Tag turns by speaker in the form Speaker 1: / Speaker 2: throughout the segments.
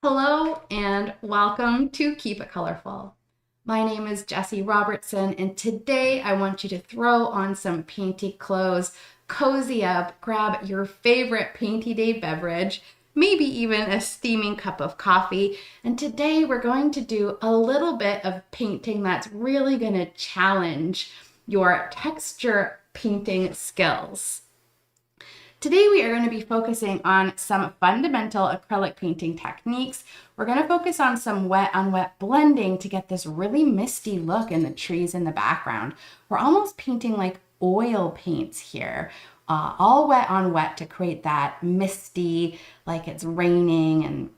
Speaker 1: Hello and welcome to Keep It Colorful. My name is Jessie Robertson, and today I want you to throw on some painty clothes, cozy up, grab your favorite painty day beverage, maybe even a steaming cup of coffee. And today we're going to do a little bit of painting that's really going to challenge your texture painting skills. Today we are going to be focusing on some fundamental acrylic painting techniques. We're going to focus on some wet on wet blending to get this really misty look in the trees in the background. We're almost painting like oil paints here, all wet on wet to create that misty, like it's raining and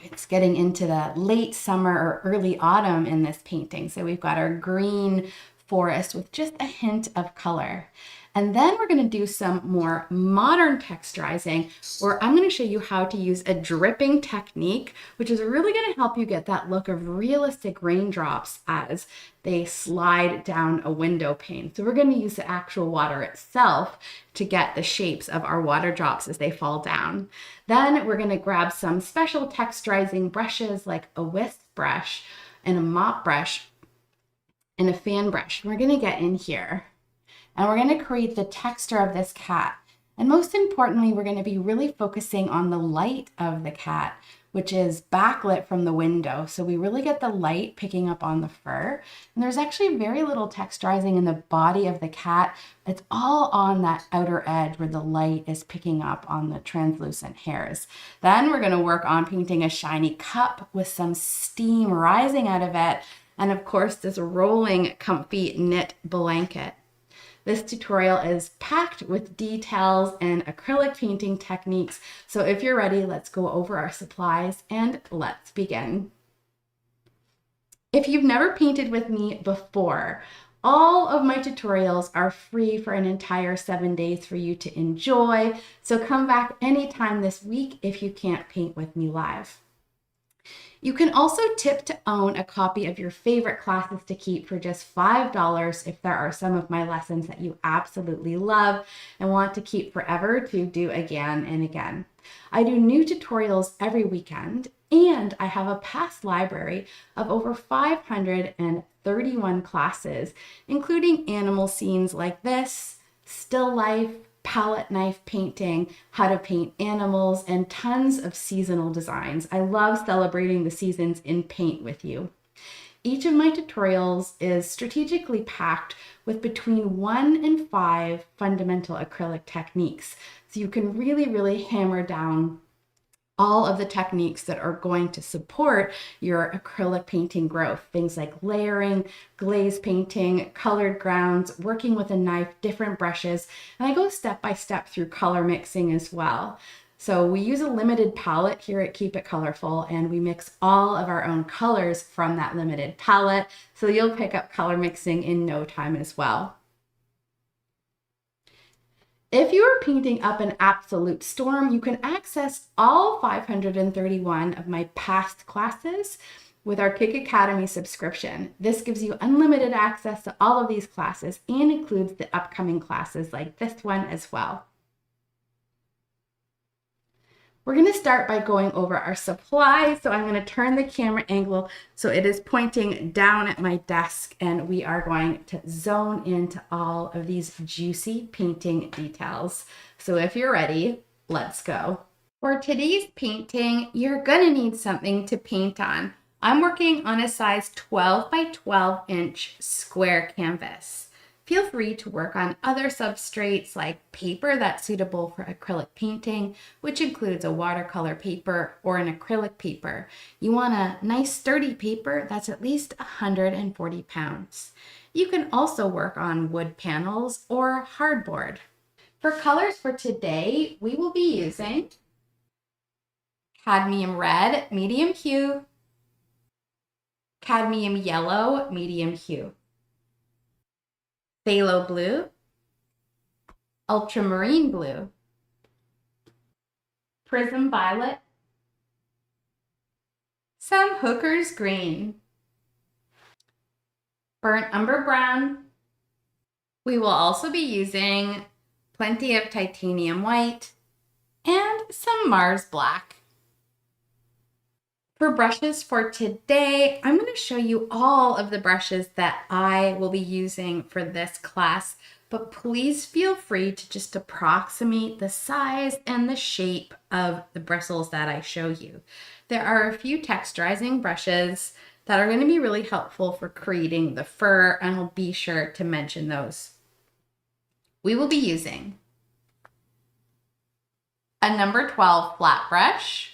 Speaker 1: it's getting into the late summer or early autumn in this painting. So we've got our green forest with just a hint of color. And then we're going to do some more modern texturizing where I'm going to show you how to use a dripping technique, which is really going to help you get that look of realistic raindrops as they slide down a window pane. So we're going to use the actual water itself to get the shapes of our water drops as they fall down. Then we're going to grab some special texturizing brushes like a whisk brush and a mop brush and a fan brush. We're going to get in here and we're going to create the texture of this cat. And most importantly, we're going to be really focusing on the light of the cat, which is backlit from the window. So we really get the light picking up on the fur. And there's actually very little texturizing in the body of the cat. It's all on that outer edge where the light is picking up on the translucent hairs. Then we're going to work on painting a shiny cup with some steam rising out of it. And of course, this rolling comfy knit blanket. This tutorial is packed with details and acrylic painting techniques. So if you're ready, let's go over our supplies and let's begin. If you've never painted with me before, all of my tutorials are free for an entire 7 days for you to enjoy. So come back anytime this week if you can't paint with me live. You can also tip to own a copy of your favorite classes to keep for just $5 if there are some of my lessons that you absolutely love and want to keep forever to do again and again. I do new tutorials every weekend, and I have a past library of over 531 classes, including animal scenes like this, still life, palette knife painting, how to paint animals, and tons of seasonal designs. I love celebrating the seasons in paint with you. Each of my tutorials is strategically packed with between 1 and 5 fundamental acrylic techniques. So you can really hammer down all of the techniques that are going to support your acrylic painting growth. Things like layering, glaze painting, colored grounds, working with a knife, different brushes, and I go step by step through color mixing as well. So we use a limited palette here at Keep It Colorful, and we mix all of our own colors from that limited palette. So you'll pick up color mixing in no time as well. If you are painting up an absolute storm, you can access all 531 of my past classes with our Kick Academy subscription. This gives you unlimited access to all of these classes and includes the upcoming classes like this one as well. We're going to start by going over our supplies. So I'm going to turn the camera angle so it is pointing down at my desk, and we are going to zone into all of these juicy painting details. So if you're ready, let's go. For today's painting, you're going to need something to paint on. I'm working on a size 12 by 12 inch square canvas. Feel free to work on other substrates like paper that's suitable for acrylic painting, which includes a watercolor paper or an acrylic paper. You want a nice sturdy paper that's at least 140 pounds. You can also work on wood panels or hardboard. For colors for today, we will be using cadmium red, medium hue, cadmium yellow, medium hue, phthalo blue, ultramarine blue, prism violet, some hooker's green, burnt umber brown. We will also be using plenty of titanium white and some Mars black. For brushes for today, I'm going to show you all of the brushes that I will be using for this class, but please feel free to just approximate the size and the shape of the bristles that I show you. There are a few texturizing brushes that are going to be really helpful for creating the fur, and I'll be sure to mention those. We will be using a number 12 flat brush,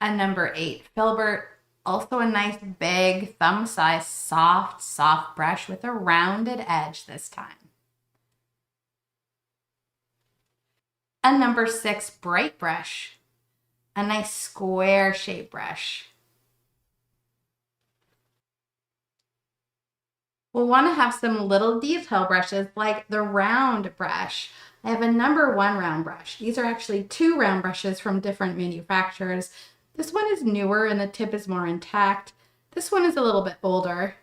Speaker 1: a number 8 Filbert, also a nice big thumb-sized soft brush with a rounded edge this time. A number 6 bright brush, a nice square shaped brush. We'll want to have some little detail brushes like the round brush. I have a number 1 round brush. These are actually 2 round brushes from different manufacturers. This one is newer and the tip is more intact. This one is a little bit older,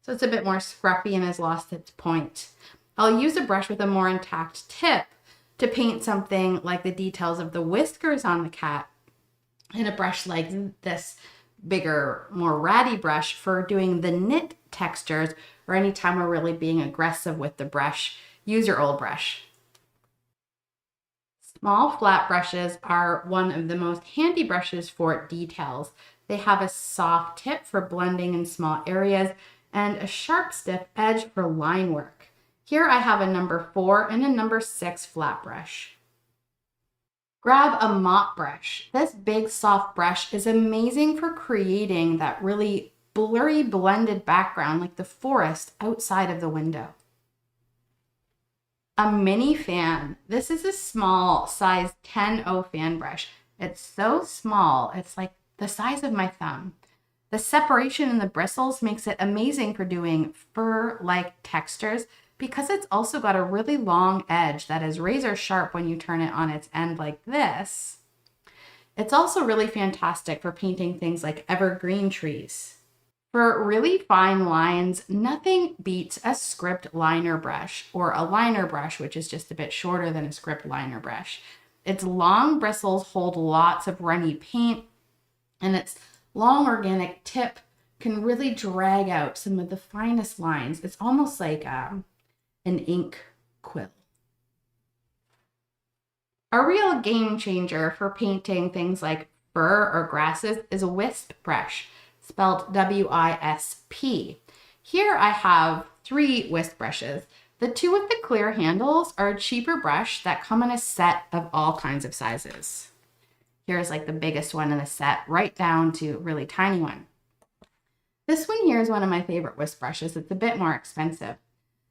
Speaker 1: so it's a bit more scruffy and has lost its point. I'll use a brush with a more intact tip to paint something like the details of the whiskers on the cat, and a brush like this bigger, more ratty brush for doing the knit textures, or anytime we're really being aggressive with the brush, use your old brush. Small flat brushes are one of the most handy brushes for details. They have a soft tip for blending in small areas and a sharp stiff edge for line work. Here I have a number 4 and a number 6 flat brush. Grab a mop brush. This big soft brush is amazing for creating that really blurry blended background like the forest outside of the window. A mini fan. This is a small size 10-0 fan brush. It's so small, it's like the size of my thumb. The separation in the bristles makes it amazing for doing fur-like textures because it's also got a really long edge that is razor sharp when you turn it on its end like this. It's also really fantastic for painting things like evergreen trees. For really fine lines, nothing beats a script liner brush, or a liner brush, which is just a bit shorter than a script liner brush. Its long bristles hold lots of runny paint, and its long organic tip can really drag out some of the finest lines. It's almost like an ink quill. A real game changer for painting things like fur or grasses is a wisp brush, spelled W-I-S-P. Here I have 3 wisp brushes. The 2 with the clear handles are a cheaper brush that come in a set of all kinds of sizes. Here's like the biggest one in the set, right down to a really tiny one. This one here is one of my favorite wisp brushes. It's a bit more expensive.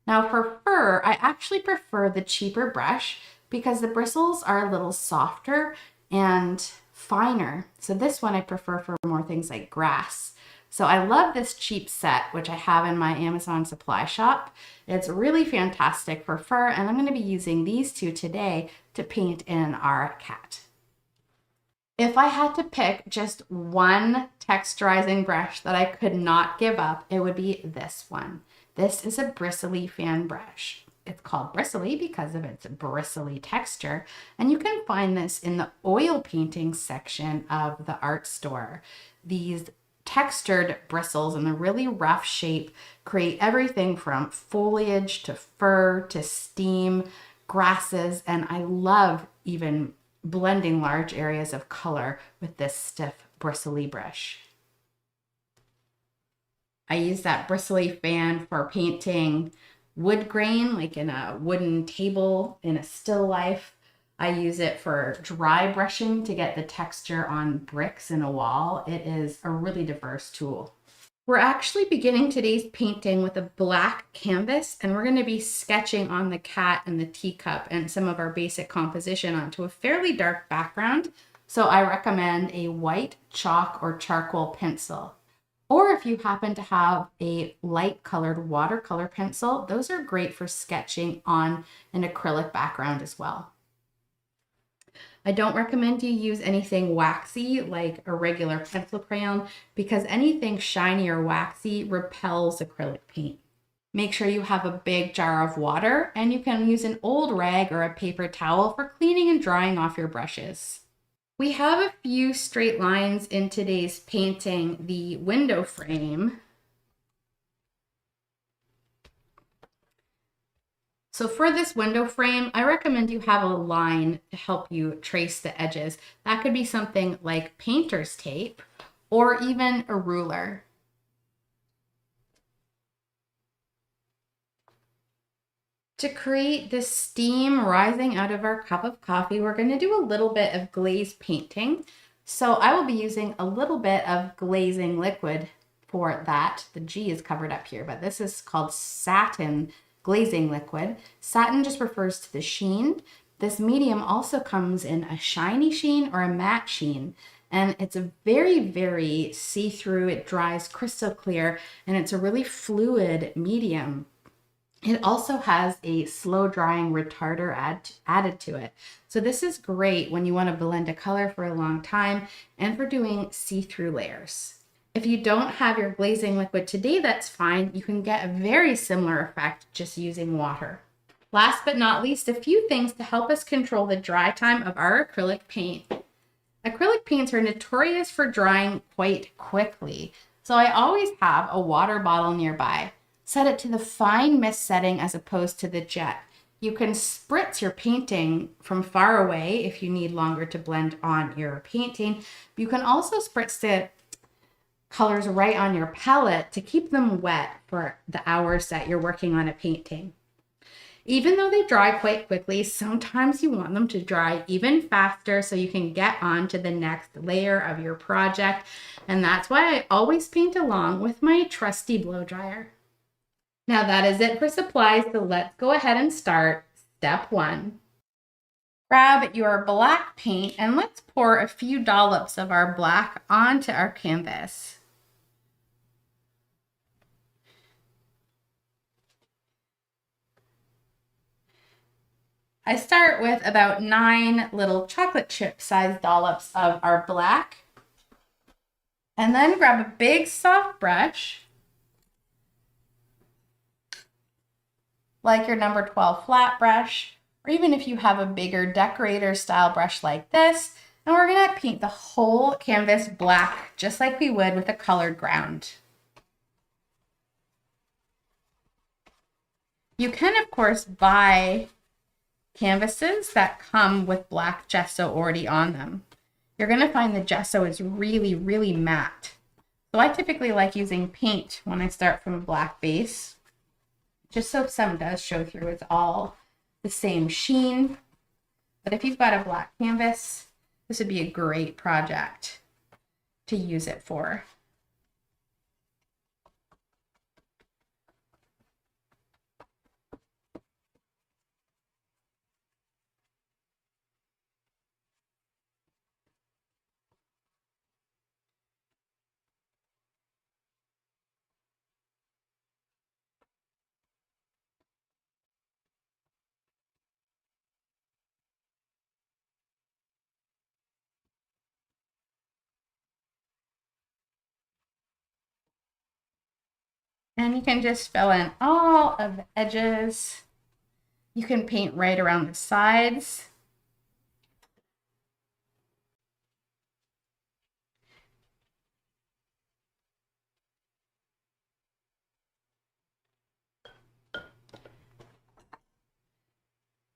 Speaker 1: Now for fur, I actually prefer the cheaper brush because the bristles are a little softer and finer. So this one I prefer for more things like grass. So I love this cheap set, which I have in my Amazon supply shop. It's really fantastic for fur, and I'm going to be using these 2 today to paint in our cat. If I had to pick just one texturizing brush that I could not give up, it would be this one. This is a bristly fan brush. It's called bristly because of its bristly texture, and you can find this in the oil painting section of the art store. These textured bristles in a really rough shape create everything from foliage to fur to steam, grasses, and I love even blending large areas of color with this stiff bristly brush. I use that bristly fan for painting wood grain, like in a wooden table in a still life. I use it for dry brushing to get the texture on bricks in a wall. It is a really diverse tool. We're actually beginning today's painting with a black canvas, and we're going to be sketching on the cat and the teacup and some of our basic composition onto a fairly dark background. So I recommend a white chalk or charcoal pencil. Or if you happen to have a light colored watercolor pencil, those are great for sketching on an acrylic background as well. I don't recommend you use anything waxy like a regular pencil crayon because anything shiny or waxy repels acrylic paint. Make sure you have a big jar of water, and you can use an old rag or a paper towel for cleaning and drying off your brushes. We have a few straight lines in today's painting, the window frame. So for this window frame, I recommend you have a line to help you trace the edges. That could be something like painter's tape or even a ruler. To create this steam rising out of our cup of coffee, we're going to do a little bit of glaze painting. So I will be using a little bit of Glazing Liquid for that. The G is covered up here, but this is called Satin Glazing Liquid. Satin just refers to the sheen. This medium also comes in a shiny sheen or a matte sheen. And it's a very, very see-through. It dries crystal clear, and it's a really fluid medium. It also has a slow drying retarder added to it. So this is great when you want to blend a color for a long time and for doing see-through layers. If you don't have your glazing liquid today, that's fine. You can get a very similar effect just using water. Last but not least, a few things to help us control the dry time of our acrylic paint. Acrylic paints are notorious for drying quite quickly, so I always have a water bottle nearby. Set it to the fine mist setting as opposed to the jet. You can spritz your painting from far away if you need longer to blend on your painting. You can also spritz the colors right on your palette to keep them wet for the hours that you're working on a painting. Even though they dry quite quickly, sometimes you want them to dry even faster so you can get on to the next layer of your project. And that's why I always paint along with my trusty blow dryer. Now that is it for supplies, so let's go ahead and start. Step 1. Grab your black paint and let's pour a few dollops of our black onto our canvas. I start with about 9 little chocolate chip sized dollops of our black, and then grab a big soft brush like your number 12 flat brush, or even if you have a bigger decorator style brush like this, and we're gonna paint the whole canvas black just like we would with a colored ground. You can of course buy canvases that come with black gesso already on them. You're gonna find the gesso is really, really matte. So I typically like using paint when I start from a black base, just so some does show through. It's all the same sheen. But if you've got a black canvas, this would be a great project to use it for. And you can just fill in all of the edges. You can paint right around the sides.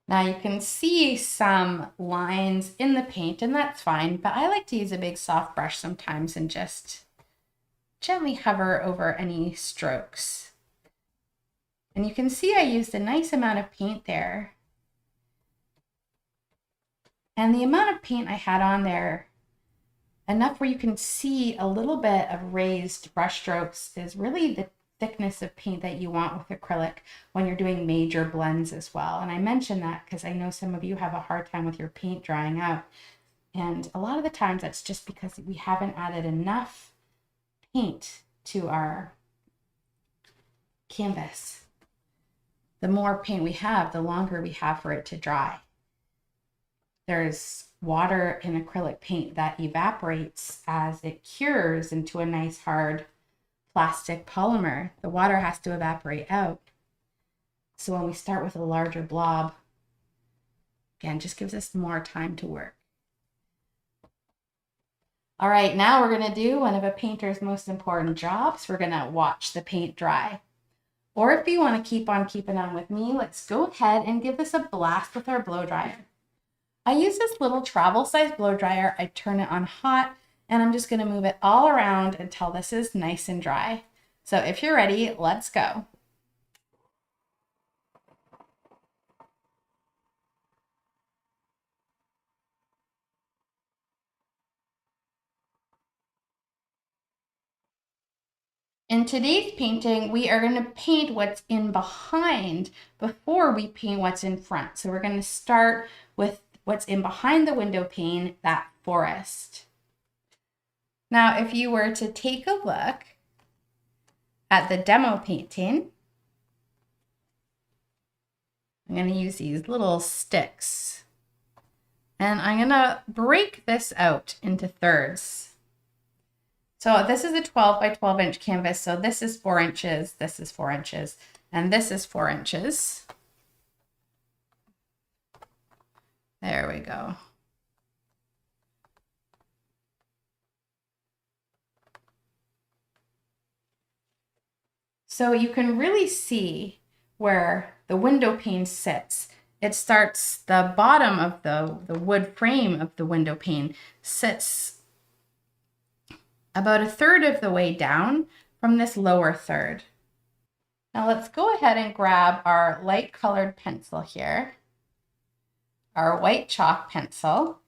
Speaker 1: Now you can see some lines in the paint, and that's fine, but I like to use a big soft brush sometimes and just gently hover over any strokes. And you can see I used a nice amount of paint there. And the amount of paint I had on there, enough where you can see a little bit of raised brush strokes, is really the thickness of paint that you want with acrylic when you're doing major blends as well. And I mention that because I know some of you have a hard time with your paint drying out. And a lot of the times that's just because we haven't added enough paint to our canvas. The more paint we have, the longer we have for it to dry. There's water in acrylic paint that evaporates as it cures into a nice hard plastic polymer. The water has to evaporate out. So when we start with a larger blob, again, just gives us more time to work. All right, now we're gonna do one of a painter's most important jobs. We're gonna watch the paint dry. Or if you wanna keep on keeping on with me, let's go ahead and give this a blast with our blow dryer. I use this little travel size blow dryer. I turn it on hot and I'm just gonna move it all around until this is nice and dry. So if you're ready, let's go. In today's painting, we are going to paint what's in behind before we paint what's in front. So we're going to start with what's in behind the window pane, that forest. Now, if you were to take a look at the demo painting, I'm going to use these little sticks and I'm going to break this out into thirds. So this is a 12 by 12 inch canvas. So this is 4 inches, this is 4 inches, and this is 4 inches. There we go. So you can really see where the window pane sits. It starts, the bottom of the wood frame of the window pane sits about a third of the way down from this lower third. Now let's go ahead and grab our light colored pencil here, our white chalk pencil,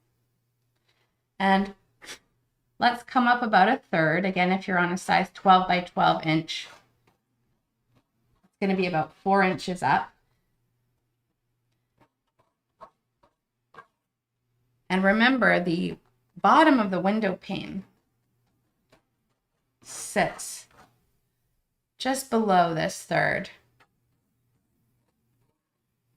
Speaker 1: and let's come up about a third. Again, if you're on a size 12 by 12 inch, it's going to be about 4 inches up. And remember, the bottom of the window pane sits just below this third,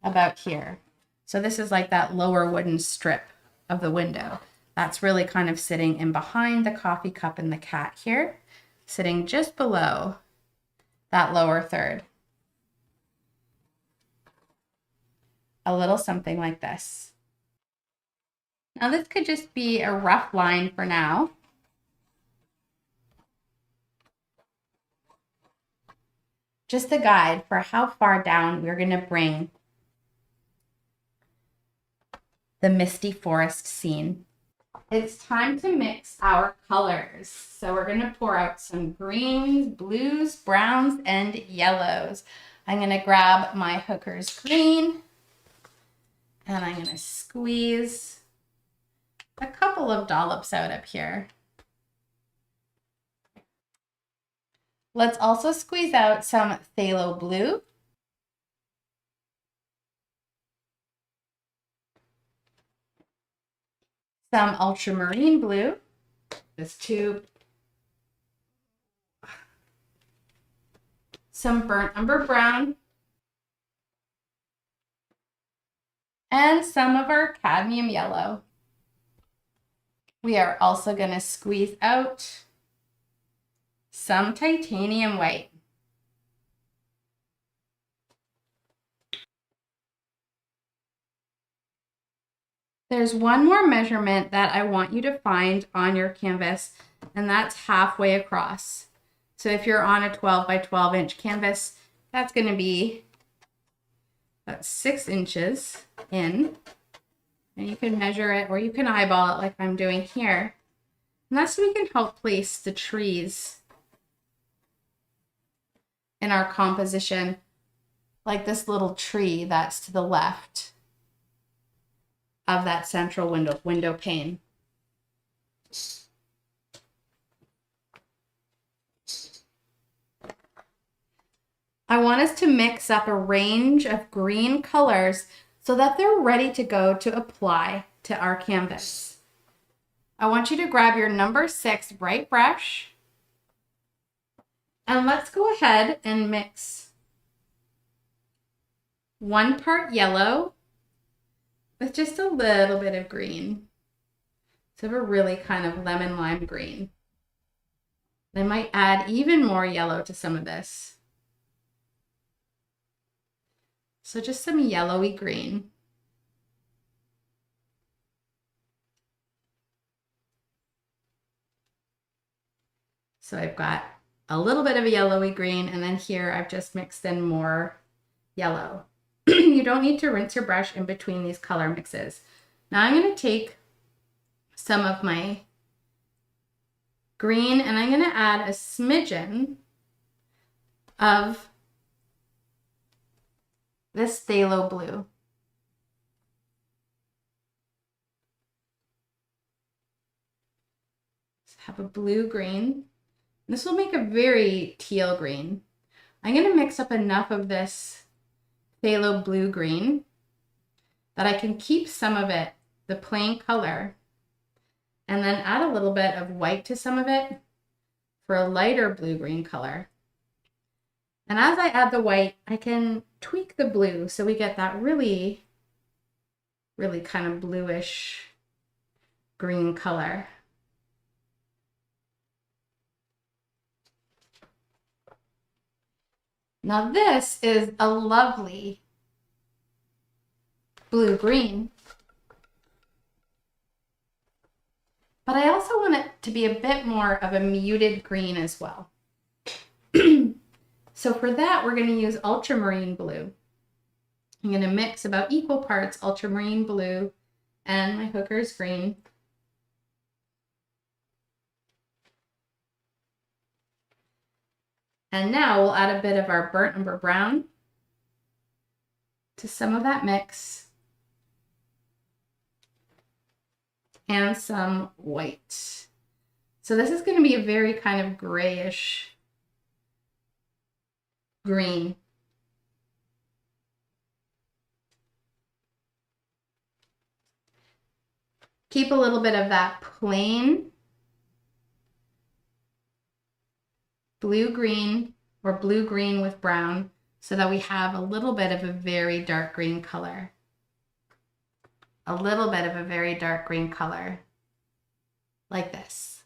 Speaker 1: about here. So this is like that lower wooden strip of the window. That's really kind of sitting in behind the coffee cup and the cat here, sitting just below that lower third. A little something like this. Now this could just be a rough line for now. Just a guide for how far down we're going to bring the misty forest scene. It's time to mix our colors. So we're going to pour out some greens, blues, browns, and yellows. I'm going to grab my Hooker's green and I'm going to squeeze a couple of dollops out up here. Let's also squeeze out some phthalo blue. Some ultramarine blue, this tube. Some burnt umber brown. And some of our cadmium yellow. We are also going to squeeze out some titanium white. There's one more measurement that I want you to find on your canvas, and that's halfway across. So if you're on a 12 by 12 inch canvas, that's going to be about 6 inches in. And you can measure it or you can eyeball it like I'm doing here. And that's so we can help place the trees in our composition, like this little tree that's to the left of that central window pane. I want us to mix up a range of green colors so that they're ready to go to apply to our canvas. I want you to grab your number 6 bright brush and let's go ahead and mix 1 part yellow with just a little bit of green. So we're really kind of lemon lime green. I might add even more yellow to some of this. So just some yellowy green. So I've got a little bit of a yellowy green, and then here I've just mixed in more yellow. You don't need to rinse your brush in between these color mixes. Now I'm going to take some of my green and I'm going to add a smidgen of this phthalo blue. So have a blue green. This will make a very teal green. I'm going to mix up enough of this phthalo blue green that I can keep some of it the plain color and then add a little bit of white to some of it for a lighter blue-green color. And as I add the white, I can tweak the blue so we get that really, really kind of bluish green color. Now this is a lovely blue-green, but I also want it to be a bit more of a muted green as well. So for that, we're going to use ultramarine blue. I'm going to mix about equal parts ultramarine blue and my Hooker's green. And now we'll add a bit of our burnt umber brown to some of that mix and some white. So this is going to be a very kind of grayish green. Keep a little bit of that plain blue-green or blue-green with brown so that we have a little bit of a very dark green color. A little bit of a very dark green color, like this.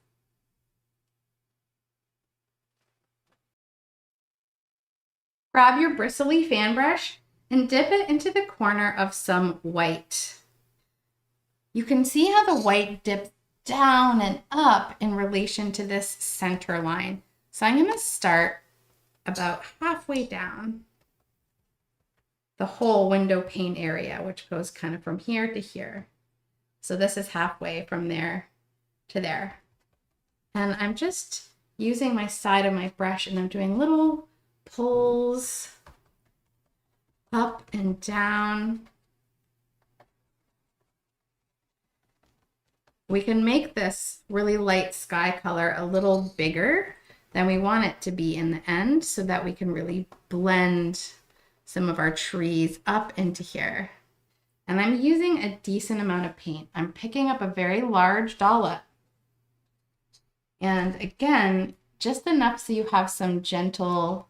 Speaker 1: Grab your bristly fan brush and dip it into the corner of some white. You can see how the white dips down and up in relation to this center line. So I'm going to start about halfway down the whole window pane area, which goes kind of from here to here. So this is halfway from there to there. And I'm just using my side of my brush and I'm doing little pulls up and down. We can make this really light sky color a little bigger than we want it to be in the end so that we can really blend some of our trees up into here. And I'm using a decent amount of paint. I'm picking up a very large dollop. And again, just enough so you have some gentle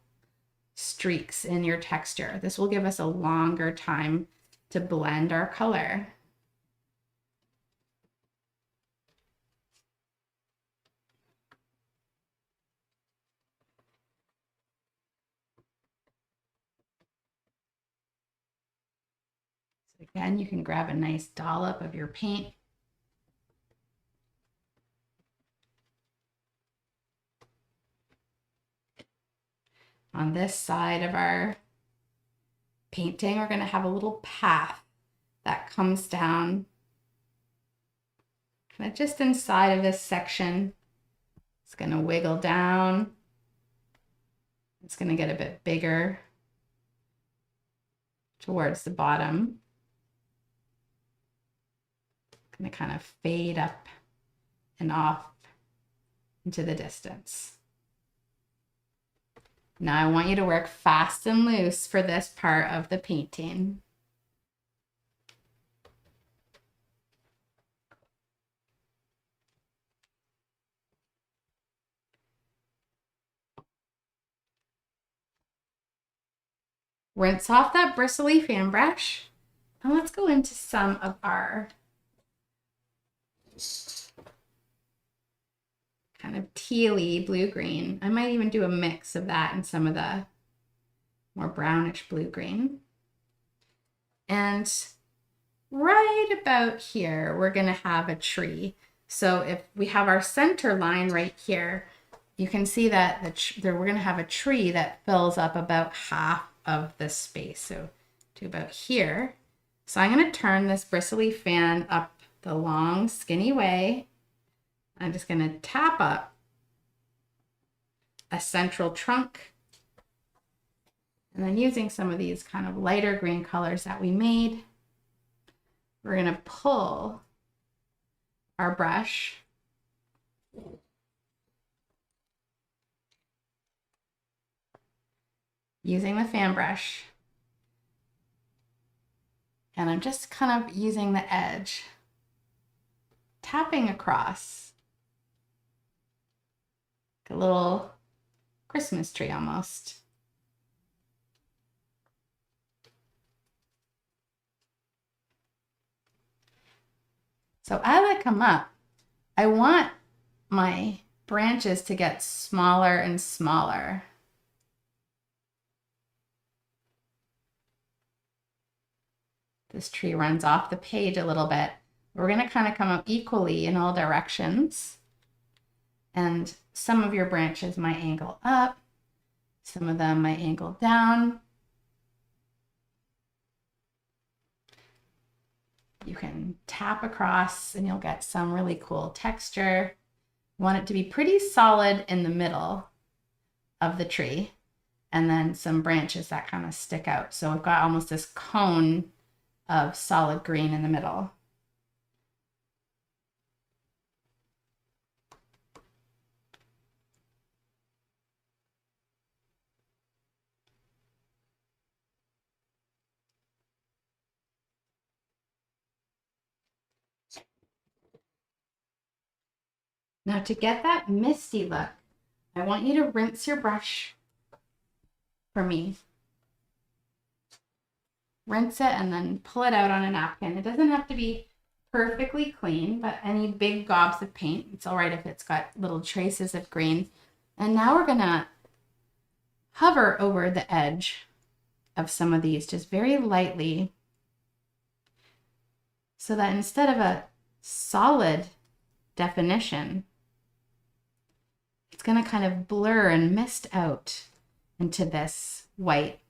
Speaker 1: streaks in your texture. This will give us a longer time to blend our color. Again, you can grab a nice dollop of your paint. On this side of our painting, we're going to have a little path that comes down kind of just inside of this section. It's going to wiggle down. It's going to get a bit bigger towards the bottom. Going to kind of fade up and off into the distance. Now I want you to work fast and loose for this part of the painting. Rinse off that bristly fan brush and let's go into some of our kind of tealy blue-green. I might even do a mix of that and some of the more brownish blue-green. And right about here, we're gonna have a tree. So if we have our center line right here, you can see that we're gonna have a tree that fills up about half of this space. So to about here. So I'm gonna turn this bristly fan up the long, skinny way. I'm just gonna tap up a central trunk. And then using some of these kind of lighter green colors that we made, we're gonna pull our brush using the fan brush. And I'm just kind of using the edge, tapping across like a little Christmas tree almost. So as I come up, I want my branches to get smaller and smaller. This tree runs off the page a little bit. We're going to kind of come up equally in all directions. And some of your branches might angle up, some of them might angle down. You can tap across and you'll get some really cool texture. You want it to be pretty solid in the middle of the tree, and then some branches that kind of stick out. So we've got almost this cone of solid green in the middle. Now to get that misty look, I want you to rinse your brush for me. Rinse it and then pull it out on a napkin. It doesn't have to be perfectly clean, but any big gobs of paint, it's all right if it's got little traces of green. And now we're gonna hover over the edge of some of these just very lightly, so that instead of a solid definition, it's going to kind of blur and mist out into this white.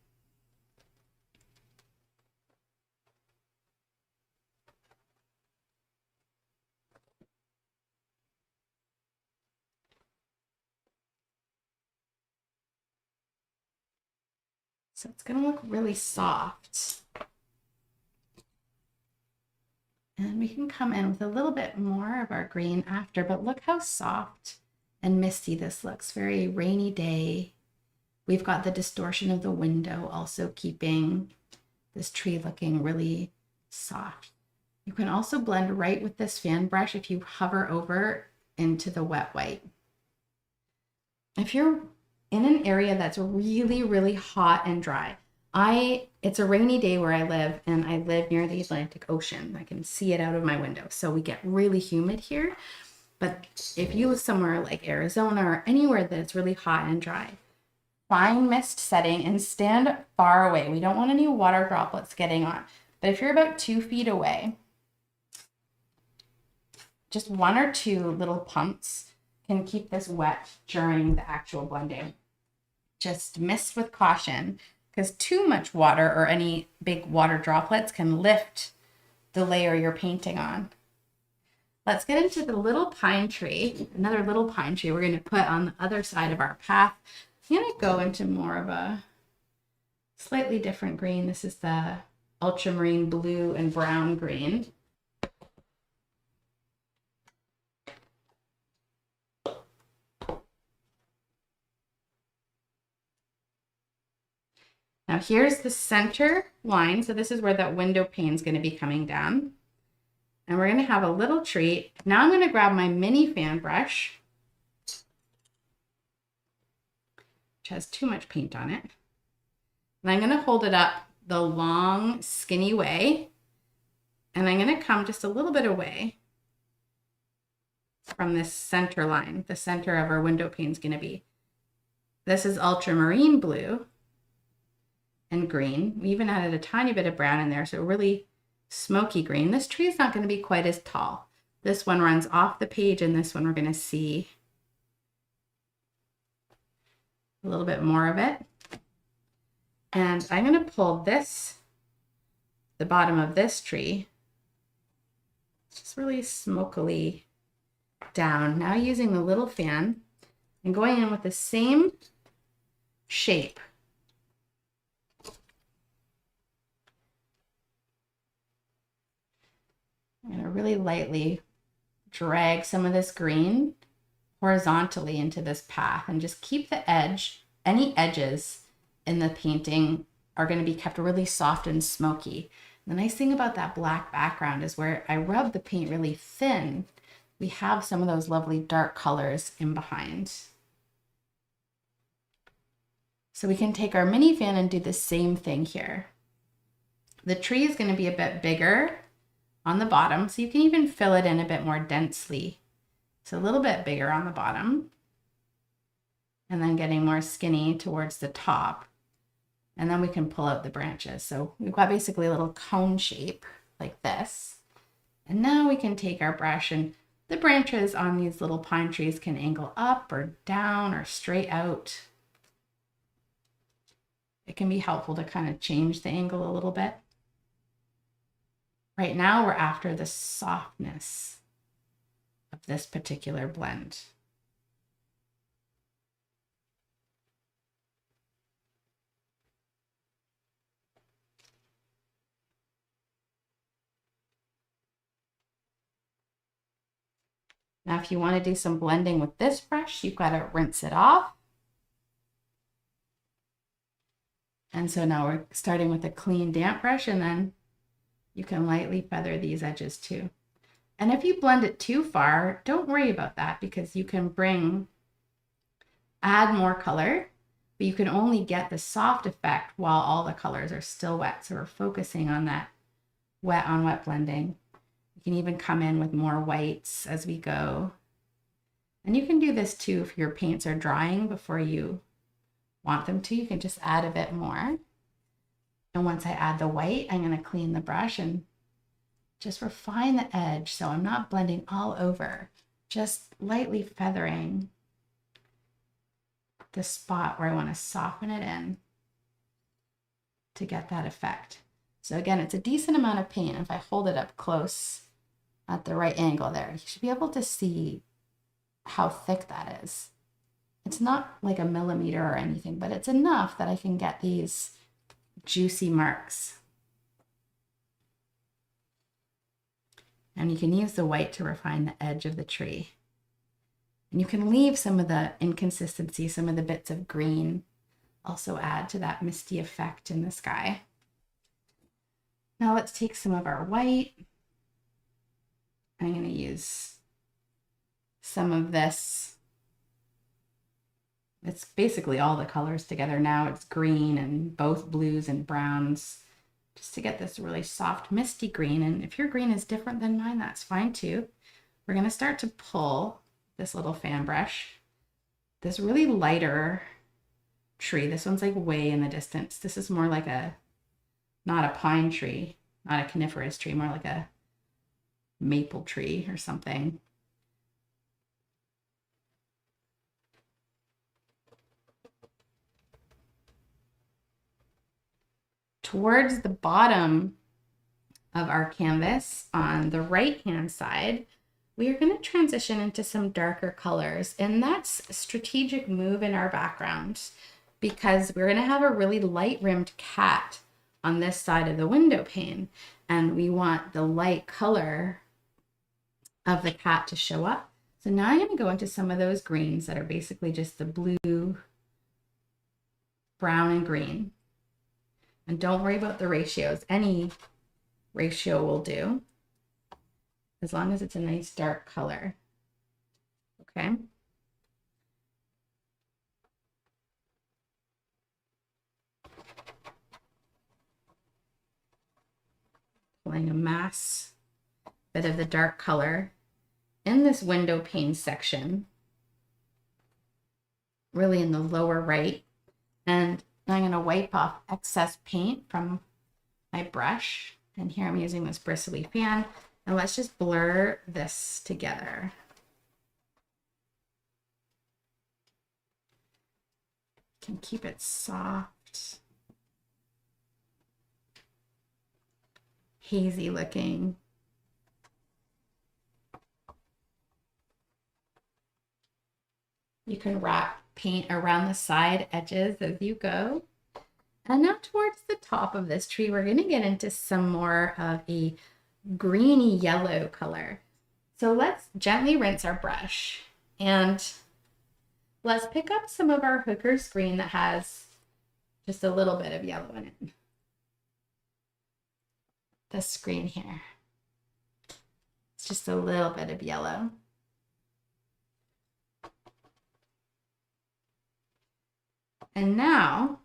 Speaker 1: So it's going to look really soft. And we can come in with a little bit more of our green after, but look how soft and misty this looks. Very rainy day. We've got the distortion of the window also keeping this tree looking really soft. You can also blend right with this fan brush if you hover over into the wet white. If you're in an area that's really, really hot and dry, it's a rainy day where I live, and I live near the Atlantic Ocean. I can see it out of my window. So we get really humid here. But if you live somewhere like Arizona or anywhere that it's really hot and dry, find mist setting and stand far away. We don't want any water droplets getting on. But if you're about 2 feet away, just 1 or 2 little pumps can keep this wet during the actual blending. Just mist with caution, because too much water or any big water droplets can lift the layer you're painting on. Let's get into the little pine tree, another little pine tree we're going to put on the other side of our path. I'm going to go into more of a slightly different green. This is the ultramarine blue and brown green. Now here's the center line. So this is where that window pane is going to be coming down. And we're going to have a little tree. Now I'm going to grab my mini fan brush, which has too much paint on it. And I'm going to hold it up the long, skinny way. And I'm going to come just a little bit away. from this center line. The center of our window pane is going to be. This is ultramarine blue and green. We even added a tiny bit of brown in there, so really smoky green. This tree is not going to be quite as tall. This one runs off the page, and this one we're going to see a little bit more of it. And I'm going to pull this, the bottom of this tree, just really smokily down. Now using the little fan and going in with the same shape. I'm going to really lightly drag some of this green horizontally into this path and just keep the edge, any edges in the painting are going to be kept really soft and smoky. The nice thing about that black background is where I rub the paint really thin, we have some of those lovely dark colors in behind. So we can take our mini fan and do the same thing here. The tree is going to be a bit bigger on the bottom, so you can even fill it in a bit more densely. It's a little bit bigger on the bottom, and then getting more skinny towards the top. And then we can pull out the branches. So we've got basically a little cone shape like this. And now we can take our brush, and the branches on these little pine trees can angle up or down or straight out. It can be helpful to kind of change the angle a little bit. Right now we're after the softness of this particular blend. Now, if you want to do some blending with this brush, you've got to rinse it off. And so now we're starting with a clean, damp brush, and then you can lightly feather these edges too. And if you blend it too far, don't worry about that, because you can add more color, but you can only get the soft effect while all the colors are still wet. So we're focusing on that wet on wet blending. You can even come in with more whites as we go. And you can do this too if your paints are drying before you want them to. You can just add a bit more. And once I add the white, I'm going to clean the brush and just refine the edge so I'm not blending all over, just lightly feathering the spot where I want to soften it in to get that effect. So again, it's a decent amount of paint. If I hold it up close at the right angle there, you should be able to see how thick that is. It's not like a millimeter or anything, but it's enough that I can get these juicy marks. And you can use the white to refine the edge of the tree. And you can leave some of the inconsistency, some of the bits of green, also add to that misty effect in the sky. Now let's take some of our white. I'm going to use some of this. It's basically all the colors together now. It's green and both blues and browns, just to get this really soft misty green. And if your green is different than mine, that's fine too. We're going to start to pull this little fan brush, this really lighter tree. This one's like way in the distance. This is more like not a pine tree, not a coniferous tree, more like a maple tree or something. Towards the bottom of our canvas on the right hand side, we are going to transition into some darker colors, and that's a strategic move in our background because we're going to have a really light rimmed cat on this side of the window pane, and we want the light color of the cat to show up. So now I'm going to go into some of those greens that are basically just the blue, brown, and green. And don't worry about the ratios. Any ratio will do, as long as it's a nice dark color. Okay. Pulling a mass bit of the dark color in this window pane section, really in the lower right. And I'm going to wipe off excess paint from my brush. And here I'm using this bristly fan. And let's just blur this together. Can keep it soft, hazy looking. You can wrap paint around the side edges as you go. And now towards the top of this tree, we're going to get into some more of a greeny yellow color. So let's gently rinse our brush and let's pick up some of our Hooker's green that has just a little bit of yellow in it. This green here. It's just a little bit of yellow. And now,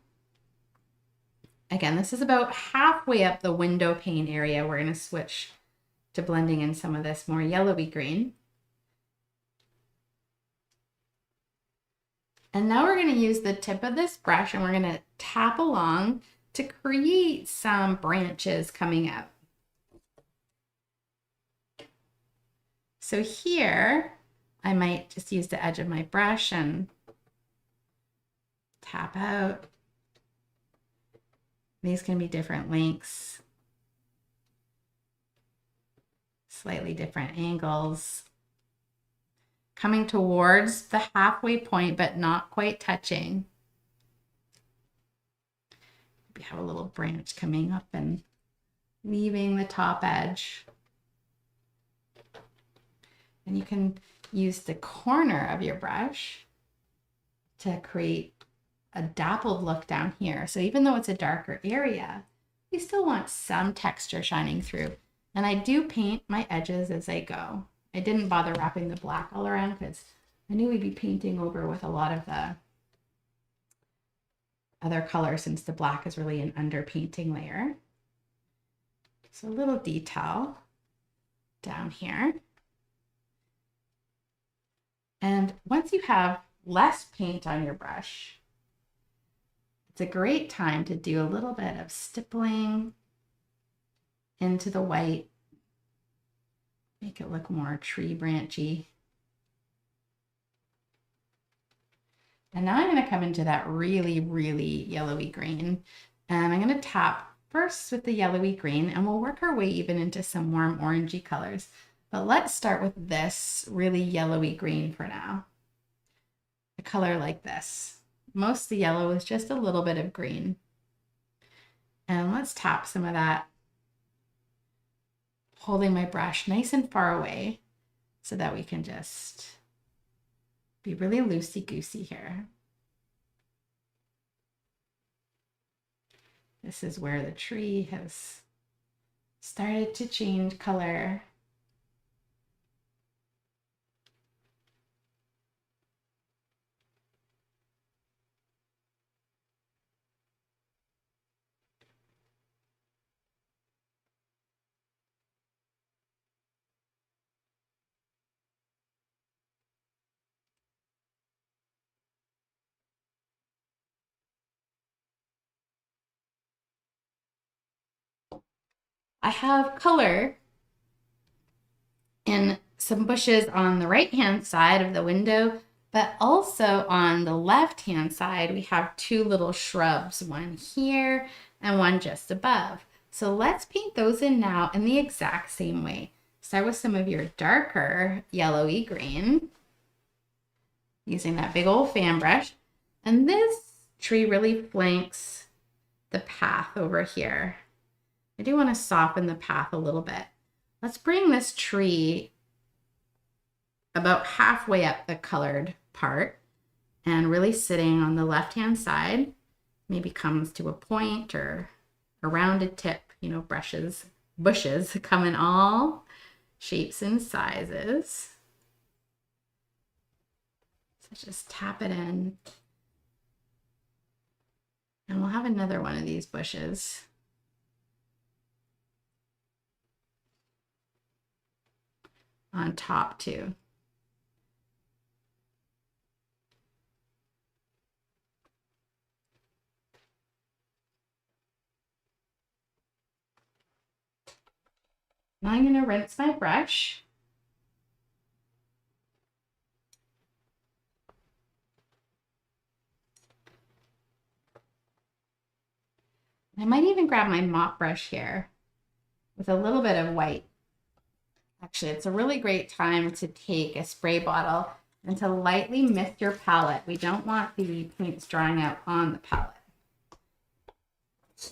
Speaker 1: again, this is about halfway up the window pane area. We're going to switch to blending in some of this more yellowy green. And now we're going to use the tip of this brush and we're going to tap along to create some branches coming out. So here, I might just use the edge of my brush and tap out. These can be different lengths, slightly different angles, coming towards the halfway point, but not quite touching. Maybe have a little branch coming up and leaving the top edge. And you can use the corner of your brush to create a dappled look down here. So even though it's a darker area, we still want some texture shining through. And I do paint my edges as I go. I didn't bother wrapping the black all around because I knew we'd be painting over with a lot of the other colors since the black is really an underpainting layer. So a little detail down here. And once you have less paint on your brush, it's a great time to do a little bit of stippling into the white, make it look more tree branchy. And now I'm going to come into that really, really yellowy green. And I'm going to tap first with the yellowy green and we'll work our way even into some warm orangey colors. But let's start with this really yellowy green for now. A color like this. Most of the yellow is just a little bit of green. And let's tap some of that, holding my brush nice and far away so that we can just be really loosey-goosey here. This is where the tree has started to change color. I have color in some bushes on the right-hand side of the window, but also on the left-hand side, we have two little shrubs, one here and one just above. So let's paint those in now in the exact same way. Start with some of your darker yellowy green, using that big old fan brush. And this tree really flanks the path over here. I do want to soften the path a little bit. Let's bring this tree about halfway up the colored part and really sitting on the left-hand side, maybe comes to a point or a rounded tip, you know, bushes come in all shapes and sizes. So just tap it in. And we'll have another one of these bushes. on top too. Now I'm going to rinse my brush. I might even grab my mop brush here with a little bit of white. Actually, it's a really great time to take a spray bottle and to lightly mist your palette. We don't want the paints drying out on the palette.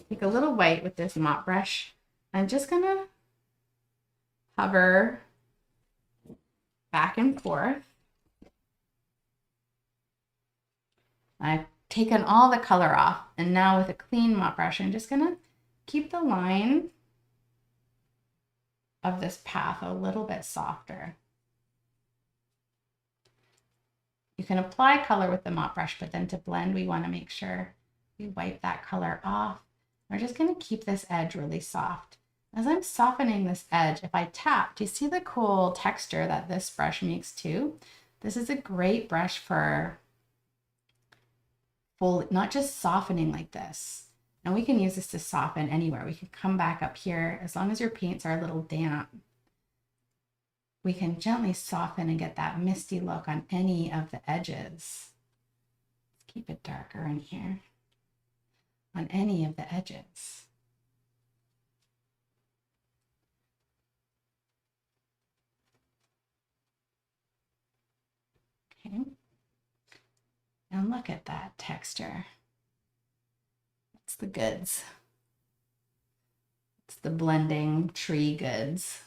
Speaker 1: Take a little white with this mop brush. I'm just going to hover back and forth. I've taken all the color off, and now with a clean mop brush, I'm just going to keep the line of this path a little bit softer. You can apply color with the mop brush, but then to blend, we want to make sure we wipe that color off. We're just going to keep this edge really soft. As I'm softening this edge, if I tap, do you see the cool texture that this brush makes too? This is a great brush for not just softening like this. And we can use this to soften anywhere. We can come back up here. As long as your paints are a little damp, we can gently soften and get that misty look on any of the edges. Let's keep it darker in here. On any of the edges. Okay. And look at that texture. It's the goods. It's the blending tree goods.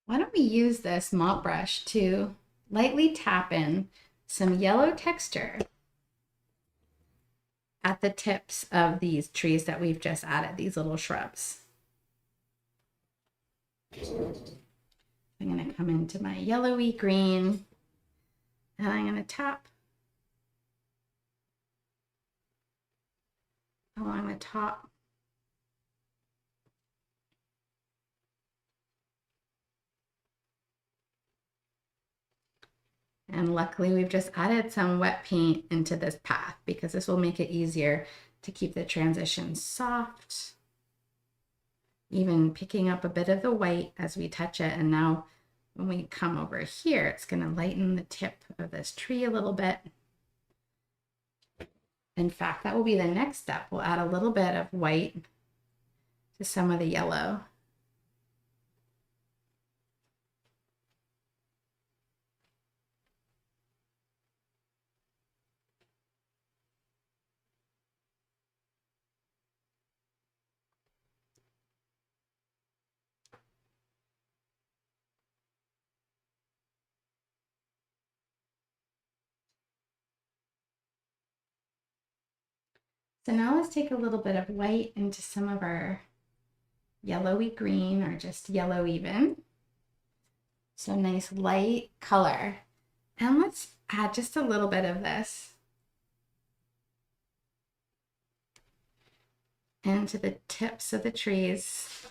Speaker 1: Why don't we use this mop brush to lightly tap in some yellow texture at the tips of these trees that we've just added, these little shrubs. I'm going to come into my yellowy green and I'm going to tap along the top. And luckily we've just added some wet paint into this path because this will make it easier to keep the transition soft. Even picking up a bit of the white as we touch it. And now when we come over here, it's going to lighten the tip of this tree a little bit. In fact, that will be the next step. We'll add a little bit of white to some of the yellow. So now let's take a little bit of white into some of our yellowy green or just yellow even. So nice light color. And let's add just a little bit of this into the tips of the trees.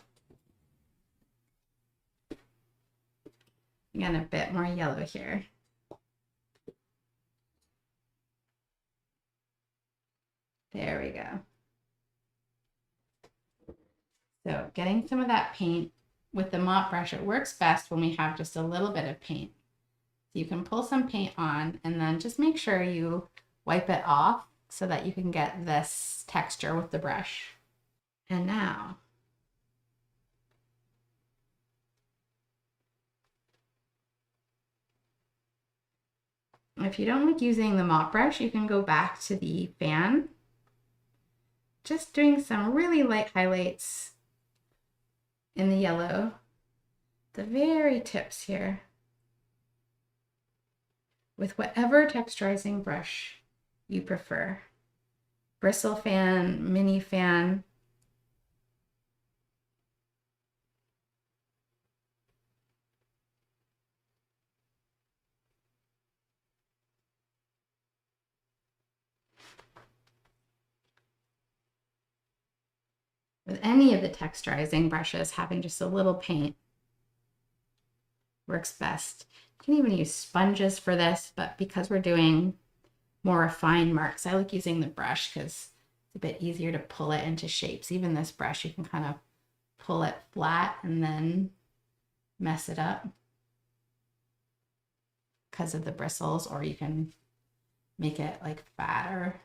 Speaker 1: Again, a bit more yellow here. There we go. So getting some of that paint with the mop brush, it works best when we have just a little bit of paint. So you can pull some paint on and then just make sure you wipe it off so that you can get this texture with the brush. And now, if you don't like using the mop brush, you can go back to the fan. Just doing some really light highlights in the yellow, the very tips here, with whatever texturizing brush you prefer. bristle fan, mini fan. With any of the texturizing brushes, having just a little paint works best. You can even use sponges for this, but because we're doing more refined marks, I like using the brush because it's a bit easier to pull it into shapes. Even this brush, you can kind of pull it flat and then mess it up because of the bristles, or you can make it like fatter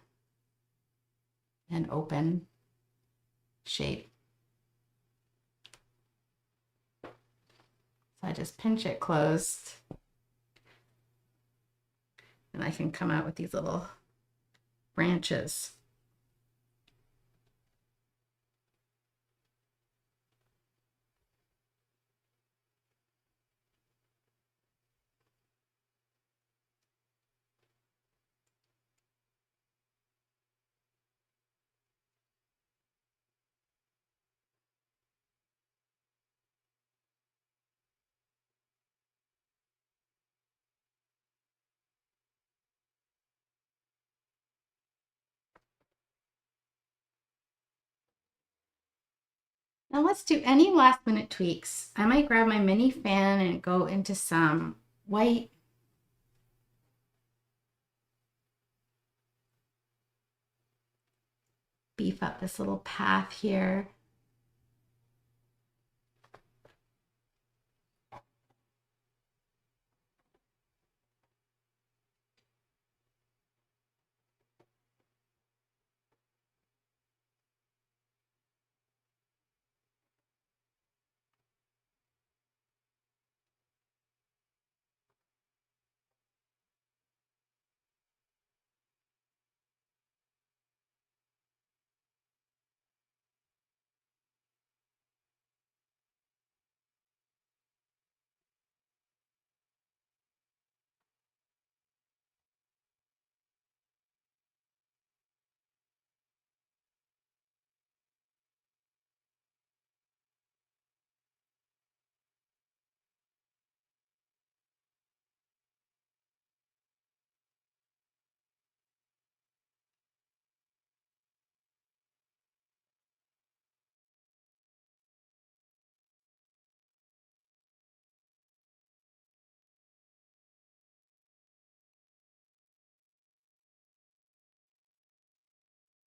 Speaker 1: and open shape. So I just pinch it closed and I can come out with these little branches. Now let's do any last minute tweaks. I might grab my mini fan and go into some white. Beef up this little path here.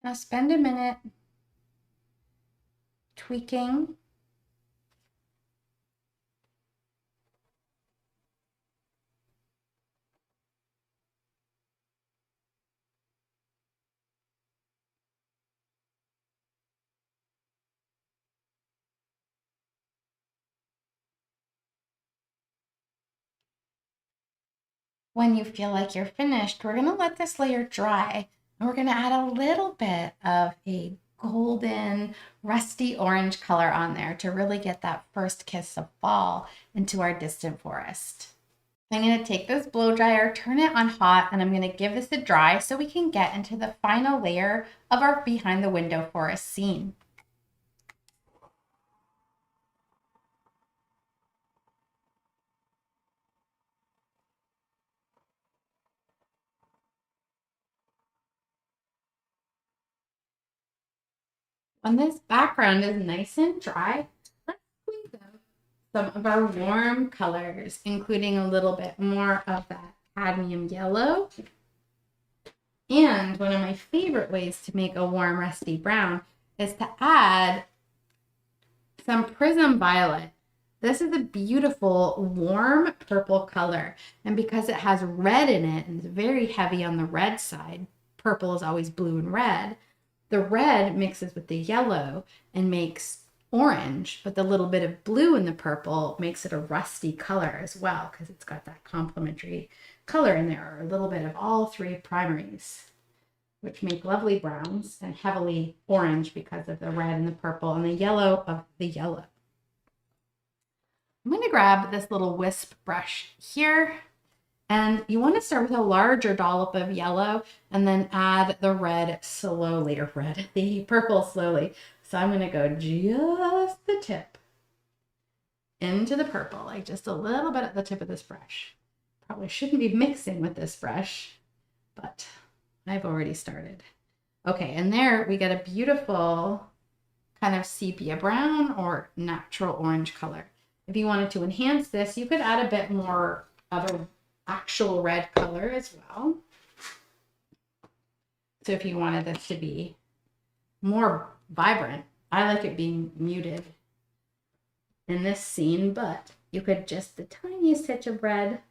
Speaker 1: Now spend a minute tweaking. When you feel like you're finished, we're gonna let this layer dry and we're gonna add a little bit of a golden, rusty orange color on there to really get that first kiss of fall into our distant forest. I'm gonna take this blow dryer, turn it on hot, and I'm gonna give this a dry so we can get into the final layer of our behind the window forest scene. When this background is nice and dry, let's squeeze out some of our warm colors, including a little bit more of that cadmium yellow. And one of my favorite ways to make a warm rusty brown is to add some prism violet. This is a beautiful warm purple color, and because it has red in it and it's very heavy on the red side, purple is always blue and red, the red mixes with the yellow and makes orange, but the little bit of blue in the purple makes it a rusty color as well because it's got that complementary color in there, or a little bit of all three primaries, which make lovely browns and heavily orange because of the red and the purple and the yellow of the yellow. I'm going to grab this little wisp brush here And you want to start with a larger dollop of yellow and then add the red slowly, or the purple slowly. So I'm going to go just the tip into the purple, like just a little bit at the tip of this brush. Probably shouldn't be mixing with this brush, but I've already started. Okay, and there we get a beautiful kind of sepia brown or natural orange color. If you wanted to enhance this, you could add a bit more of an actual red color as well. So if you wanted this to be more vibrant, I like it being muted in this scene, but you could just the tiniest touch of red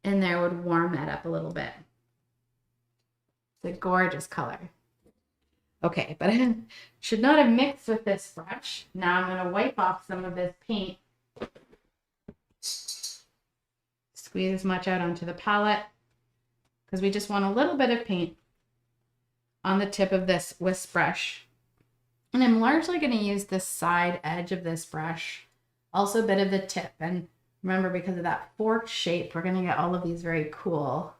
Speaker 1: in there would warm that up a little bit. It's a gorgeous color. Okay, but I should not have mixed with this brush. Now I'm going to wipe off some of this paint. Squeeze as much out onto the palette because we just want a little bit of paint on the tip of this whisk brush. And I'm largely going to use the side edge of this brush, also a bit of the tip. And remember, because of that forked shape, we're going to get all of these very cool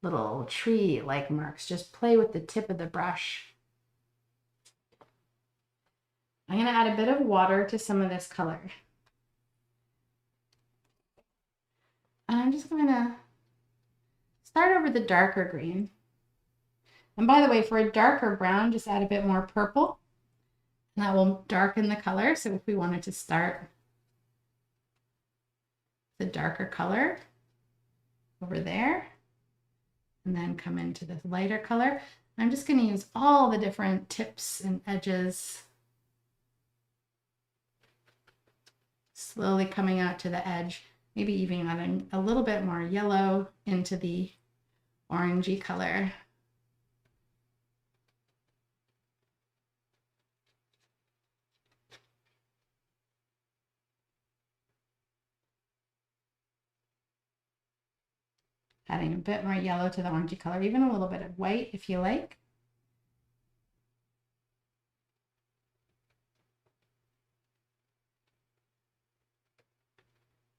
Speaker 1: little tree-like marks. Just play with the tip of the brush. I'm going to add a bit of water to some of this color. And I'm just going to start over the darker green. And by the way, for a darker brown, just add a bit more purple. And that will darken the color. So if we wanted to start the darker color over there, and then come into this lighter color. I'm just going to use all the different tips and edges, slowly coming out to the edge, maybe even adding a little bit more yellow into the orangey color. Adding a bit more yellow to the orangey color, even a little bit of white if you like.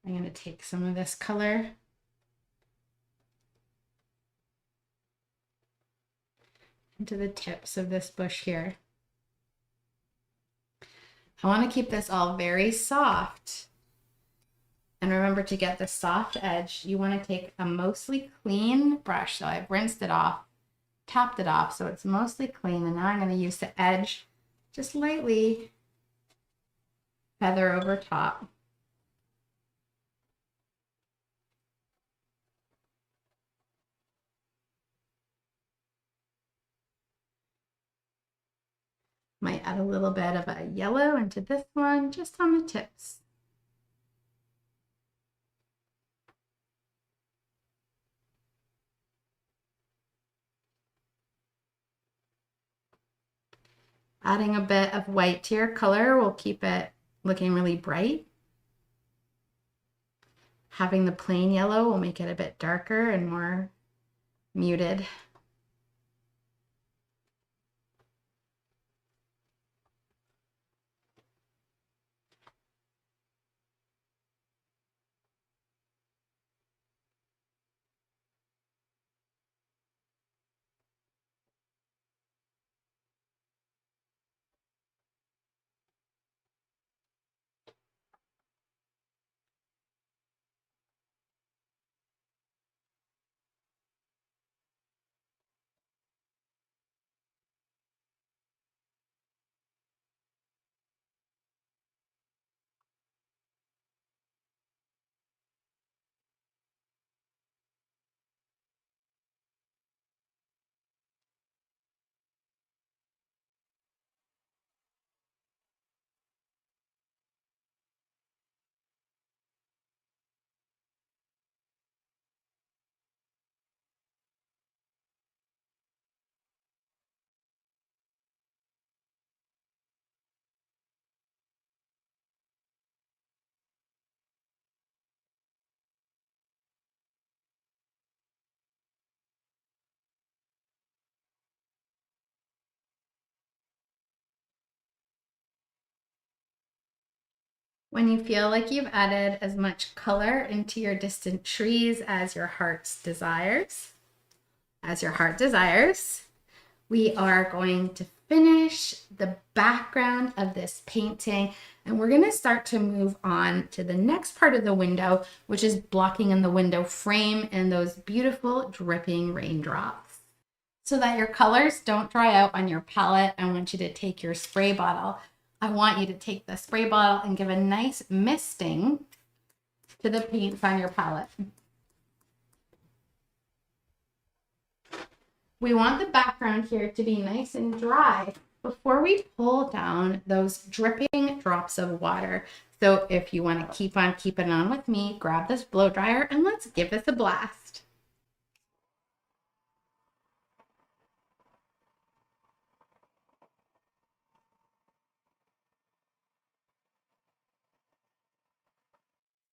Speaker 1: I'm going to take some of this color into the tips of this bush here. I want to keep this all very soft. And remember, to get the soft edge, you want to take a mostly clean brush. So I've rinsed it off, tapped it off, so it's mostly clean. And now I'm going to use the edge, just lightly feather over top. Might add a little bit of a yellow into this one, just on the tips. Adding a bit of white to your color will keep it looking really bright. Having the plain yellow will make it a bit darker and more muted. When you feel like you've added as much color into your distant trees as your heart desires, we are going to finish the background of this painting, and we're going to start to move on to the next part of the window, which is blocking in the window frame and those beautiful dripping raindrops. So that your colors don't dry out on your palette, I want you to take your spray bottle. I want you to take the spray bottle and give a nice misting to the paints on your palette. We want the background here to be nice and dry before we pull down those dripping drops of water. So if you want to keep on keeping on with me, grab this blow dryer and let's give this a blast.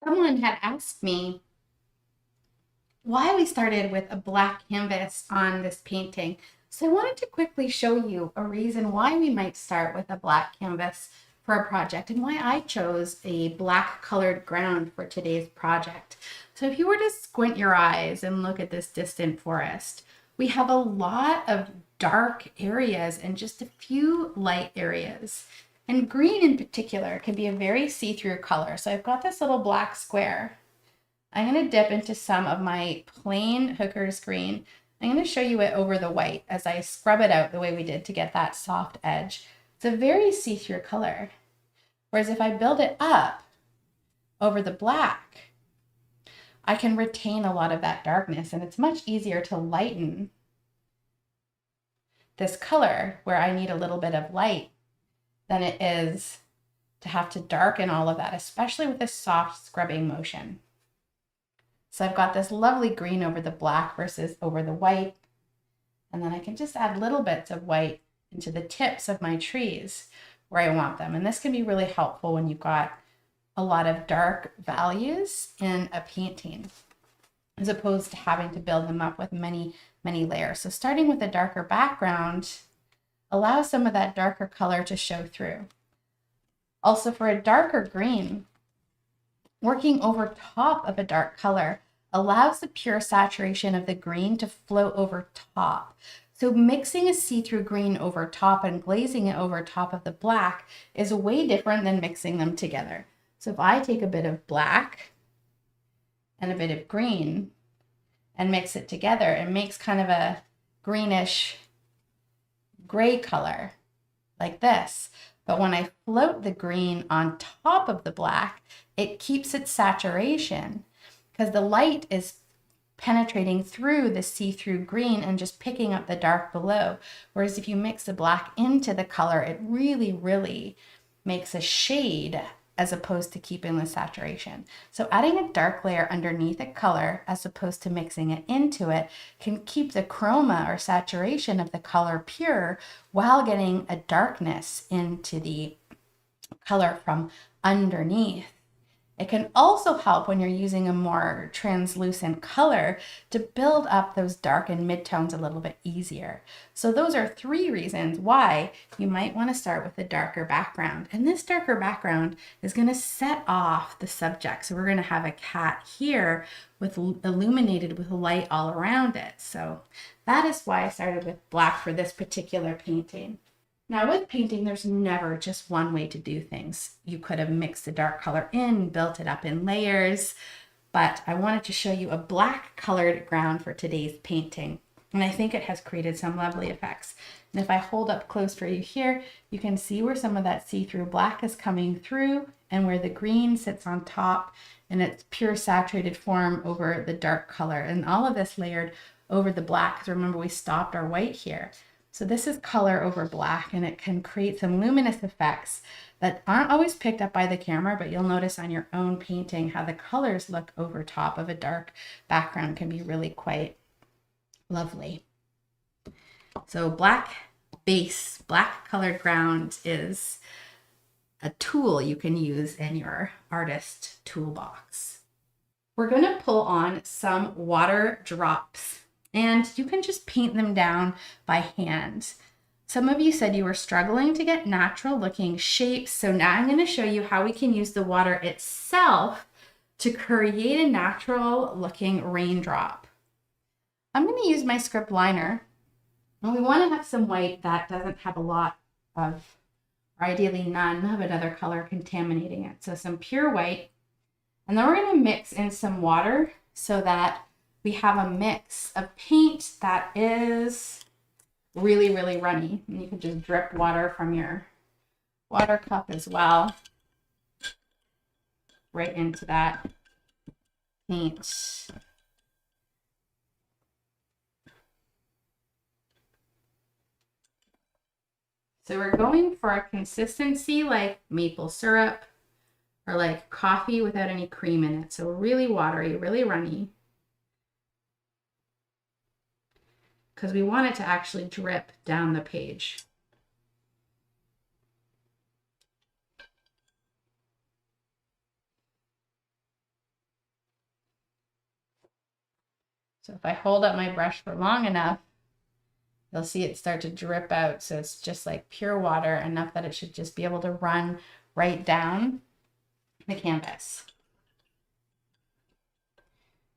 Speaker 1: Someone had asked me why we started with a black canvas on this painting. So I wanted to quickly show you a reason why we might start with a black canvas for a project and why I chose a black colored ground for today's project. So if you were to squint your eyes and look at this distant forest, we have a lot of dark areas and just a few light areas. And green in particular can be a very see-through color. So I've got this little black square. I'm going to dip into some of my plain Hooker's green. I'm going to show you it over the white as I scrub it out the way we did to get that soft edge. It's a very see-through color. Whereas if I build it up over the black, I can retain a lot of that darkness, and it's much easier to lighten this color where I need a little bit of light than it is to have to darken all of that, especially with a soft scrubbing motion. So I've got this lovely green over the black versus over the white. And then I can just add little bits of white into the tips of my trees where I want them. And this can be really helpful when you've got a lot of dark values in a painting, as opposed to having to build them up with many, many layers. So starting with a darker background allows some of that darker color to show through. Also, for a darker green, working over top of a dark color allows the pure saturation of the green to flow over top. So mixing a see-through green over top and glazing it over top of the black is way different than mixing them together. So if I take a bit of black and a bit of green and mix it together, it makes kind of a greenish gray color like this. But when I float the green on top of the black, it keeps its saturation because the light is penetrating through the see-through green and just picking up the dark below. Whereas if you mix the black into the color, it really, really makes a shade as opposed to keeping the saturation. So adding a dark layer underneath a color as opposed to mixing it into it can keep the chroma or saturation of the color pure while getting a darkness into the color from underneath. It can also help when you're using a more translucent color to build up those dark and midtones a little bit easier. So those are 3 reasons why you might want to start with a darker background. And this darker background is going to set off the subject. So we're going to have a cat here with illuminated with light all around it. So that is why I started with black for this particular painting. Now with painting, there's never just one way to do things. You could have mixed the dark color in, built it up in layers, but I wanted to show you a black colored ground for today's painting. And I think it has created some lovely effects. And if I hold up close for you here, you can see where some of that see-through black is coming through and where the green sits on top in its pure saturated form over the dark color. And all of this layered over the black, because remember we stopped our white here. So this is color over black, and it can create some luminous effects that aren't always picked up by the camera, but you'll notice on your own painting how the colors look over top of a dark background can be really quite lovely. So black base, black colored ground is a tool you can use in your artist toolbox. We're going to pull on some water drops. And you can just paint them down by hand. Some of you said you were struggling to get natural looking shapes, so now I'm going to show you how we can use the water itself to create a natural looking raindrop. I'm going to use my script liner, and we want to have some white that doesn't have a lot of, or ideally none of another color contaminating it. So some pure white, and then we're going to mix in some water so that we have a mix of paint that is really, really runny. And you can just drip water from your water cup as well right into that paint. So we're going for a consistency like maple syrup or like coffee without any cream in it. So really watery, really runny. Because we want it to actually drip down the page. So if I hold up my brush for long enough, you'll see it start to drip out. So it's just like pure water, enough that it should just be able to run right down the canvas.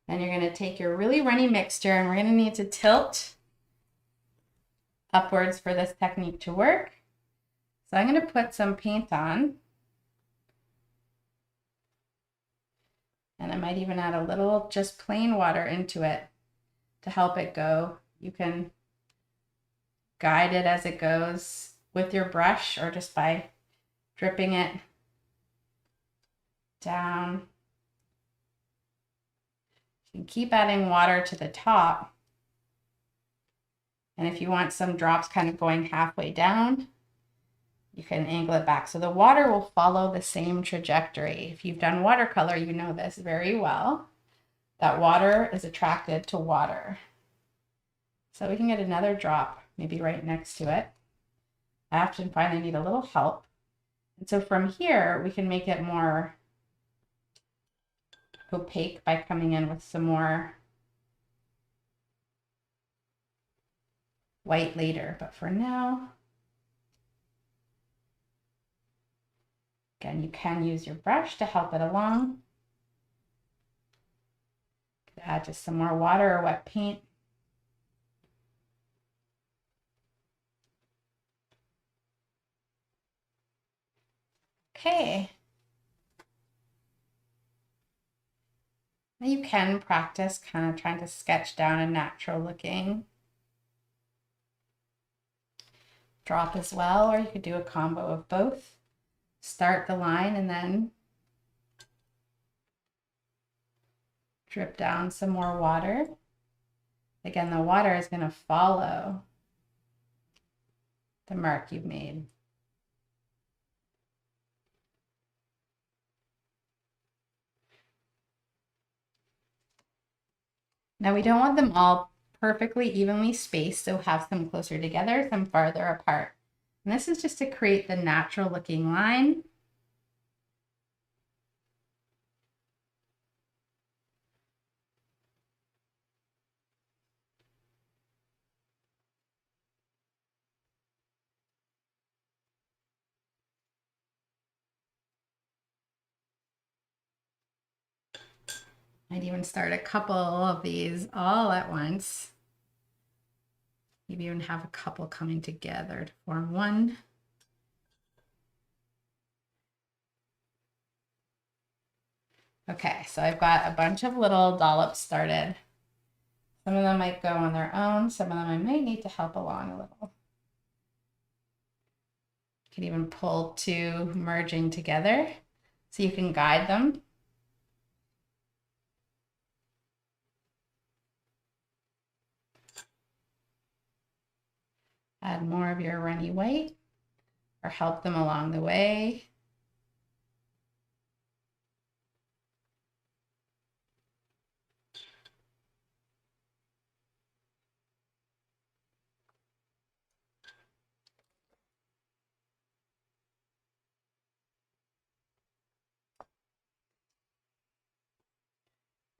Speaker 1: Then you're going to take your really runny mixture, and we're going to need to tilt upwards for this technique to work. So I'm going to put some paint on. And I might even add a little just plain water into it to help it go. You can guide it as it goes with your brush or just by dripping it down. You can keep adding water to the top. And if you want some drops kind of going halfway down, you can angle it back. So the water will follow the same trajectory. If you've done watercolor, you know this very well, that water is attracted to water. So we can get another drop, maybe right next to it. I often find I need a little help. And so from here, we can make it more opaque by coming in with some more white later. But for now, again, you can use your brush to help it along. Could add just some more water or wet paint. Okay. Now you can practice kind of trying to sketch down a natural looking drop as well, or you could do a combo of both. Start the line and then drip down some more water. Again, the water is going to follow the mark you've made. Now we don't want them all perfectly evenly spaced, so have some closer together, some farther apart. And this is just to create the natural looking line. I'd even start a couple of these all at once. Maybe even have a couple coming together to form one. Okay, so I've got a bunch of little dollops started. Some of them might go on their own. Some of them I might need to help along a little. You can even pull two merging together so you can guide them. Add more of your runny white or help them along the way.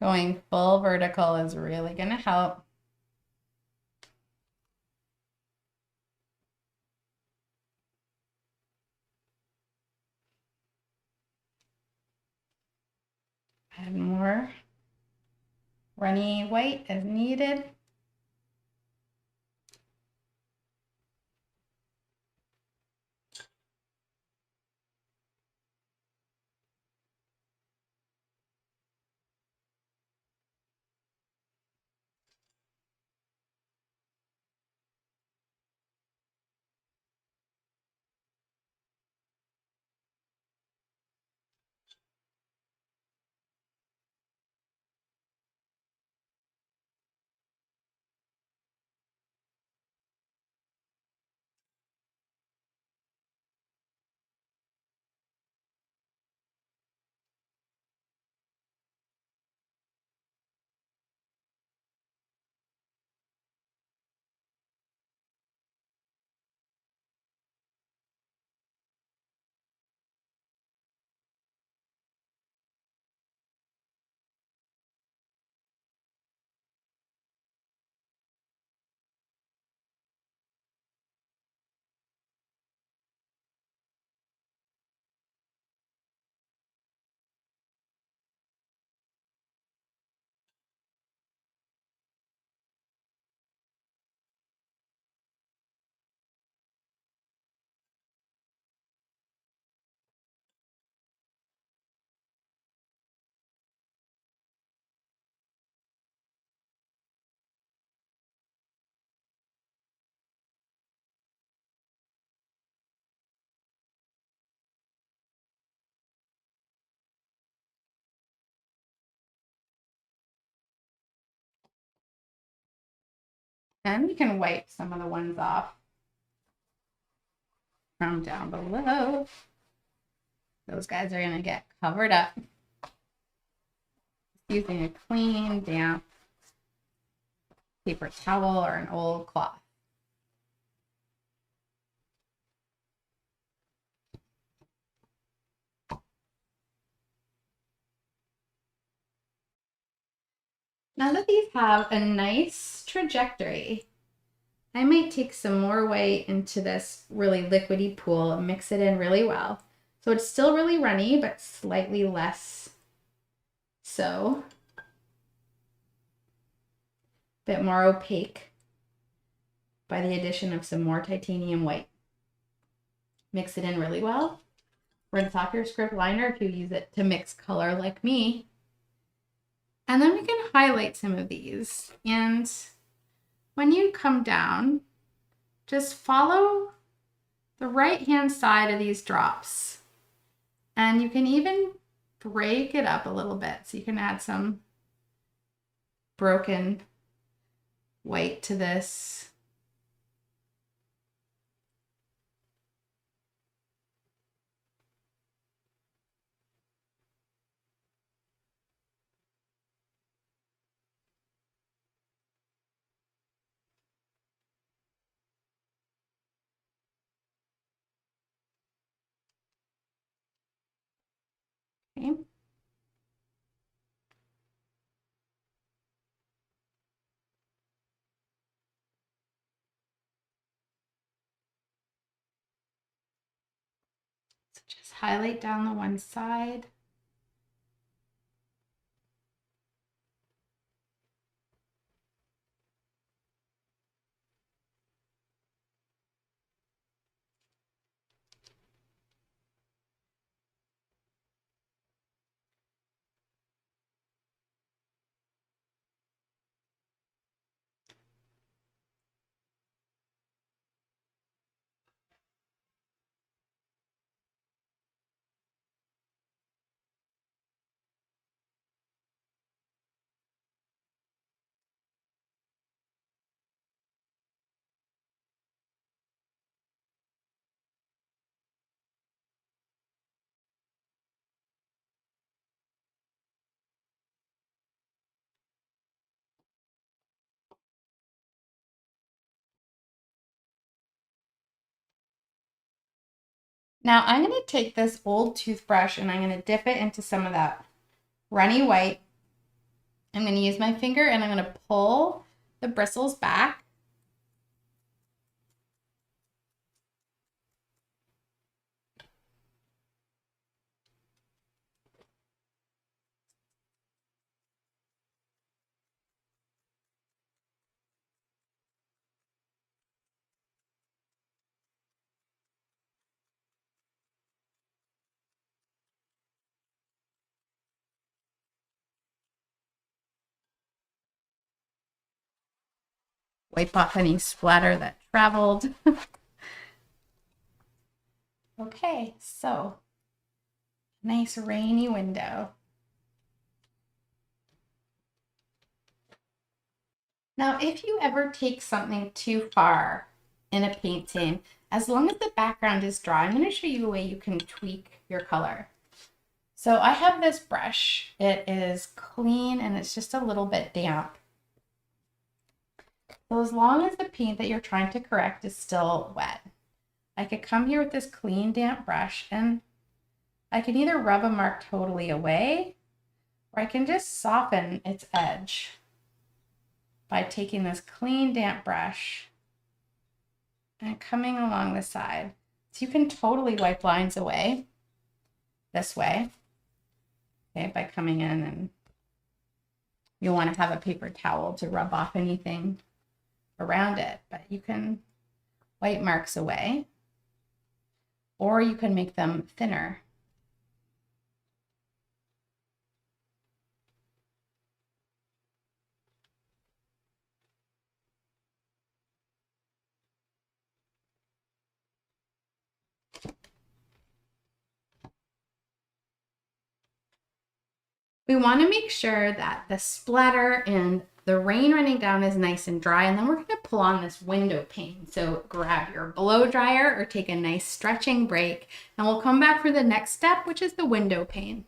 Speaker 1: Going full vertical is really going to help. Add more runny white as needed. And we can wipe some of the ones off from down below. Those guys are gonna get covered up. Using a clean, damp paper towel or an old cloth. Now that these have a nice trajectory, I might take some more white into this really liquidy pool and mix it in really well. So it's still really runny, but slightly less so. Bit more opaque by the addition of some more titanium white. Mix it in really well. Rinse off your script liner if you use it to mix color like me. And then we can highlight some of these. And when you come down, just follow the right-hand side of these drops. And you can even break it up a little bit. So you can add some broken white to this. Okay. So just highlight down the one side. Now I'm going to take this old toothbrush and I'm going to dip it into some of that runny white. I'm going to use my finger and I'm going to pull the bristles back. wipe off any splatter that traveled. Okay, so nice rainy window. Now, if you ever take something too far in a painting, as long as the background is dry, I'm going to show you a way you can tweak your color. So I have this brush. It is clean and it's just a little bit damp. So as long as the paint that you're trying to correct is still wet, I could come here with this clean, damp brush and I can either rub a mark totally away or I can just soften its edge by taking this clean, damp brush and coming along the side. So you can totally wipe lines away this way, okay, by coming in, and you'll want to have a paper towel to rub off anything around it, but you can wipe marks away, or you can make them thinner. We want to make sure that the splatter and the rain running down is nice and dry, and then we're going to pull on this window pane. So grab your blow dryer or take a nice stretching break, and we'll come back for the next step, which is the window pane.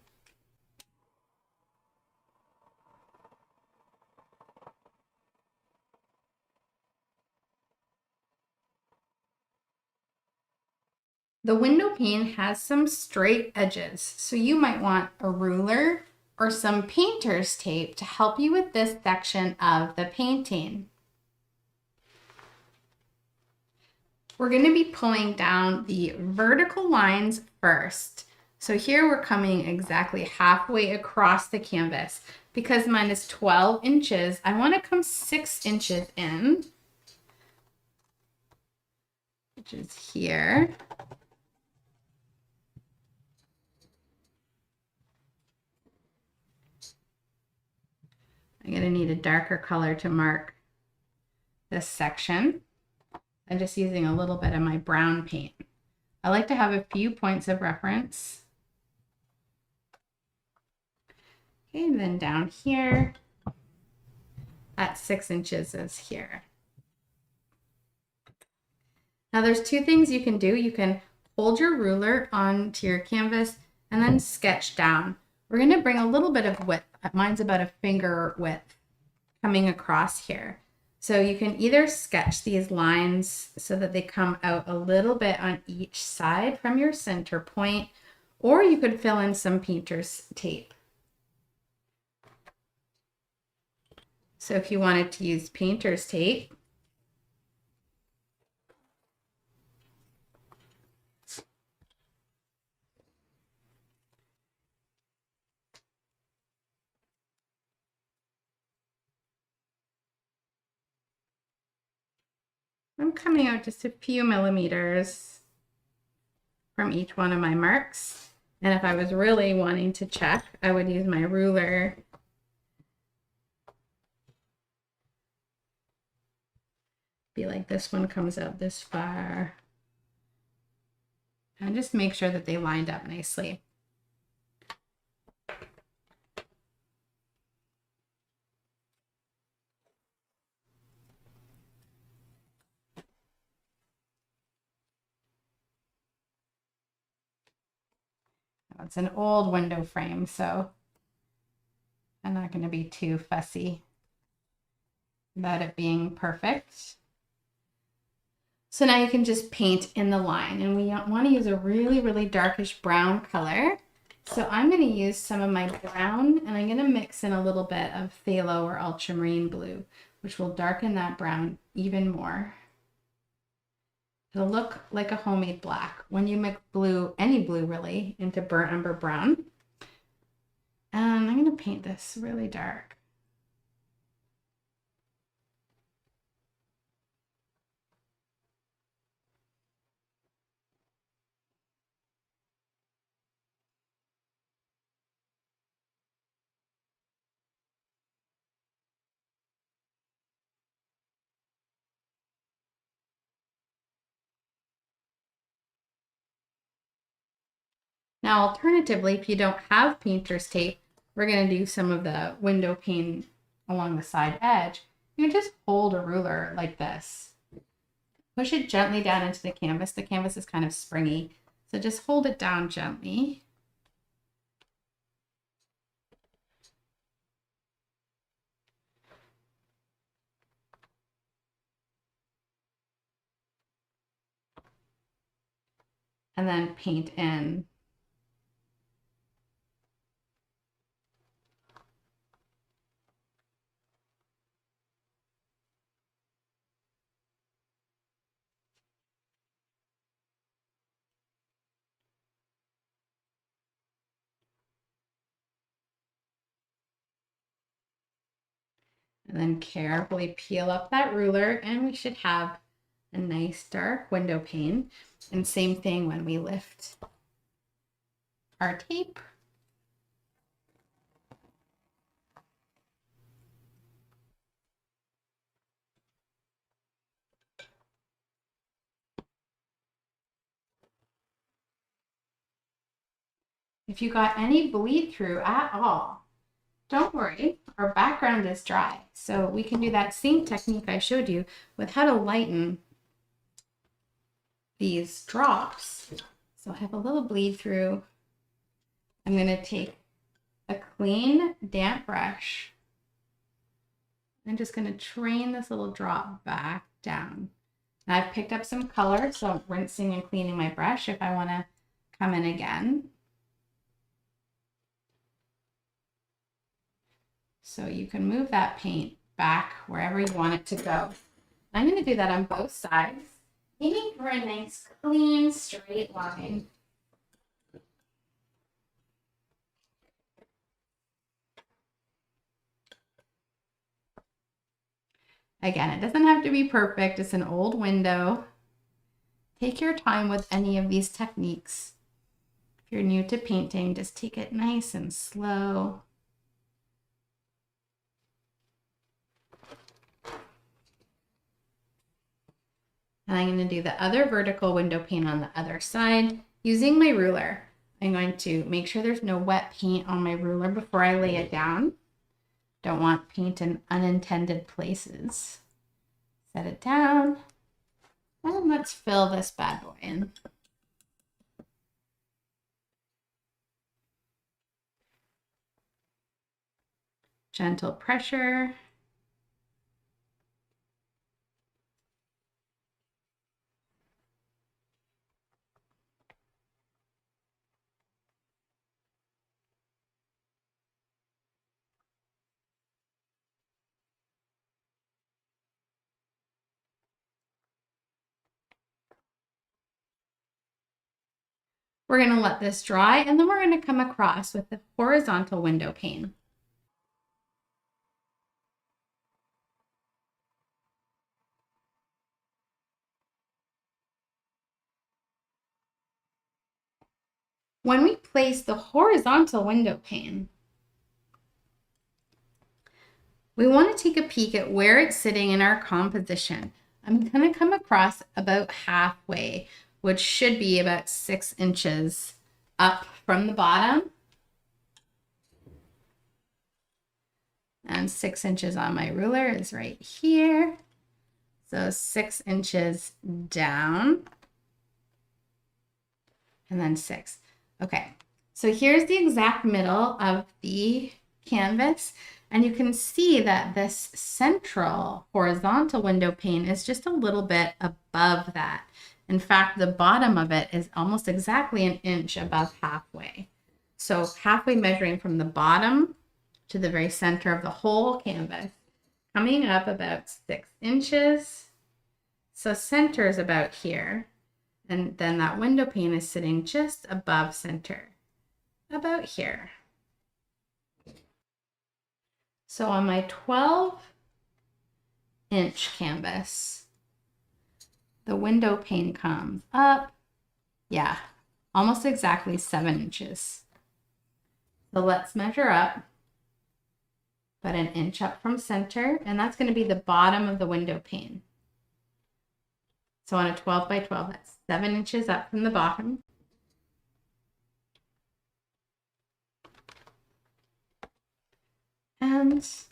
Speaker 1: The window pane has some straight edges, so you might want a ruler or some painter's tape to help you with this section of the painting. We're going to be pulling down the vertical lines first. So here we're coming exactly halfway across the canvas. Because mine is 12 inches, I want to come 6 inches in, which is here. I'm going to need a darker color to mark this section. I'm just using a little bit of my brown paint. I like to have a few points of reference. Okay, and then down here at 6 inches is here. Now there's two things you can do. You can hold your ruler onto your canvas and then sketch down. We're going to bring a little bit of width. Mine's about a finger width coming across here. So you can either sketch these lines so that they come out a little bit on each side from your center point, or you could fill in some painter's tape. So if you wanted to use painter's tape, I'm coming out just a few millimeters from each one of my marks. And if I was really wanting to check, I would use my ruler be like this one comes out this far. And just make sure that they lined up nicely. It's an old window frame, so I'm not going to be too fussy about it being perfect. So now you can just paint in the line, and we want to use a really, really darkish brown color. So I'm going to use some of my brown, and I'm going to mix in a little bit of phthalo or ultramarine blue, which will darken that brown even more. It'll look like a homemade black when you mix blue, any blue really, into burnt umber brown. And I'm going to paint this really dark. Now, alternatively, if you don't have painter's tape, we're going to do some of the window pane along the side edge. You can just hold a ruler like this. Push it gently down into the canvas. The canvas is kind of springy, so just hold it down gently. And then paint in. And then carefully peel up that ruler, and we should have a nice dark window pane. And same thing when we lift our tape. If you got any bleed through at all, don't worry, our background is dry. So we can do that same technique I showed you with how to lighten these drops. So I have a little bleed through. I'm going to take a clean, damp brush. I'm just going to train this little drop back down. Now I've picked up some color, so I'm rinsing and cleaning my brush if I want to come in again. So you can move that paint back wherever you want it to go. I'm going to do that on both sides, aiming for a nice, clean, straight line. Again, it doesn't have to be perfect. It's an old window. Take your time with any of these techniques. If you're new to painting, just take it nice and slow. And I'm going to do the other vertical window pane on the other side using my ruler. I'm going to make sure there's no wet paint on my ruler before I lay it down. Don't want paint in unintended places. Set it down. And let's fill this bad boy in. Gentle pressure. We're going to let this dry, and then we're going to come across with the horizontal window pane. When we place the horizontal window pane, we want to take a peek at where it's sitting in our composition. I'm going to come across about halfway, which should be about 6 inches up from the bottom. And 6 inches on my ruler is right here. So 6 inches down. And then 6. Okay, so here's the exact middle of the canvas. And you can see that this central horizontal window pane is just a little bit above that. In fact, the bottom of it is almost exactly an inch above halfway. So halfway measuring from the bottom to the very center of the whole canvas, coming up about 6 inches. So center is about here. And then that window pane is sitting just above center, about here. So on my 12-inch canvas, the window pane comes up, yeah, almost exactly 7 inches. So let's measure up, about an inch up from center, and that's going to be the bottom of the window pane. So on a 12 by 12, that's 7 inches up from the bottom. ends.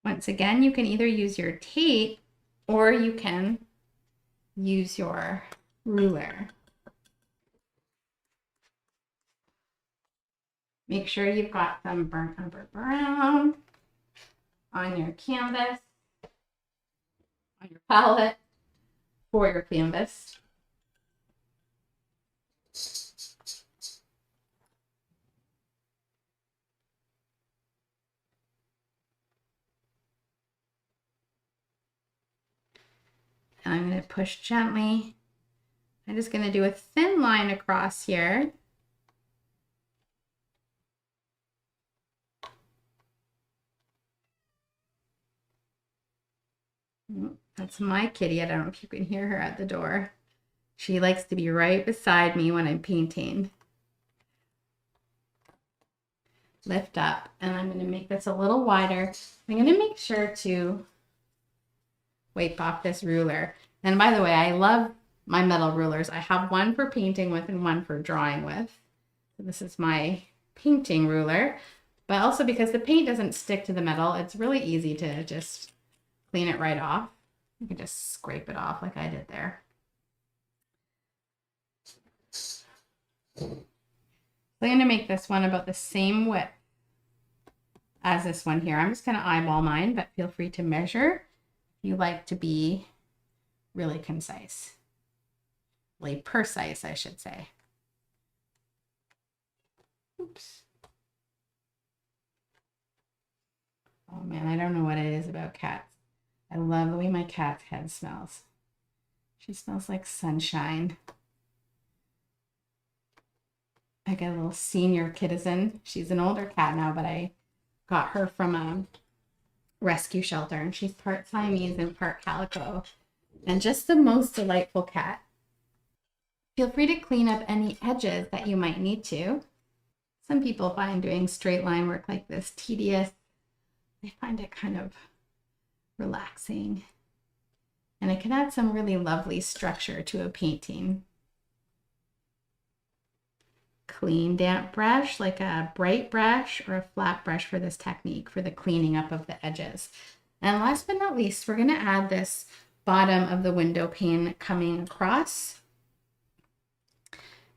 Speaker 1: Once again, you can either use your tape or you can use your ruler. Make sure you've got some burnt umber brown on your canvas, on your palette for your canvas. And I'm going to push gently. I'm just going to do a thin line across here. That's my kitty. I don't know if you can hear her at the door. She likes to be right beside me when I'm painting. Lift up, and I'm going to make this a little wider. I'm going to make sure to wipe off this ruler. And by the way, I love my metal rulers. I have one for painting with and one for drawing with. So this is my painting ruler, but also because the paint doesn't stick to the metal, it's really easy to just clean it right off. You can just scrape it off like I did there. So I'm going to make this one about the same width as this one here. I'm just going to eyeball mine, but feel free to measure if you like to be really concise. Really precise, I should say. Oops. Oh man, I don't know what it is about cats. I love the way my cat's head smells. She smells like sunshine. I got a little senior kitizen. She's an older cat now, but I got her from a rescue shelter, and she's part Siamese and part calico, and just the most delightful cat. Feel free to clean up any edges that you might need to. Some people find doing straight line work like this tedious. I find it kind of relaxing, and it can add some really lovely structure to a painting. Clean damp brush, like a bright brush or a flat brush for this technique for the cleaning up of the edges. And last but not least, we're going to add this bottom of the window pane coming across.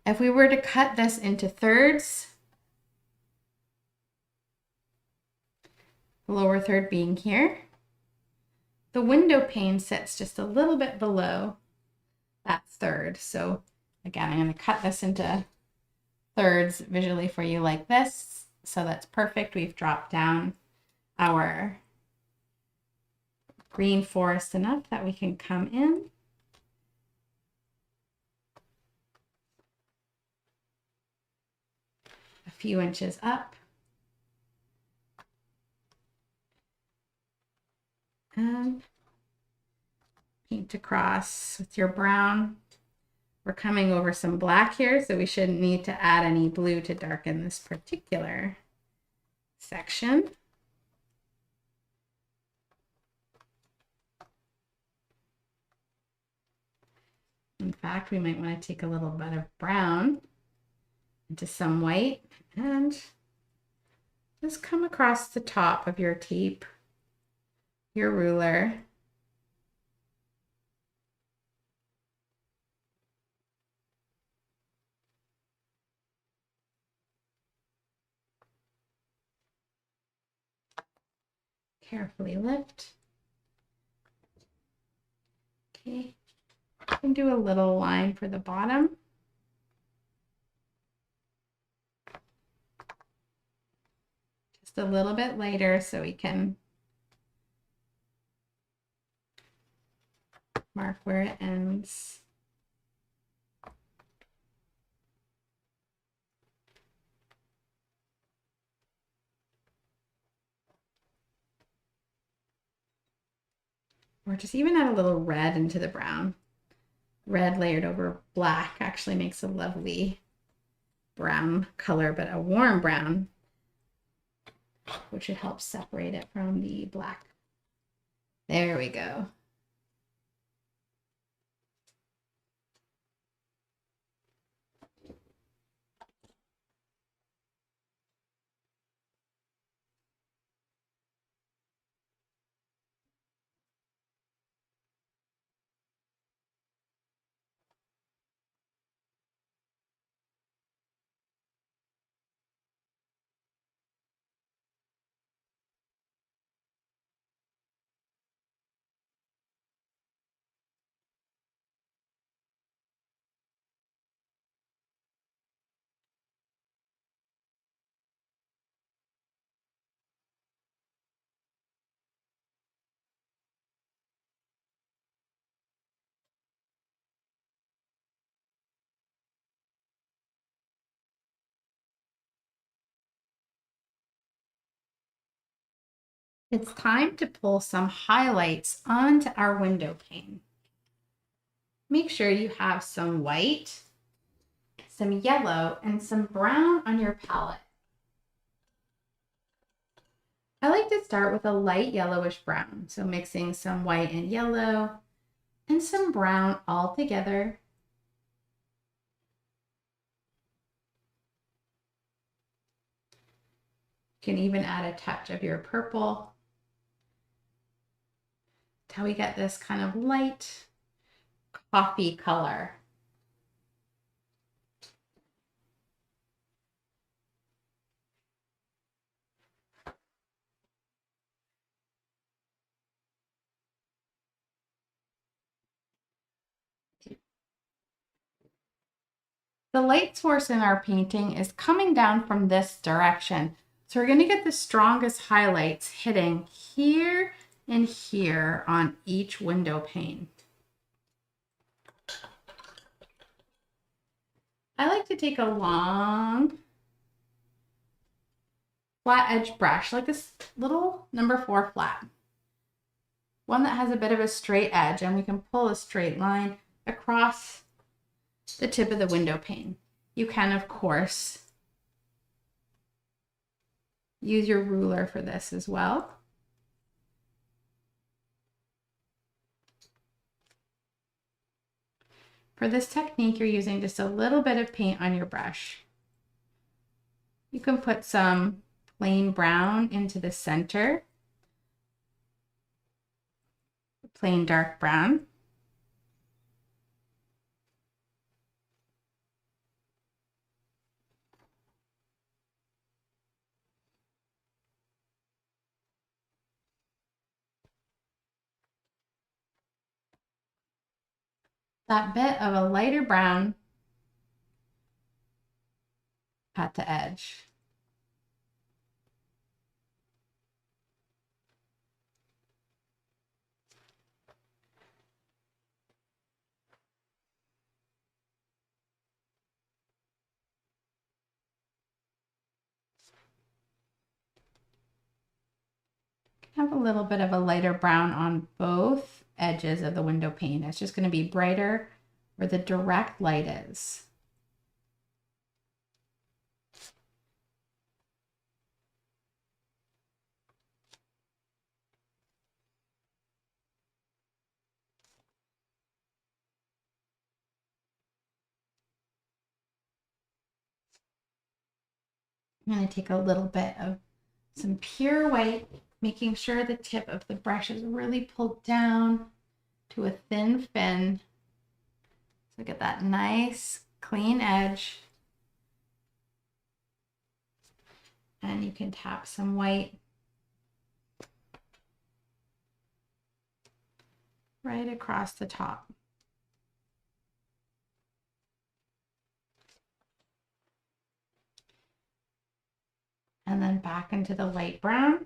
Speaker 1: If we were to cut this into thirds, the lower third being here, the window pane sits just a little bit below that third. So again, I'm going to cut this into thirds visually for you like this. So that's perfect. We've dropped down our green forest enough that we can come in. A few inches up. And paint across with your brown. We're coming over some black here, so we shouldn't need to add any blue to darken this particular section. In fact, we might want to take a little bit of brown into some white and just come across the top of your tape, your ruler. Carefully lift. Okay, I can do a little line for the bottom. Just a little bit lighter so we can mark where it ends. Or just even add a little red into the brown. Red layered over black actually makes a lovely brown color, but a warm brown. which should help separate it from the black. There we go. It's time to pull some highlights onto our window pane. Make sure you have some white, some yellow, and some brown on your palette. I like to start with a light yellowish brown, so mixing some white and yellow and some brown all together. You can even add a touch of your purple until we get this kind of light coffee color. The light source in our painting is coming down from this direction. So we're going to get the strongest highlights hitting here and here on each window pane. I like to take a long flat edge brush, like this little number 4 flat. One that has a bit of a straight edge, and we can pull a straight line across the tip of the window pane. You can, of course, use your ruler for this as well. For this technique, you're using just a little bit of paint on your brush. You can put some plain brown into the center, plain dark brown. That bit of a lighter brown at the edge. Have a little bit of a lighter brown on both edges of the window pane. It's just going to be brighter where the direct light is. I'm going to take a little bit of some pure white, making sure the tip of the brush is really pulled down to a thin fin. So get that nice clean edge. And you can tap some white right across the top. And then back into the light brown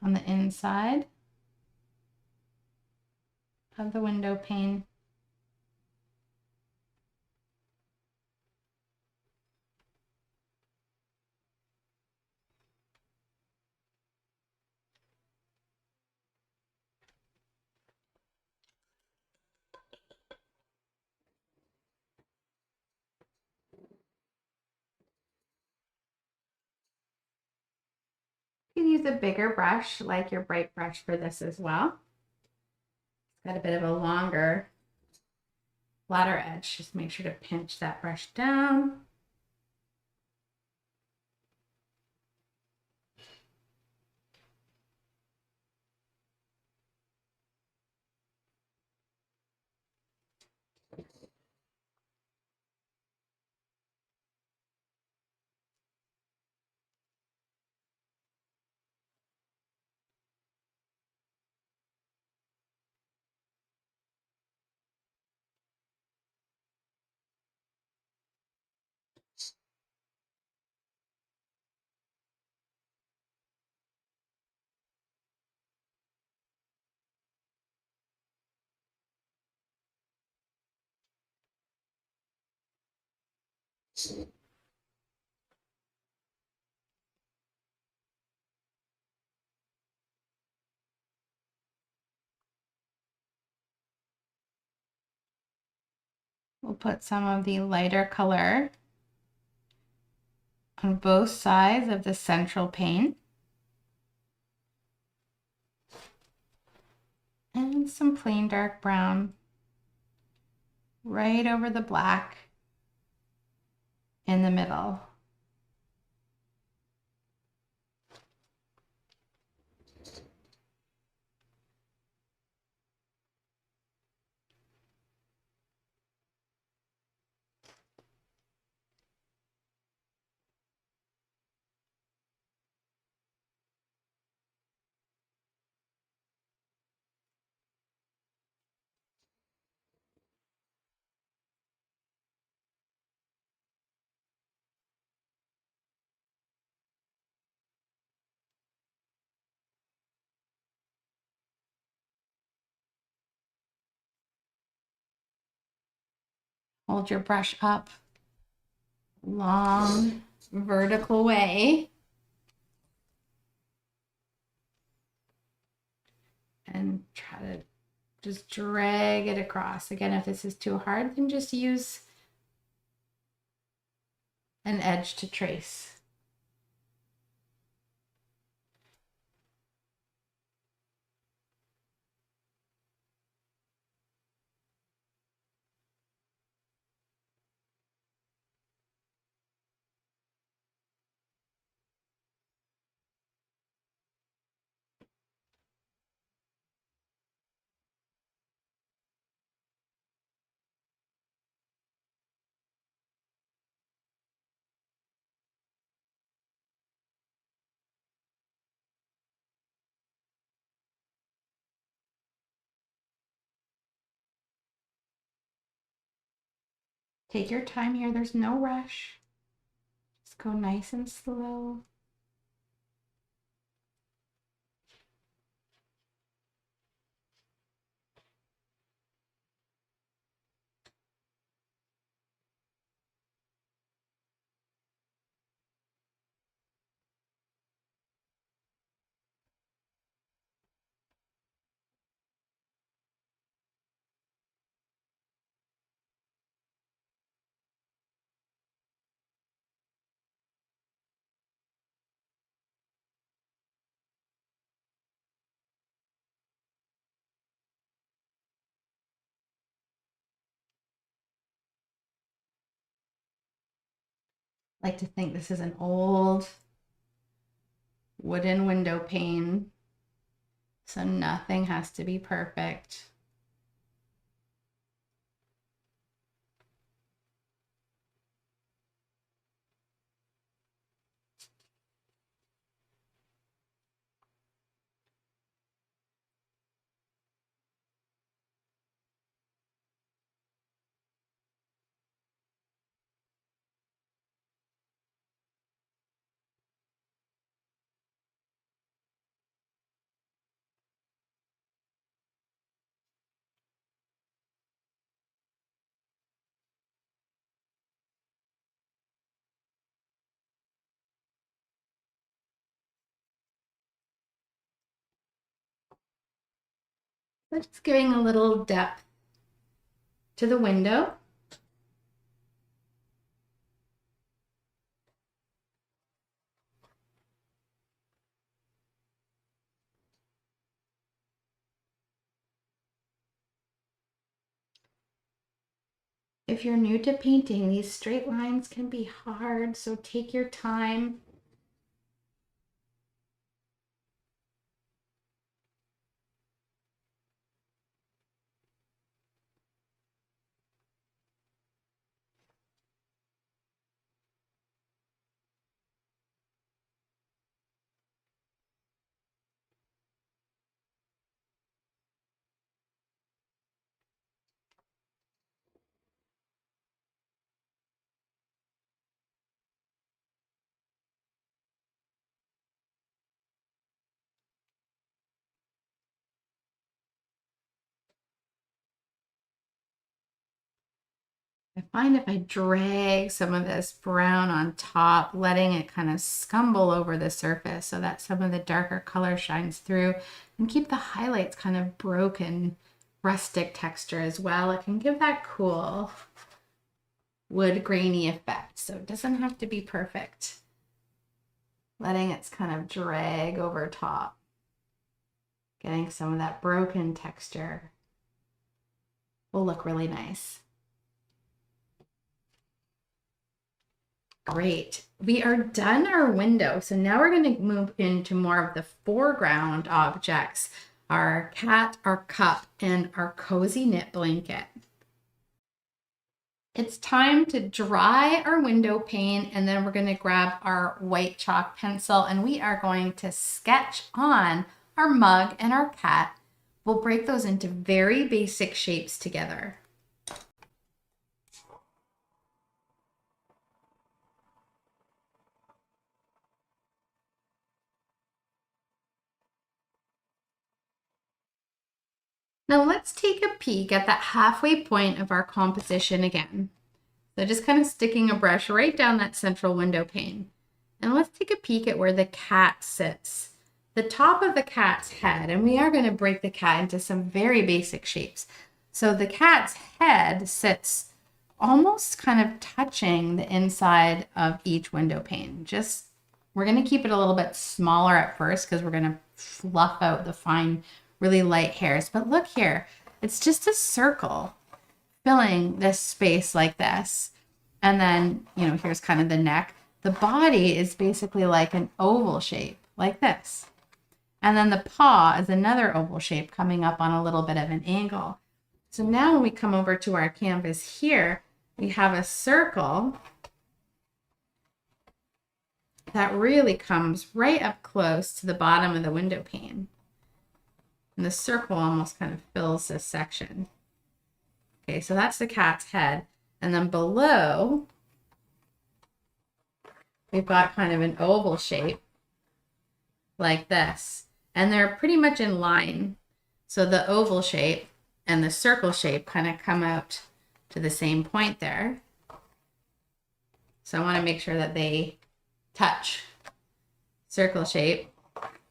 Speaker 1: on the inside of the window pane. use a bigger brush like your bright brush for this as well. It's got a bit of a longer, flatter edge. Just make sure to pinch that brush down. We'll put some of the lighter color on both sides of the central pane. And some plain dark brown right over the black in the middle. Hold your brush up, long vertical way. And try to just drag it across. Again, if this is too hard, then just use an edge to trace. Take your time here, there's no rush. Just go nice and slow. I like to think this is an old wooden window pane, so nothing has to be perfect. So just giving a little depth to the window. If you're new to painting, these straight lines can be hard, so take your time. I find if I drag some of this brown on top, letting it kind of scumble over the surface so that some of the darker color shines through, and keep the highlights kind of broken, rustic texture as well, it can give that cool wood grainy effect. So it doesn't have to be perfect. Letting it kind of drag over top, getting some of that broken texture will look really nice. Great. We are done our window. So now we're going to move into more of the foreground objects, our cat, our cup, and our cozy knit blanket. It's time to dry our window pane, and then we're going to grab our white chalk pencil and we are going to sketch on our mug and our cat. We'll break those into very basic shapes together. Now let's take a peek at that halfway point of our composition again. So just kind of sticking a brush right down that central window pane. And let's take a peek at where the cat sits. The top of the cat's head, and we are going to break the cat into some very basic shapes. So the cat's head sits almost kind of touching the inside of each window pane. We're going to keep it a little bit smaller at first because we're going to fluff out the fine, really light hairs. But look here, it's just a circle filling this space like this. And then, here's kind of the neck. The body is basically like an oval shape like this. And then the paw is another oval shape coming up on a little bit of an angle. So now when we come over to our canvas here, we have a circle that really comes right up close to the bottom of the window pane. And the circle almost kind of fills this section. Okay, so that's the cat's head. And then below, we've got kind of an oval shape like this. And they're pretty much in line. So the oval shape and the circle shape kind of come out to the same point there. So I want to make sure that they touch. Circle shape,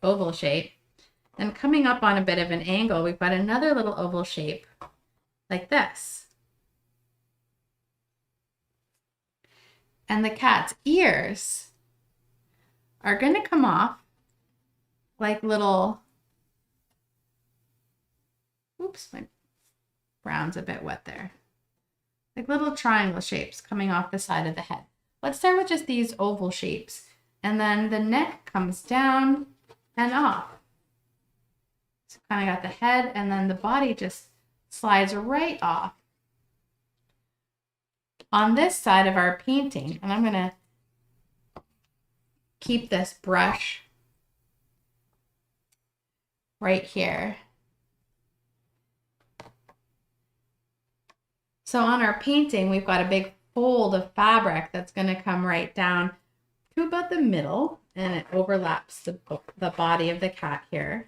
Speaker 1: oval shape. And coming up on a bit of an angle, we've got another little oval shape like this. And the cat's ears are going to come off like little, oops, my brown's a bit wet there. Like little triangle shapes coming off the side of the head. Let's start with just these oval shapes. And then the neck comes down and off. So kind of got the head, and then the body just slides right off. On this side of our painting, and I'm going to keep this brush right here. So on our painting, we've got a big fold of fabric that's going to come right down to about the middle, and it overlaps the body of the cat here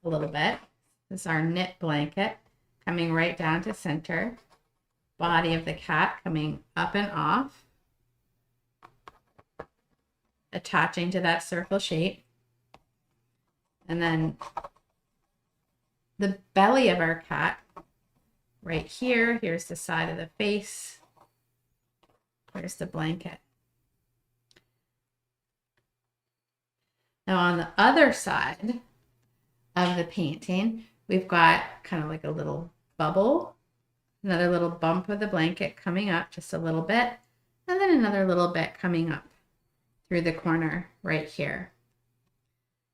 Speaker 1: a little bit. This is our knit blanket coming right down to center. Body of the cat coming up and off, attaching to that circle shape. And then the belly of our cat right here. Here's the side of the face. Here's the blanket. Now on the other side of the painting, we've got kind of like a little bubble Another little bump of the blanket coming up just a little bit, and then another little bit coming up through the corner right here.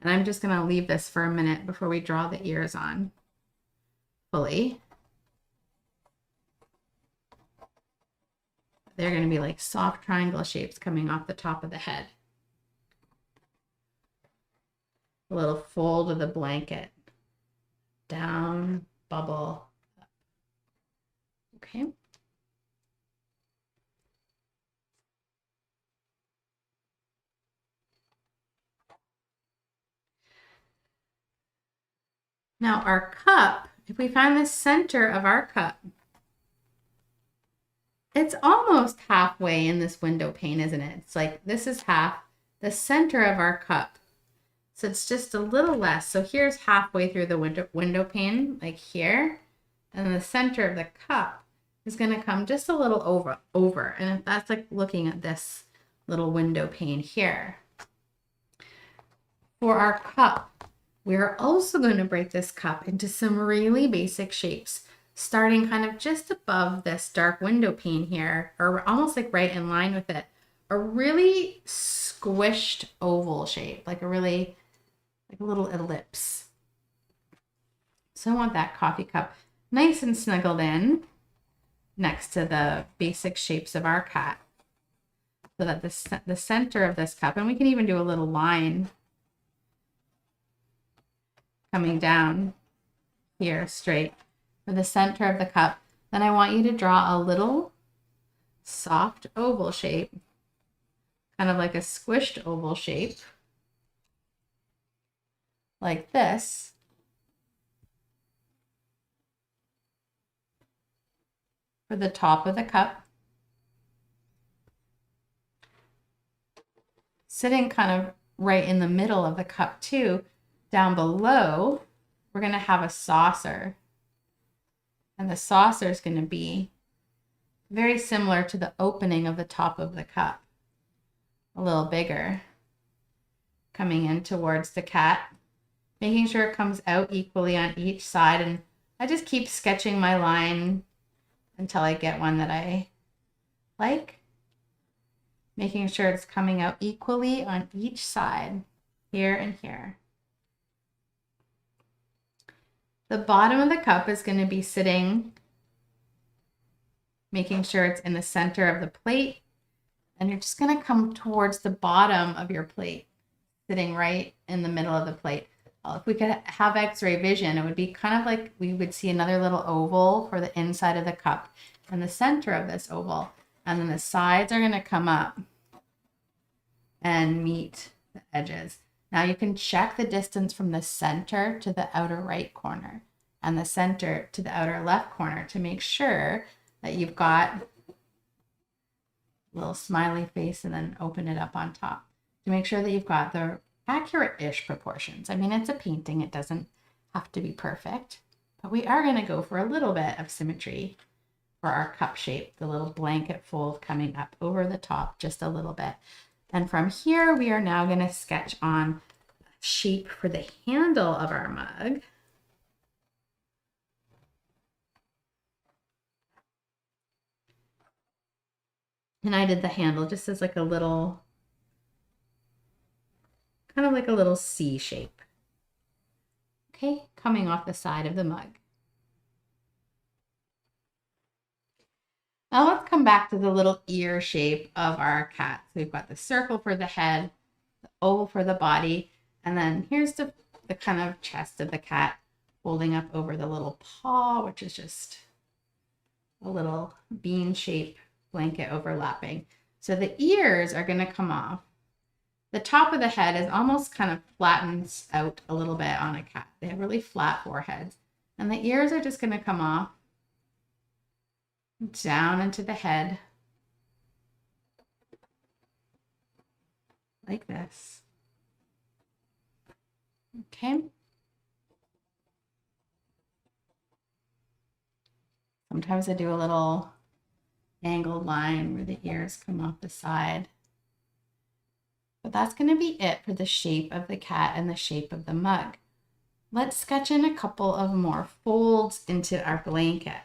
Speaker 1: And I'm just going to leave this for a minute before we draw the ears on fully. They're going to be like soft triangle shapes coming off the top of the head. A little fold of the blanket. Down, bubble, up. Okay. Now our cup, if we find the center of our cup, it's almost halfway in this window pane, isn't it? It's like this is half the center of our cup. So it's just a little less. So here's halfway through the window pane, like here. And the center of the cup is going to come just a little over. And if that's like looking at this little window pane here. For our cup, we're also going to break this cup into some really basic shapes, starting kind of just above this dark window pane here, or almost like right in line with it. A really squished oval shape, like a little ellipse. So I want that coffee cup nice and snuggled in next to the basic shapes of our cat, so that the center of this cup, and we can even do a little line coming down here straight for the center of the cup. Then I want you to draw a little soft oval shape, kind of like a squished oval shape, like this. For the top of the cup. Sitting kind of right in the middle of the cup too, down below, we're going to have a saucer. And the saucer is going to be very similar to the opening of the top of the cup. A little bigger. Coming in towards the cat. Making sure it comes out equally on each side. And I just keep sketching my line until I get one that I like. Making sure it's coming out equally on each side, here and here. The bottom of the cup is going to be sitting, making sure it's in the center of the plate. And you're just going to come towards the bottom of your plate, sitting right in the middle of the plate. Well, if we could have X-ray vision, it would be kind of like we would see another little oval for the inside of the cup and the center of this oval. And then the sides are going to come up and meet the edges. Now you can check the distance from the center to the outer right corner and the center to the outer left corner to make sure that you've got a little smiley face, and then open it up on top to make sure that you've got the accurate-ish proportions. I mean, it's a painting. It doesn't have to be perfect, but we are going to go for a little bit of symmetry for our cup shape, the little blanket fold coming up over the top just a little bit. And from here, we are now going to sketch on a shape for the handle of our mug. And I did the handle just as like a little, kind of like a little C shape. Okay, coming off the side of the mug. Now let's come back to the little ear shape of our cat. So we've got the circle for the head, the oval for the body, and then here's the kind of chest of the cat folding up over the little paw, which is just a little bean shape blanket overlapping. So the ears are going to come off. The top of the head is almost kind of flattens out a little bit on a cat. They have really flat foreheads. And the ears are just going to come off down into the head like this. Okay. Sometimes I do a little angled line where the ears come off the side. But that's going to be it for the shape of the cat and the shape of the mug. Let's sketch in a couple of more folds into our blanket.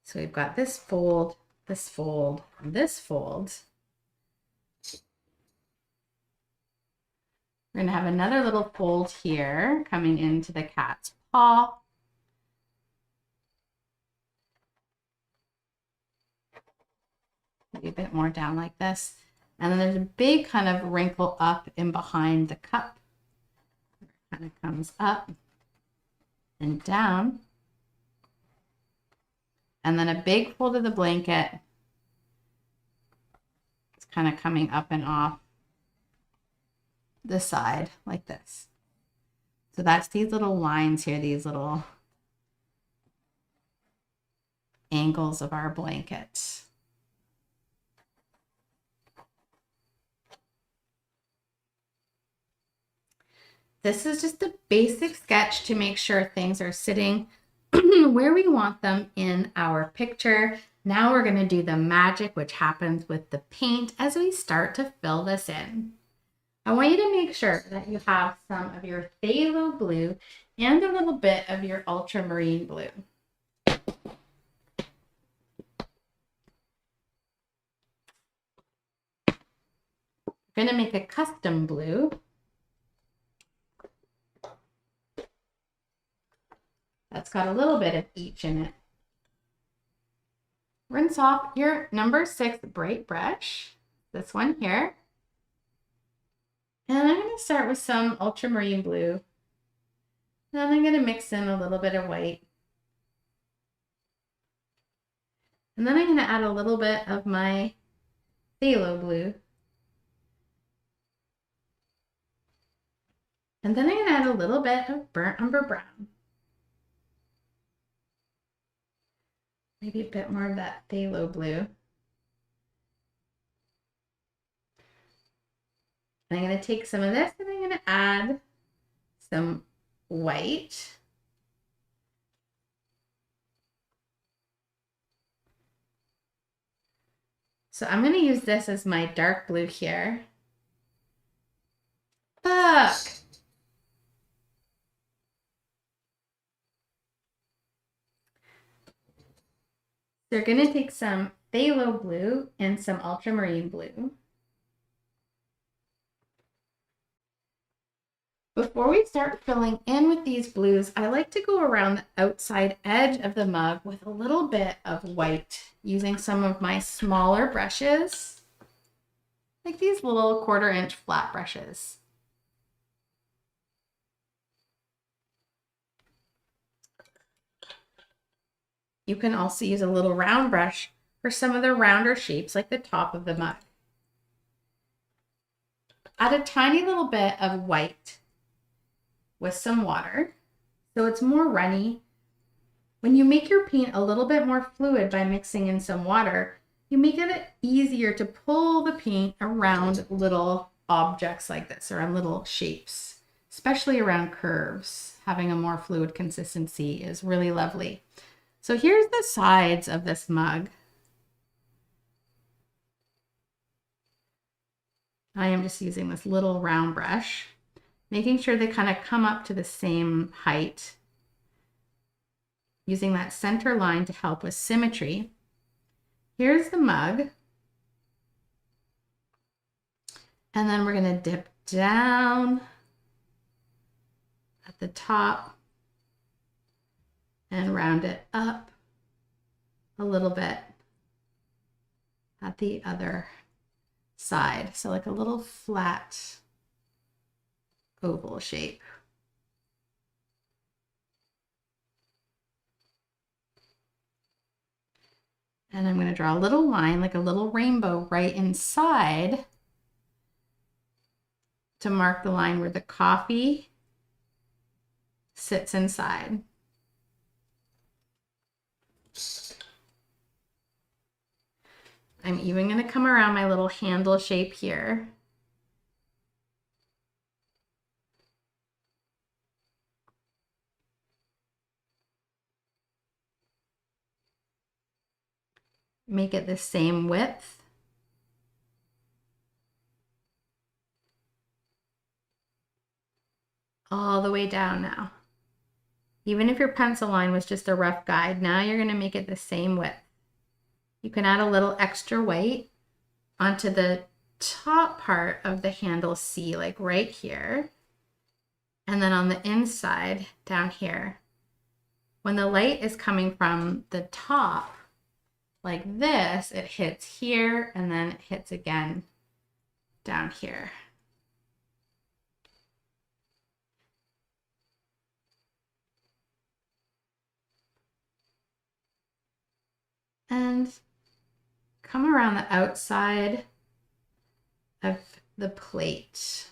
Speaker 1: So we've got this fold, this fold, and this fold. We're gonna have another little fold here coming into the cat's paw. Maybe a bit more down like this. And then there's a big kind of wrinkle up in behind the cup. It kind of comes up and down. And then a big fold of the blanket. It's kind of coming up and off the side like this. So that's these little lines here, these little angles of our blanket. This is just a basic sketch to make sure things are sitting where we want them in our picture. Now we're going to do the magic, which happens with the paint as we start to fill this in. I want you to make sure that you have some of your phthalo blue and a little bit of your ultramarine blue. We're going to make a custom blue. That's got a little bit of each in it. Rinse off your number 6 bright brush, this one here. And I'm going to start with some ultramarine blue. Then I'm going to mix in a little bit of white. And then I'm going to add a little bit of my phthalo blue. And then I'm going to add a little bit of burnt umber brown. Maybe a bit more of that phthalo blue. And I'm going to take some of this and I'm going to add some white. So I'm going to use this as my dark blue here. Look! They're going to take some phthalo blue and some ultramarine blue. Before we start filling in with these blues, I like to go around the outside edge of the mug with a little bit of white using some of my smaller brushes, like these little 1/4 inch flat brushes. You can also use a little round brush for some of the rounder shapes like the top of the mug. Add a tiny little bit of white with some water so it's more runny. When you make your paint a little bit more fluid by mixing in some water, you make it easier to pull the paint around little objects like this, around little shapes, especially around curves. Having a more fluid consistency is really lovely. So here's the sides of this mug. I am just using this little round brush, making sure they kind of come up to the same height, using that center line to help with symmetry. Here's the mug. And then we're going to dip down at the top and round it up a little bit at the other side. So like a little flat oval shape. And I'm going to draw a little line, like a little rainbow right inside to mark the line where the coffee sits inside. I'm even going to come around my little handle shape here. Make it the same width. All the way down now. Even if your pencil line was just a rough guide, now you're going to make it the same width. You can add a little extra white onto the top part of the handle C, like right here. And then on the inside down here, when the light is coming from the top like this, it hits here and then it hits again down here. And come around the outside of the plate.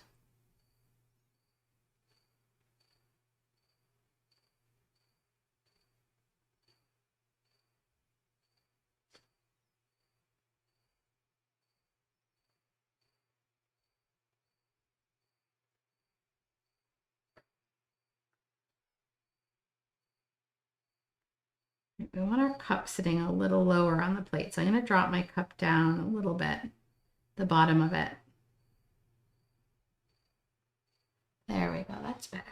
Speaker 1: We want our cup sitting a little lower on the plate. So I'm going to drop my cup down a little bit, the bottom of it. There we go, that's better.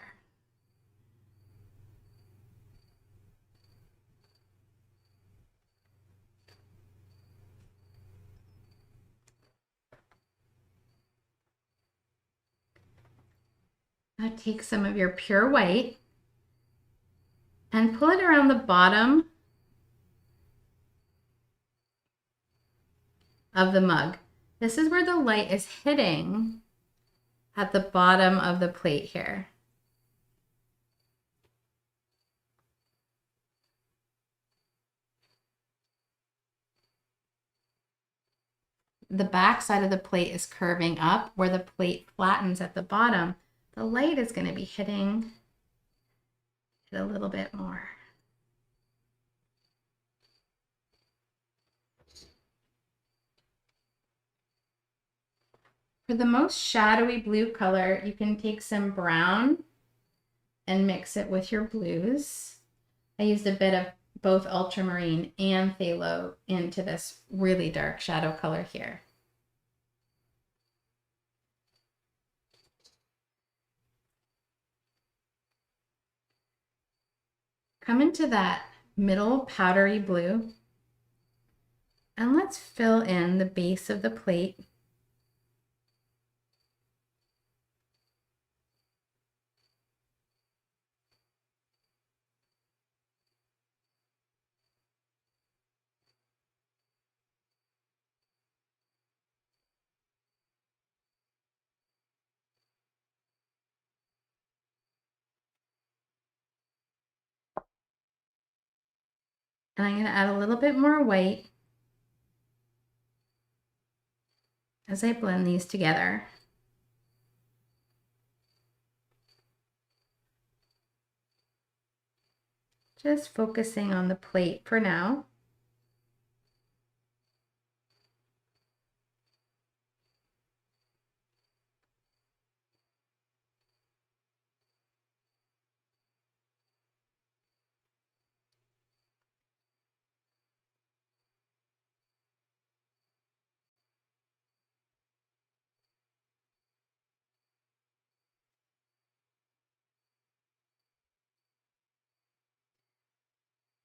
Speaker 1: Now take some of your pure white and pull it around the bottom of the mug. This is where the light is hitting at the bottom of the plate here. The back side of the plate is curving up where the plate flattens at the bottom. The light is going to be hitting it a little bit more. For the most shadowy blue color, you can take some brown and mix it with your blues. I used a bit of both ultramarine and phthalo into this really dark shadow color here. Come into that middle powdery blue and let's fill in the base of the plate. And I'm going to add a little bit more white as I blend these together. Just focusing on the plate for now.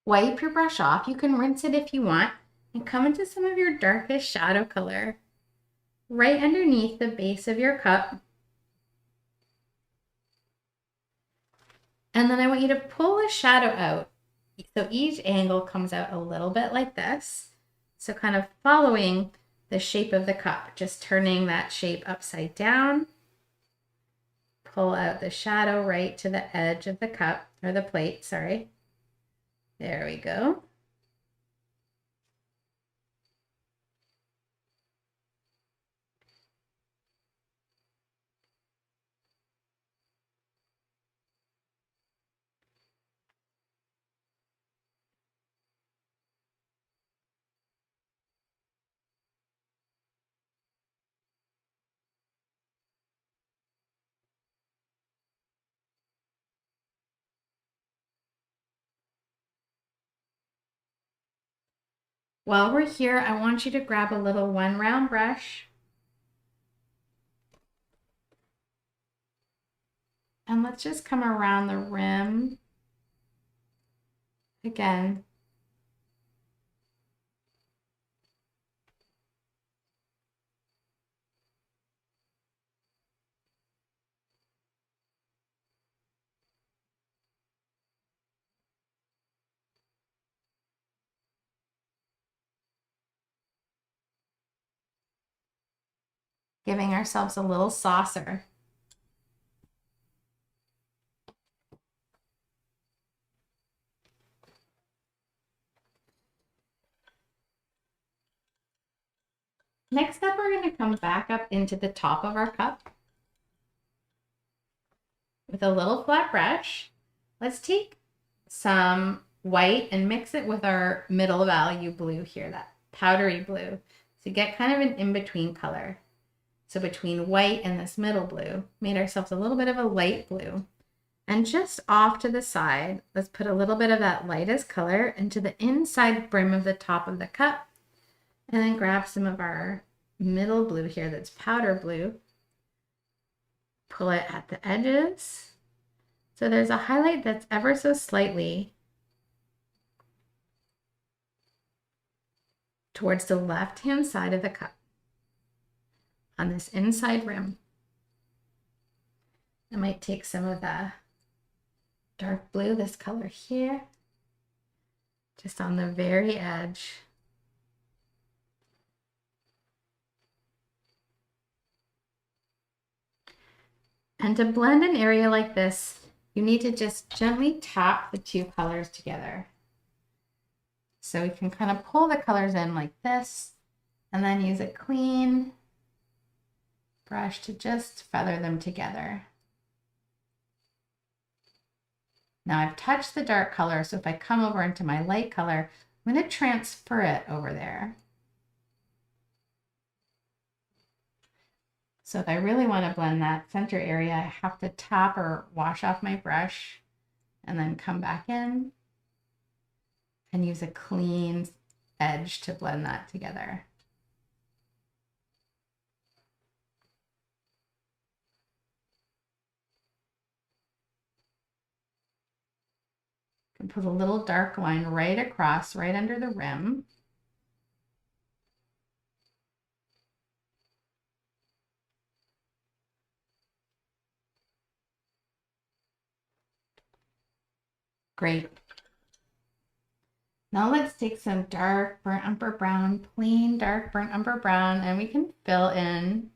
Speaker 1: Wipe your brush off. You can rinse it if you want and come into some of your darkest shadow color right underneath the base of your cup. And then I want you to pull the shadow out. So each angle comes out a little bit like this. So kind of following the shape of the cup, just turning that shape upside down. Pull out the shadow right to the edge of the cup, or the plate, sorry. There we go. While we're here, I want you to grab a little one round brush and let's just come around the rim again. Giving ourselves a little saucer. Next up, we're going to come back up into the top of our cup with a little flat brush. Let's take some white and mix it with our middle value blue here, that powdery blue, to get kind of an in-between color. So between white and this middle blue, made ourselves a little bit of a light blue. And just off to the side, let's put a little bit of that lightest color into the inside brim of the top of the cup. And then grab some of our middle blue here that's powder blue. Pull it at the edges. So there's a highlight that's ever so slightly towards the left-hand side of the cup on this inside rim. I might take some of the dark blue, this color here, just on the very edge. And to blend an area like this, you need to just gently tap the two colors together. So we can kind of pull the colors in like this, and then use a clean brush to just feather them together. Now I've touched the dark color, so if I come over into my light color, I'm going to transfer it over there. So if I really want to blend that center area, I have to tap or wash off my brush and then come back in and use a clean edge to blend that together. And put a little dark line right across, right under the rim. Great. Now let's take some dark burnt umber brown, plain dark burnt umber brown, and we can fill in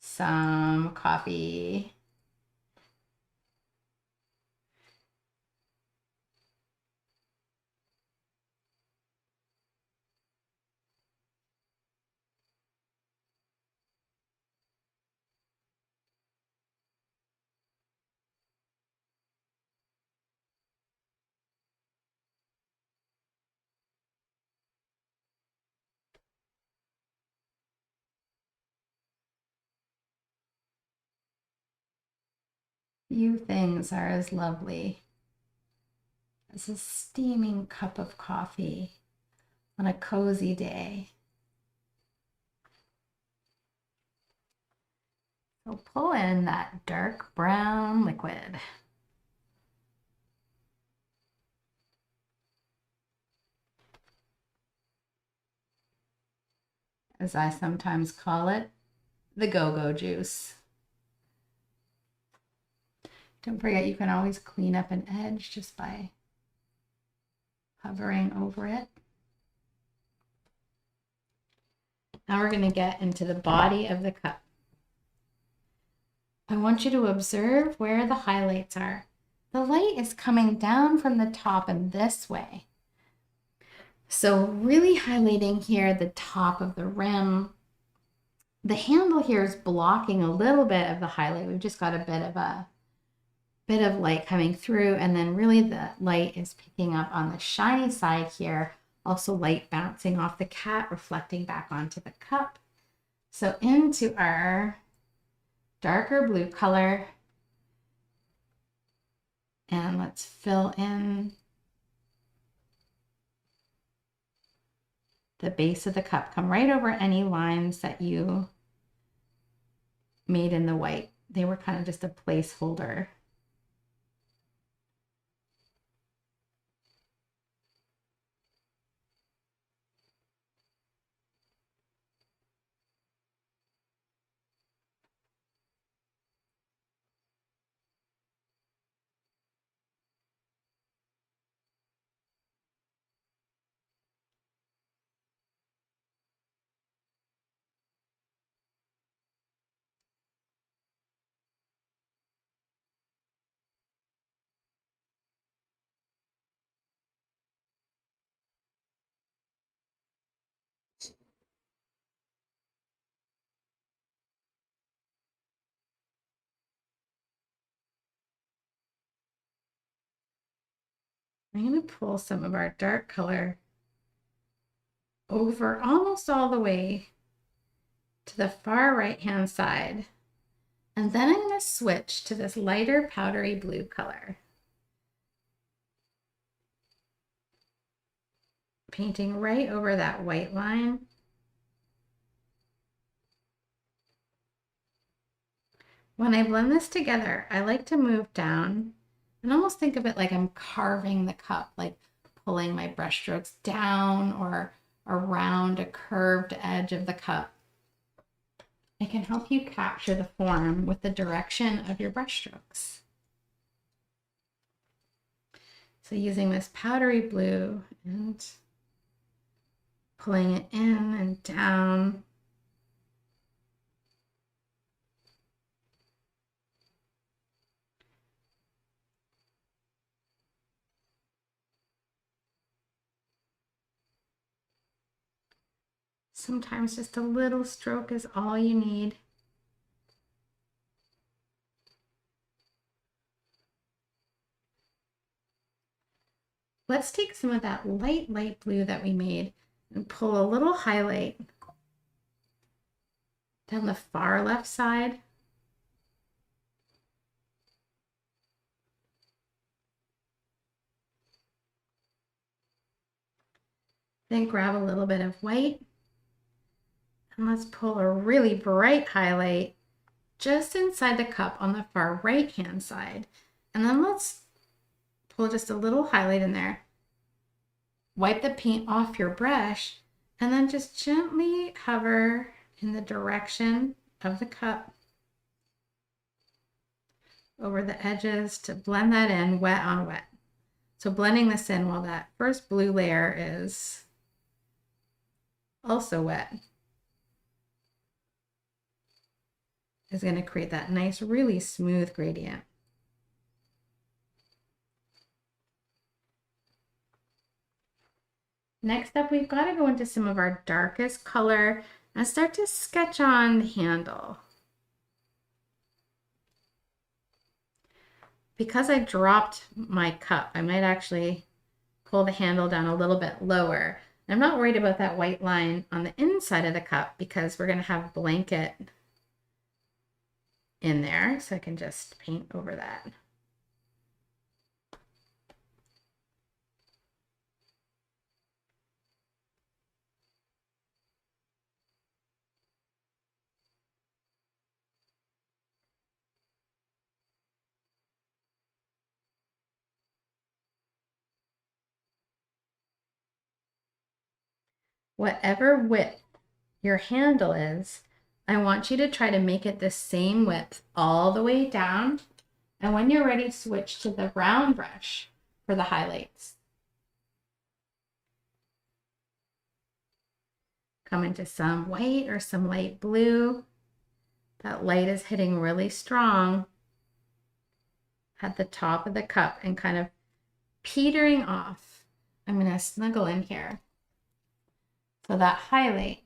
Speaker 1: some coffee. Few things are as lovely as a steaming cup of coffee on a cozy day. So pull in that dark brown liquid. As I sometimes call it, the go-go juice. Don't forget, you can always clean up an edge just by hovering over it. Now we're going to get into the body of the cup. I want you to observe where the highlights are. The light is coming down from the top in this way. So really highlighting here the top of the rim. The handle here is blocking a little bit of the highlight. We've just got a bit of light coming through, and then really the light is picking up on the shiny side here. Also light bouncing off the cat, reflecting back onto the cup. So into our darker blue color, and let's fill in the base of the cup. Come right over any lines that you made in the white. They were kind of just a placeholder. I'm going to pull some of our dark color over almost all the way to the far right hand side. And then I'm going to switch to this lighter powdery blue color. Painting right over that white line. When I blend this together, I like to move down and almost think of it like I'm carving the cup, like pulling my brush strokes down or around a curved edge of the cup. It can help you capture the form with the direction of your brush strokes. So using this powdery blue and pulling it in and down. Sometimes just a little stroke is all you need. Let's take some of that light blue that we made and pull a little highlight down the far left side. Then grab a little bit of white and let's pull a really bright highlight just inside the cup on the far right hand side. And then let's pull just a little highlight in there. Wipe the paint off your brush and then just gently hover in the direction of the cup over the edges to blend that in wet on wet. So blending this in while that first blue layer is also wet is going to create that nice, really smooth gradient. Next up, we've got to go into some of our darkest color and start to sketch on the handle. Because I dropped my cup, I might actually pull the handle down a little bit lower. I'm not worried about that white line on the inside of the cup because we're going to have blanket in there, so I can just paint over that. Whatever width your handle is, I want you to try to make it the same width all the way down. And when you're ready, switch to the round brush for the highlights. Come into some white or some light blue. That light is hitting really strong at the top of the cup and kind of petering off. I'm going to snuggle in here. So that highlight,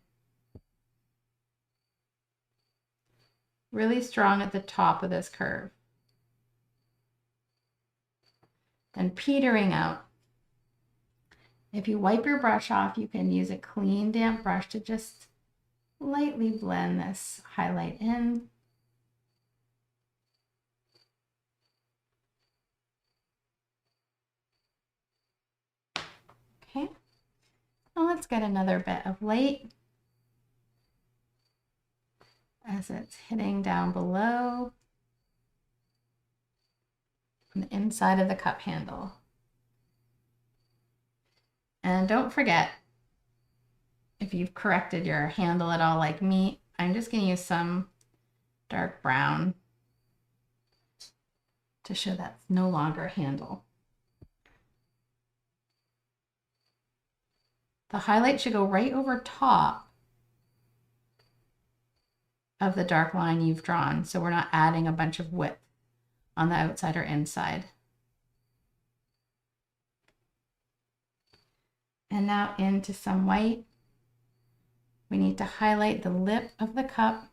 Speaker 1: really strong at the top of this curve. And petering out. If you wipe your brush off, you can use a clean, damp brush to just lightly blend this highlight in. Okay. Now let's get another bit of light as it's hitting down below on the inside of the cup handle. And don't forget, if you've corrected your handle at all like me, I'm just going to use some dark brown to show that's no longer a handle. The highlight should go right over top of the dark line you've drawn, so we're not adding a bunch of width on the outside or inside. And now into some white. We need to highlight the lip of the cup.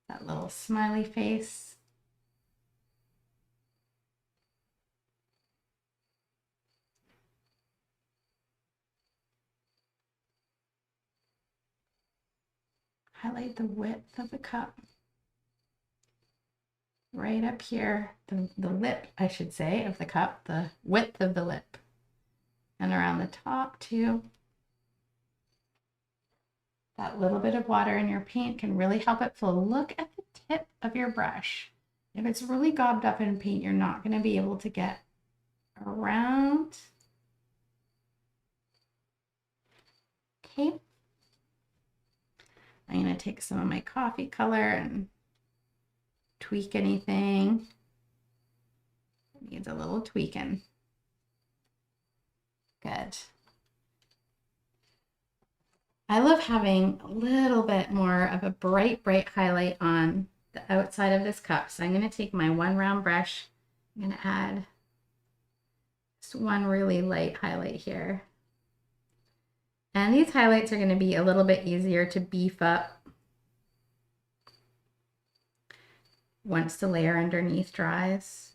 Speaker 1: That little smiley face. Highlight the width of the cup. Right up here, the lip, I should say, of the cup, the width of the lip. And around the top too. That little bit of water in your paint can really help it flow. Look at the tip of your brush. If it's really gobbed up in paint, you're not going to be able to get around. Okay. I'm going to take some of my coffee color and tweak anything. It needs a little tweaking. Good. I love having a little bit more of a bright highlight on the outside of this cup. So I'm going to take my one round brush. I'm going to add just one really light highlight here. And these highlights are going to be a little bit easier to beef up once the layer underneath dries.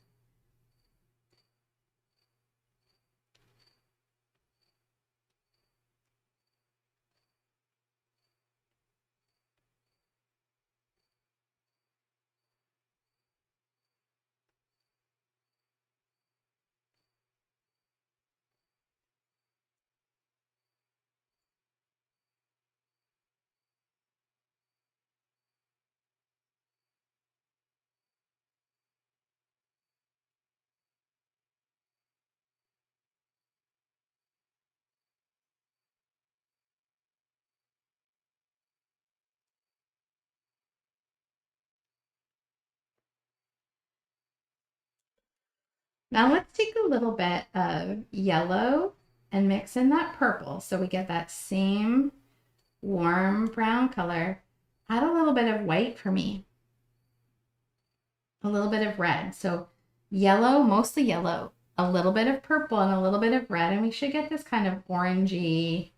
Speaker 1: Now let's take a little bit of yellow and mix in that purple so we get that same warm brown color. Add a little bit of white for me. A little bit of red. So yellow, mostly yellow, a little bit of purple and a little bit of red, and we should get this kind of orangey,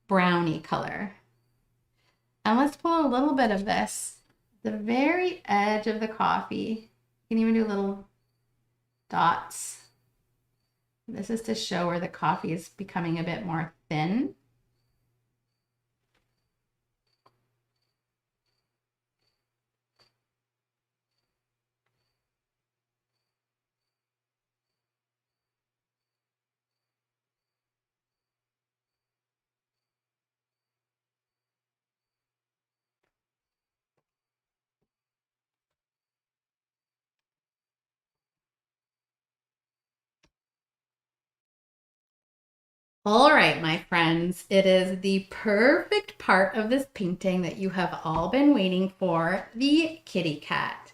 Speaker 1: browny color. And let's pull a little bit of this, the very edge of the coffee. You can even do little dots. This is to show where the coffee is becoming a bit more thin. All right, my friends, it is the perfect part of this painting that you have all been waiting for, the kitty cat.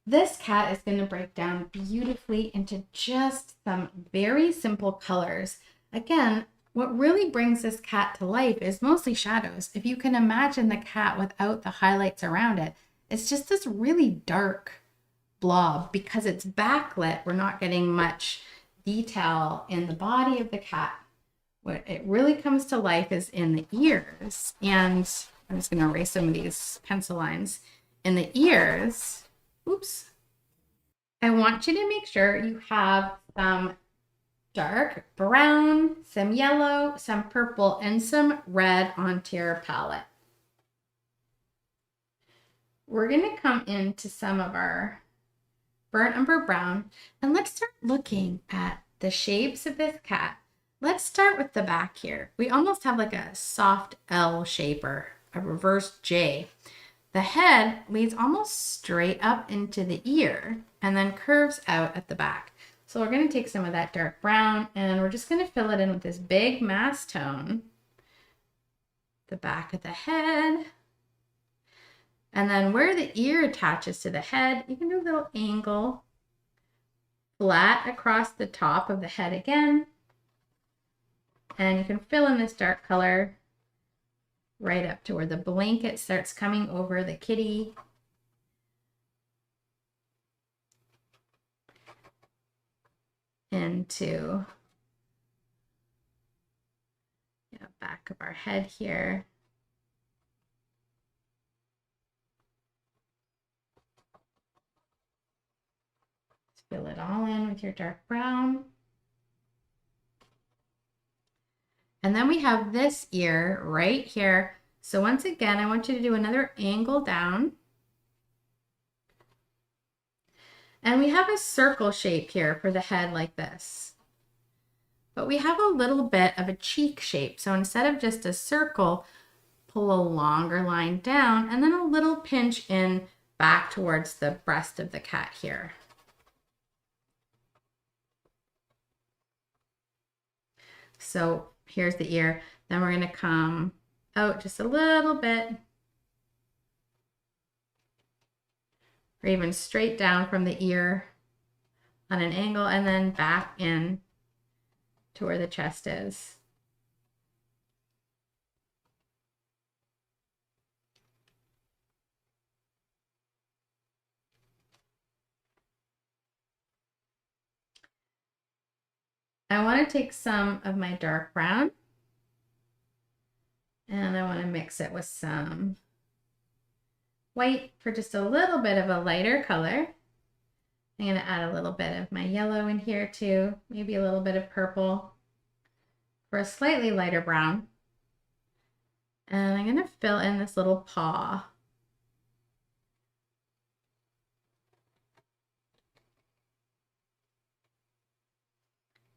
Speaker 1: This cat is going to break down beautifully into just some very simple colors. Again, what really brings this cat to life is mostly shadows. If you can imagine the cat without the highlights around it, it's just this really dark blob. Because it's backlit, we're not getting much detail in the body of the cat. What it really comes to life is in the ears. And I'm just going to erase some of these pencil lines. In the ears, oops, I want you to make sure you have some dark brown, some yellow, some purple, and some red onto your palette. We're going to come into some of our burnt umber brown, and let's start looking at the shapes of this cat. Let's start with the back here. We almost have like a soft L shape or a reverse J. The head leads almost straight up into the ear and then curves out at the back. So we're going to take some of that dark brown and we're just going to fill it in with this big mass tone. The back of the head. And then where the ear attaches to the head, you can do a little angle flat across the top of the head again. And you can fill in this dark color right up to where the blanket starts coming over the kitty. Into the back of our head here. Fill it all in with your dark brown. And then we have this ear right here. So once again, I want you to do another angle down. And we have a circle shape here for the head like this. But we have a little bit of a cheek shape. So instead of just a circle, pull a longer line down and then a little pinch in back towards the breast of the cat here. So here's the ear. Then we're going to come out just a little bit, or even straight down from the ear on an angle, and then back in to where the chest is. I want to take some of my dark brown and I want to mix it with some white for just a little bit of a lighter color. I'm going to add a little bit of my yellow in here too, maybe a little bit of purple for a slightly lighter brown. And I'm going to fill in this little paw.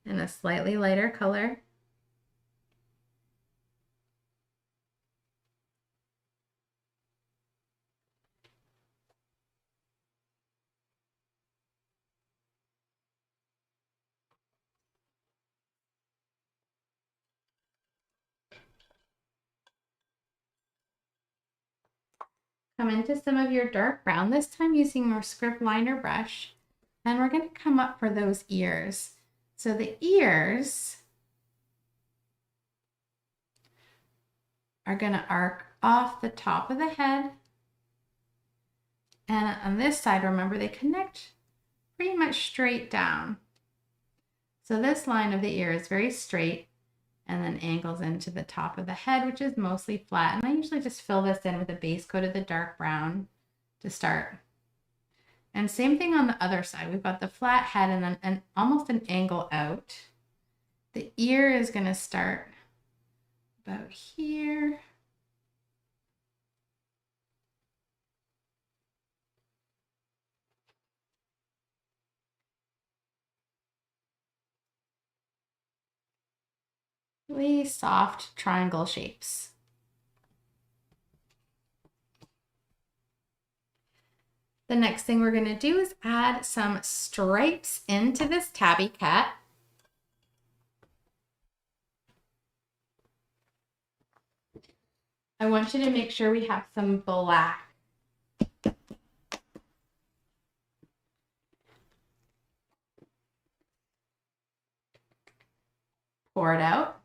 Speaker 1: In a slightly lighter color. Come into some of your dark brown, this time using your script liner brush, and we're going to come up for those ears. So the ears are going to arc off the top of the head, and on this side, remember, they connect pretty much straight down. So this line of the ear is very straight and then angles into the top of the head, which is mostly flat. And I usually just fill this in with a base coat of the dark brown to start. And same thing on the other side. We've got the flat head and then almost an angle out. The ear is going to start about here. Really soft triangle shapes. The next thing we're going to do is add some stripes into this tabby cat. I want you to make sure we have some black. Pour it out.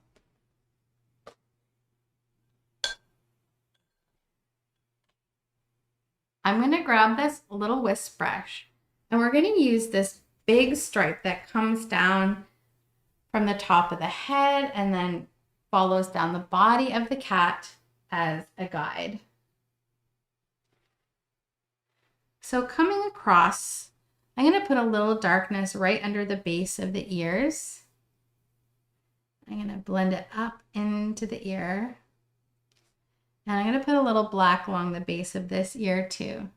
Speaker 1: I'm going to grab this little whisk brush and we're going to use this big stripe that comes down from the top of the head and then follows down the body of the cat as a guide. So coming across, I'm going to put a little darkness right under the base of the ears. I'm going to blend it up into the ear. And I'm going to put a little black along the base of this ear too.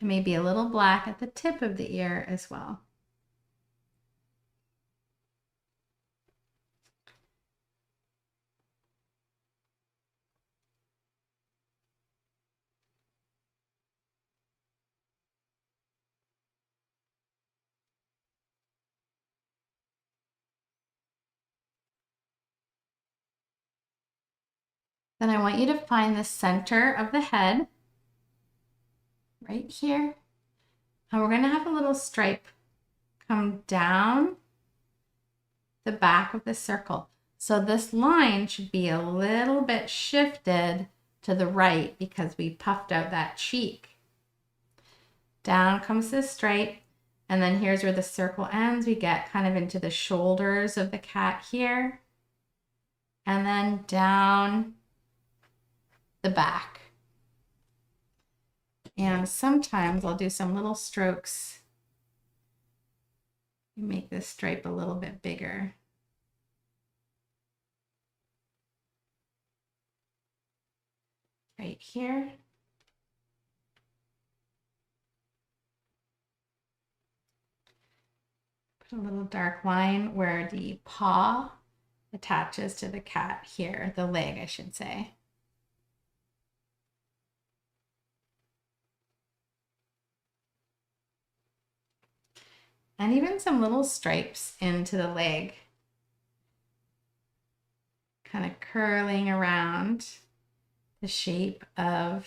Speaker 1: And maybe a little black at the tip of the ear as well. Then I want you to find the center of the head right here. And we're going to have a little stripe come down the back of the circle. So this line should be a little bit shifted to the right because we puffed out that cheek. Down comes this stripe. And then here's where the circle ends. We get kind of into the shoulders of the cat here. And then down the back. And sometimes I'll do some little strokes and make this stripe a little bit bigger. Right here. Put a little dark line where the paw attaches to the cat here, the leg, I should say. And even some little stripes into the leg, kind of curling around the shape of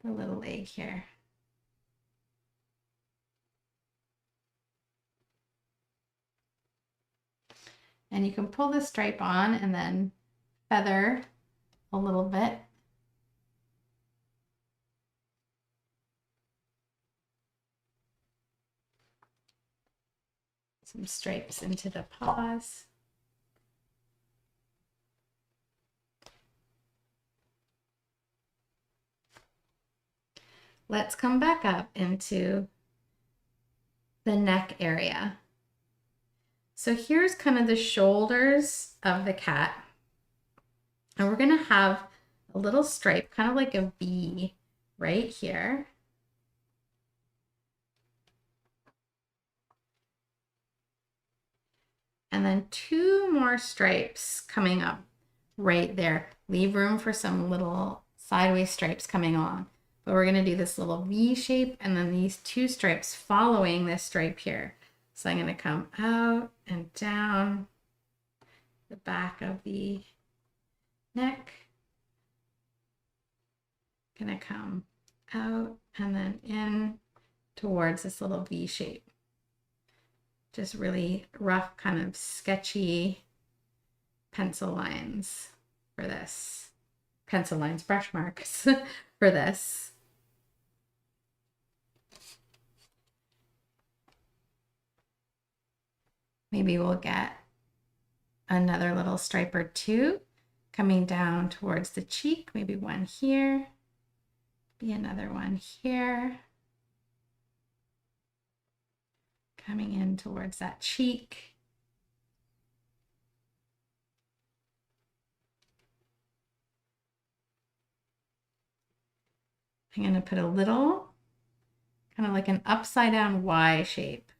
Speaker 1: the little leg here. And you can pull the stripe on and then feather a little bit. Some stripes into the paws. Let's come back up into the neck area. So here's kind of the shoulders of the cat. And we're going to have a little stripe, kind of like a V right here. And then 2 more stripes coming up right there. Leave room for some little sideways stripes coming on. But we're going to do this little V shape and then these 2 stripes following this stripe here. So I'm going to come out and down the back of the neck. Going to come out and then in towards this little V shape. Just really rough, kind of sketchy pencil lines for this. Pencil lines, brush marks for this. Maybe we'll get another little stripe or 2 coming down towards the cheek. Maybe one here, be another one here. Coming in towards that cheek. I'm going to put a little, kind of like an upside down Y shape.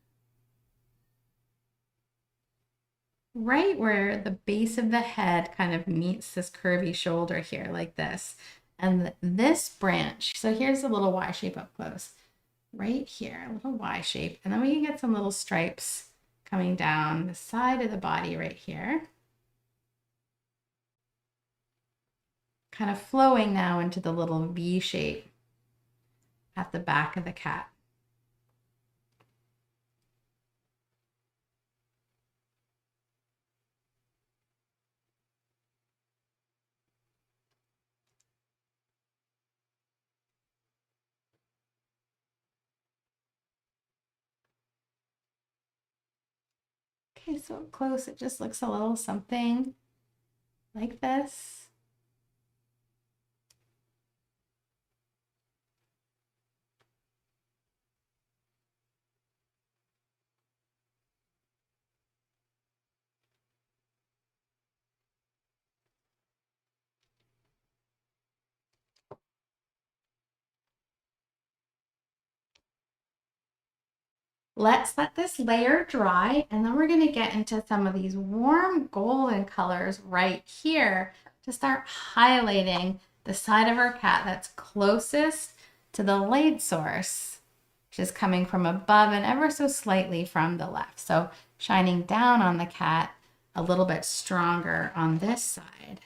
Speaker 1: Right where the base of the head kind of meets this curvy shoulder here, like this. And this branch, so here's a little Y shape up close. Right here, a little Y shape. And then we can get some little stripes coming down the side of the body right here. Kind of flowing now into the little V shape at the back of the cat. Okay, so up close, it just looks a little something like this. Let's let this layer dry, and then we're going to get into some of these warm golden colors right here to start highlighting the side of our cat that's closest to the light source, which is coming from above and ever so slightly from the left. So shining down on the cat a little bit stronger on this side.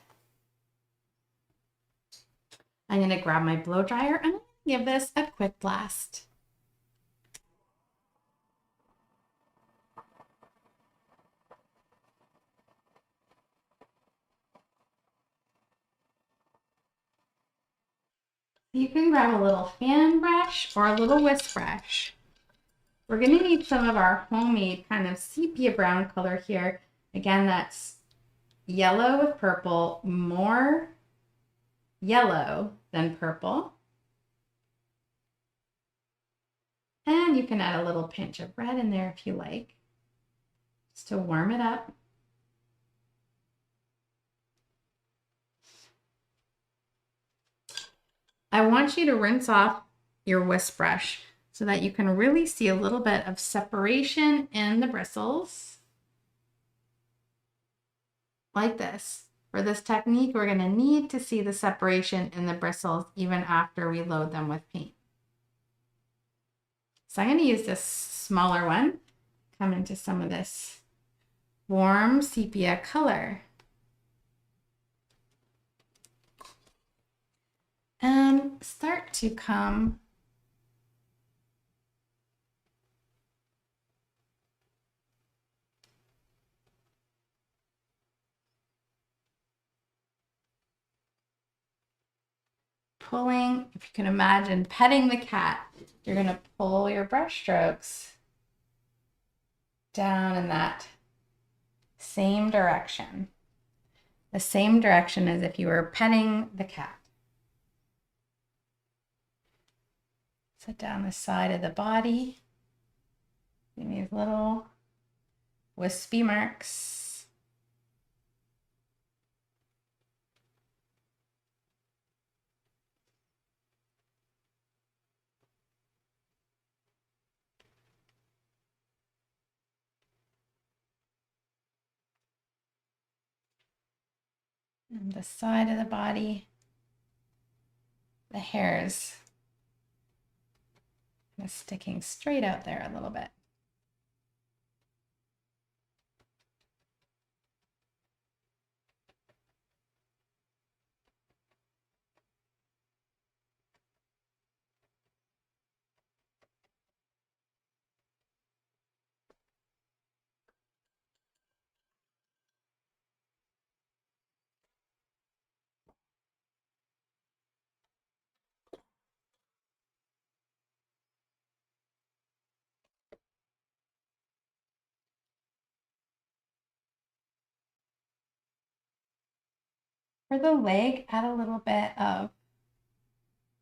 Speaker 1: I'm going to grab my blow dryer and give this a quick blast. You can grab a little fan brush or a little whisk brush. We're going to need some of our homemade kind of sepia brown color here. Again, that's yellow with purple, more yellow than purple. And you can add a little pinch of red in there if you like, just to warm it up. I want you to rinse off your whisk brush so that you can really see a little bit of separation in the bristles. Like this. For this technique, we're going to need to see the separation in the bristles even after we load them with paint. So I'm going to use this smaller one, come into some of this warm sepia color. And start to come pulling, if you can imagine petting the cat, you're going to pull your brush strokes down in that same direction. The same direction as if you were petting the cat. So down the side of the body, these little wispy marks. And the side of the body, the hairs kind of sticking straight out there a little bit. For the leg, add a little bit of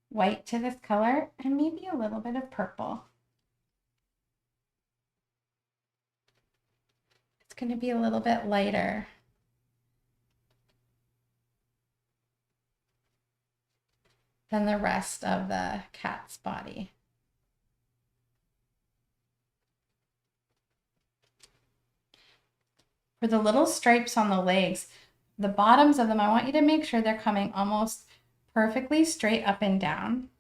Speaker 1: white to this color and maybe a little bit of purple. It's going to be a little bit lighter than the rest of the cat's body. For the little stripes on the legs, the bottoms of them, I want you to make sure they're coming almost perfectly straight up and down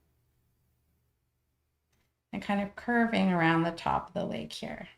Speaker 1: and kind of curving around the top of the leg here.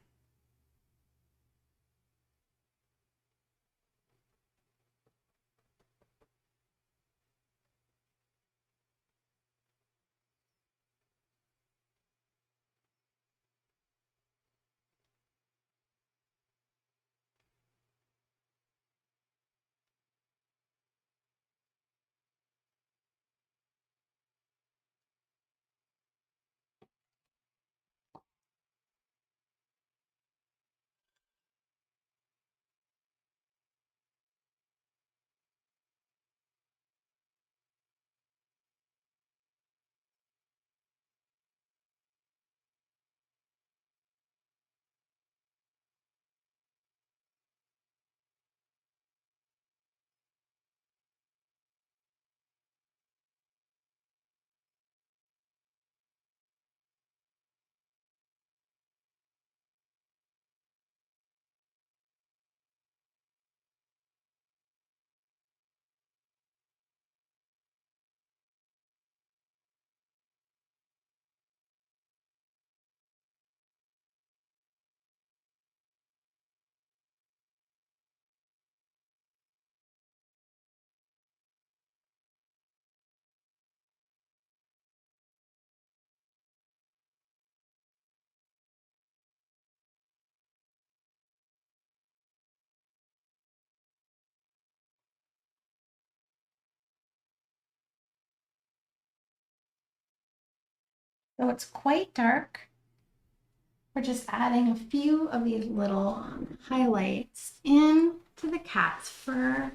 Speaker 1: So it's quite dark. We're just adding a few of these little highlights into the cat's fur.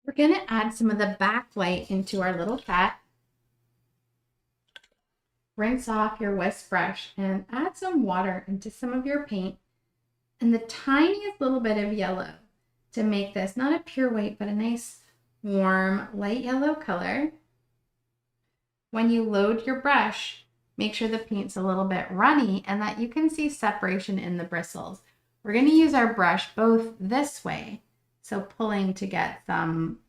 Speaker 1: We're going to add some of the backlight into our little cat. Rinse off your whisk brush and add some water into some of your paint and the tiniest little bit of yellow to make this not a pure white, but a nice warm light yellow color. When you load your brush, make sure the paint's a little bit runny and that you can see separation in the bristles. We're going to use our brush both this way, so pulling to get some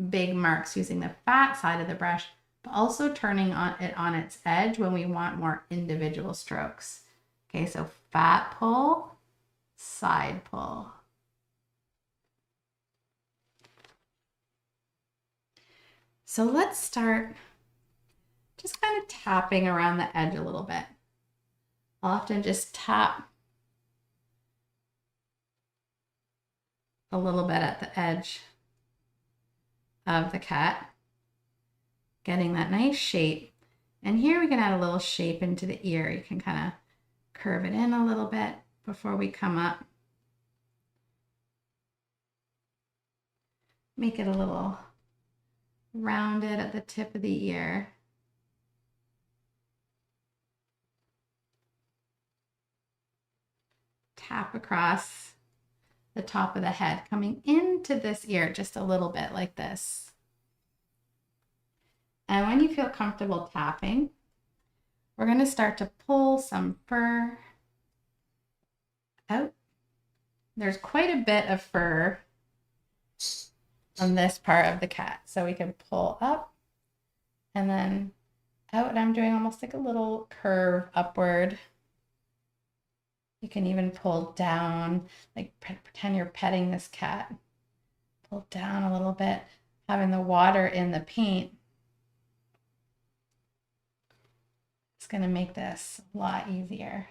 Speaker 1: big marks using the fat side of the brush, but also turning it on its edge when we want more individual strokes. Okay, so fat pull, side pull. So let's start just kind of tapping around the edge a little bit. I'll often just tap a little bit at the edge of the cat, getting that nice shape. And here we can add a little shape into the ear. You can kind of curve it in a little bit before we come up. Make it a little rounded at the tip of the ear. Tap across the top of the head, coming into this ear just a little bit like this. And when you feel comfortable tapping, we're going to start to pull some fur out. There's quite a bit of fur on this part of the cat, so we can pull up and then out. And I'm doing almost like a little curve upward. You can even pull down, like pretend you're petting this cat. Pull down a little bit, having the water in the paint. It's going to make this a lot easier.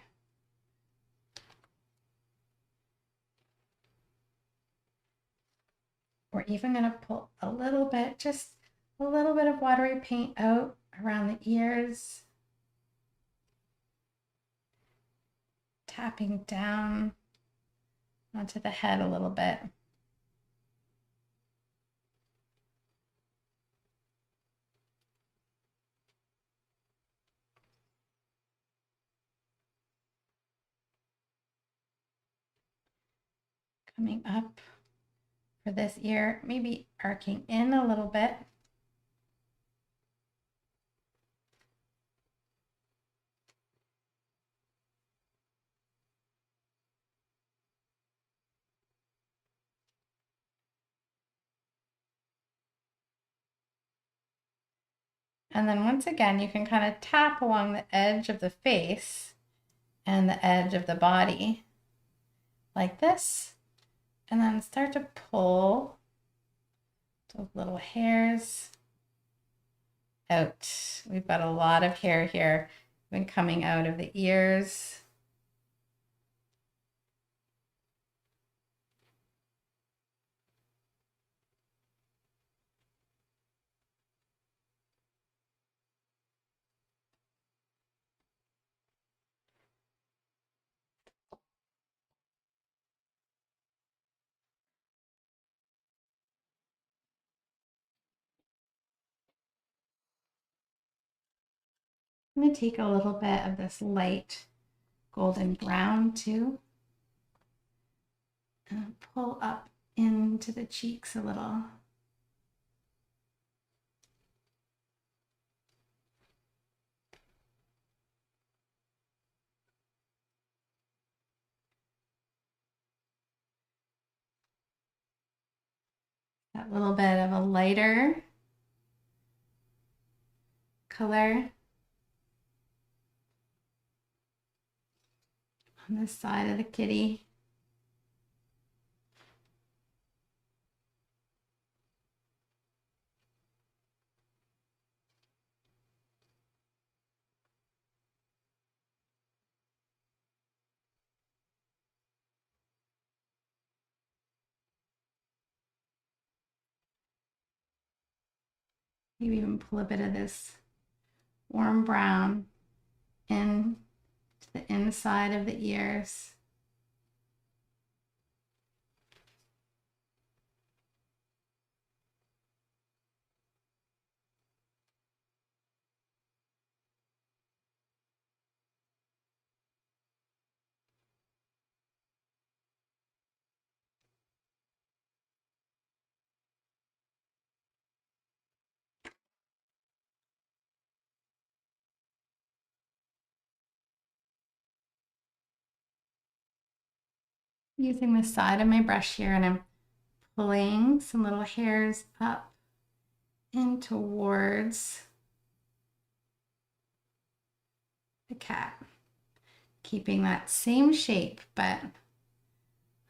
Speaker 1: We're even going to pull a little bit, just a little bit of watery paint out around the ears. Tapping down onto the head a little bit. Coming up for this ear, maybe arcing in a little bit. And then once again, you can kind of tap along the edge of the face and the edge of the body like this, and then start to pull those little hairs out. We've got a lot of hair here, been coming out of the ears. I'm going to take a little bit of this light golden brown too, and pull up into the cheeks a little. That little bit of a lighter color on this side of the kitty. Maybe even pull a bit of this warm brown in to the inside of the ears. using the side of my brush here, and I'm pulling some little hairs up and towards the cat, keeping that same shape, but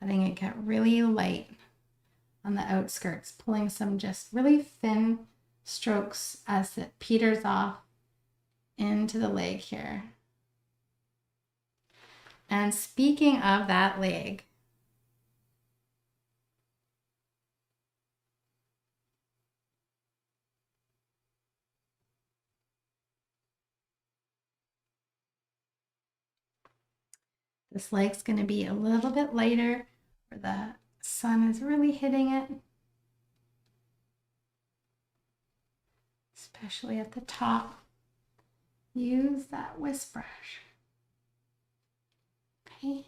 Speaker 1: letting it get really light on the outskirts, pulling some just really thin strokes as it peters off into the leg here. And speaking of that leg, this leg's going to be a little bit lighter where the sun is really hitting it, especially at the top. Use that whisk brush. Okay.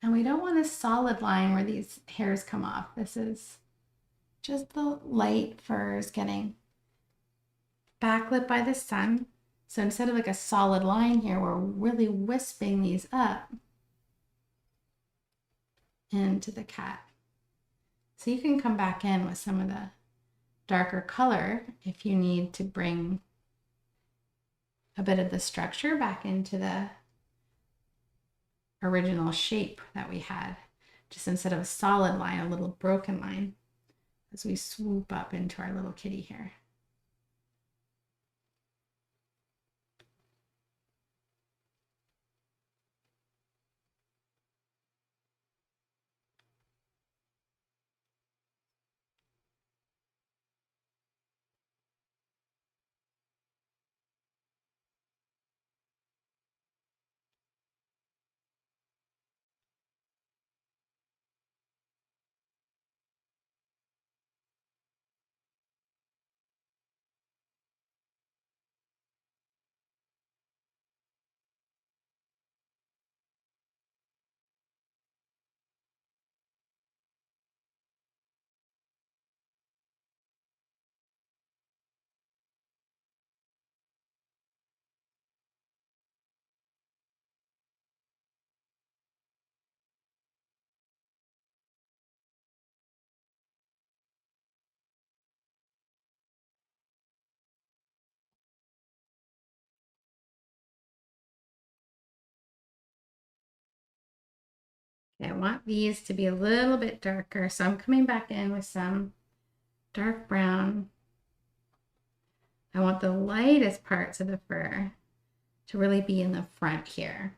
Speaker 1: And we don't want a solid line where these hairs come off. This is just the light furs getting backlit by the sun. So instead of like a solid line here, we're really wisping these up into the cat. So you can come back in with some of the darker color if you need to bring a bit of the structure back into the original shape that we had. Just instead of a solid line, a little broken line as we swoop up into our little kitty here. I want these to be a little bit darker, so I'm coming back in with some dark brown. I want the lightest parts of the fur to really be in the front here.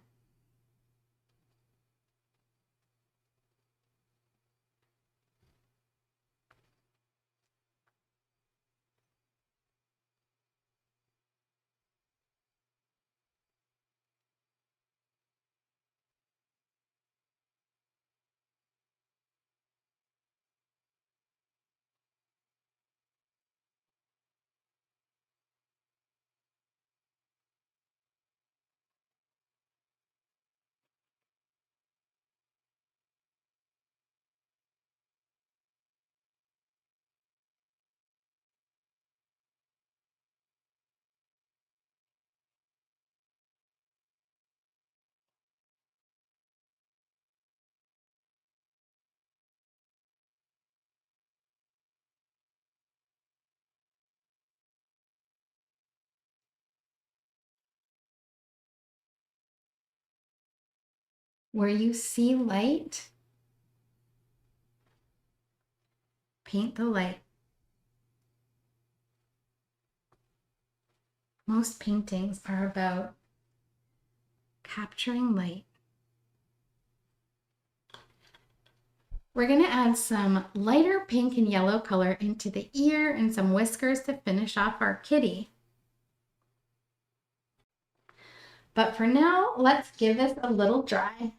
Speaker 1: Where you see light, paint the light. Most paintings are about capturing light. We're going to add some lighter pink and yellow color into the ear and some whiskers to finish off our kitty. But for now, let's give this a little dry.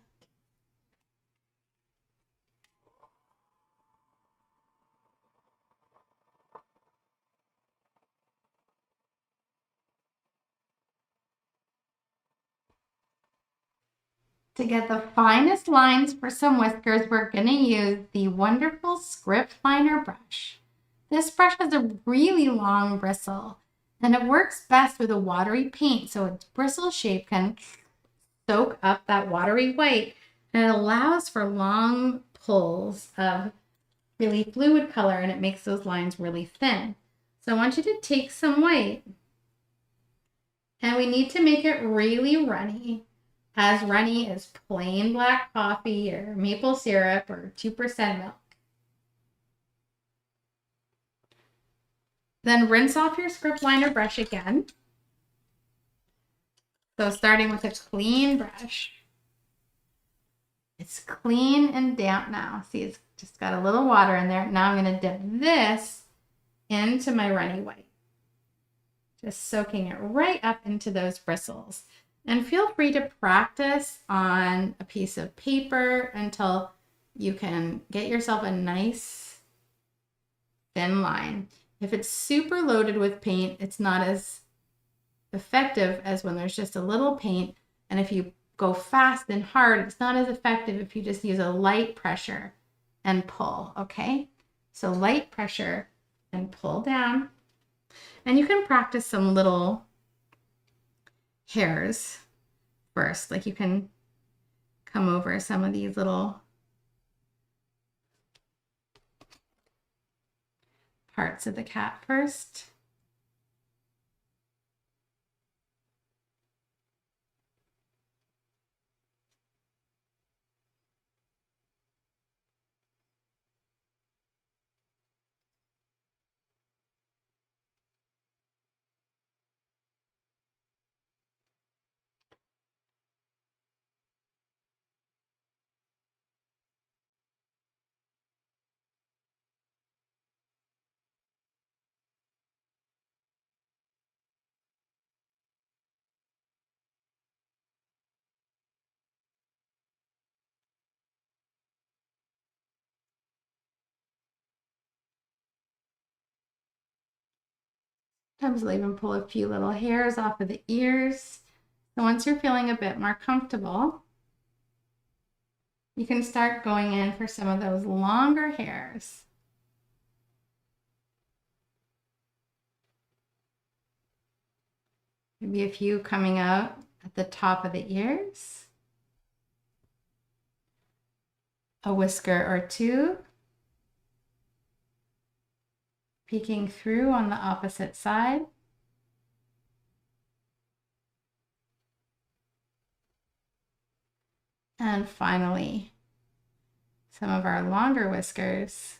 Speaker 1: To get the finest lines for some whiskers, we're going to use the wonderful script liner brush. This brush has a really long bristle, And it works best with a watery paint, so its bristle shape can soak up that watery white, and it allows for long pulls of really fluid color, and it makes those lines really thin. So I want you to take some white, and we need to make it really runny, as runny as plain black coffee or maple syrup or 2% milk. Then rinse off your script liner brush again. So starting with a clean brush. It's clean and damp now. See, it's just got a little water in there. Now I'm going to dip this into my runny white. Just soaking it right up into those bristles. And feel free to practice on a piece of paper until you can get yourself a nice thin line. If it's super loaded with paint, it's not as effective as when there's just a little paint. And if you go fast and hard, it's not as effective if you just use a light pressure and pull, okay? So light pressure and pull down. And you can practice some little hairs first. Like you can come over some of these little parts of the cat first. Sometimes I'll even pull a few little hairs off of the ears. So once you're feeling a bit more comfortable, you can start going in for some of those longer hairs. Maybe a few coming out at the top of the ears. A whisker or two peeking through on the opposite side. And finally, some of our longer whiskers.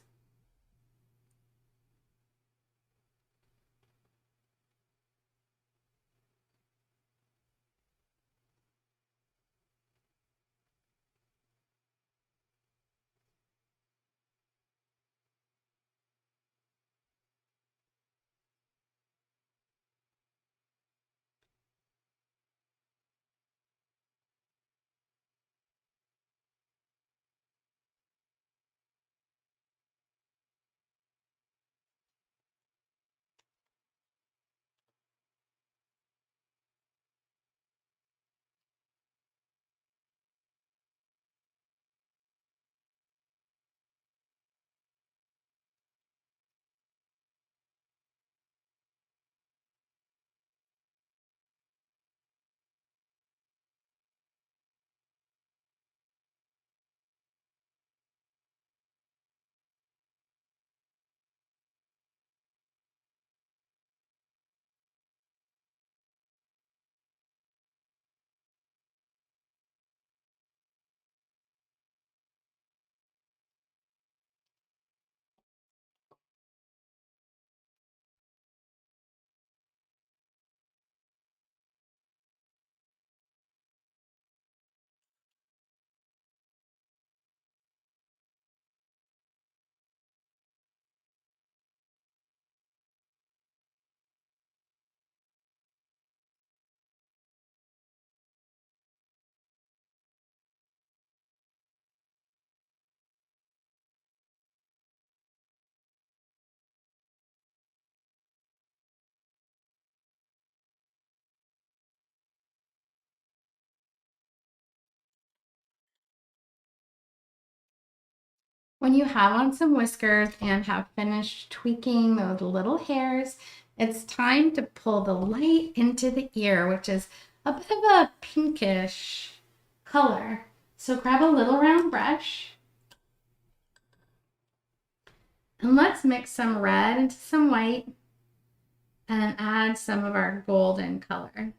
Speaker 1: When you have on some whiskers and have finished tweaking those little hairs, it's time to pull the light into the ear, which is a bit of a pinkish color. So grab a little round brush and let's mix some red into some white and then add some of our golden color.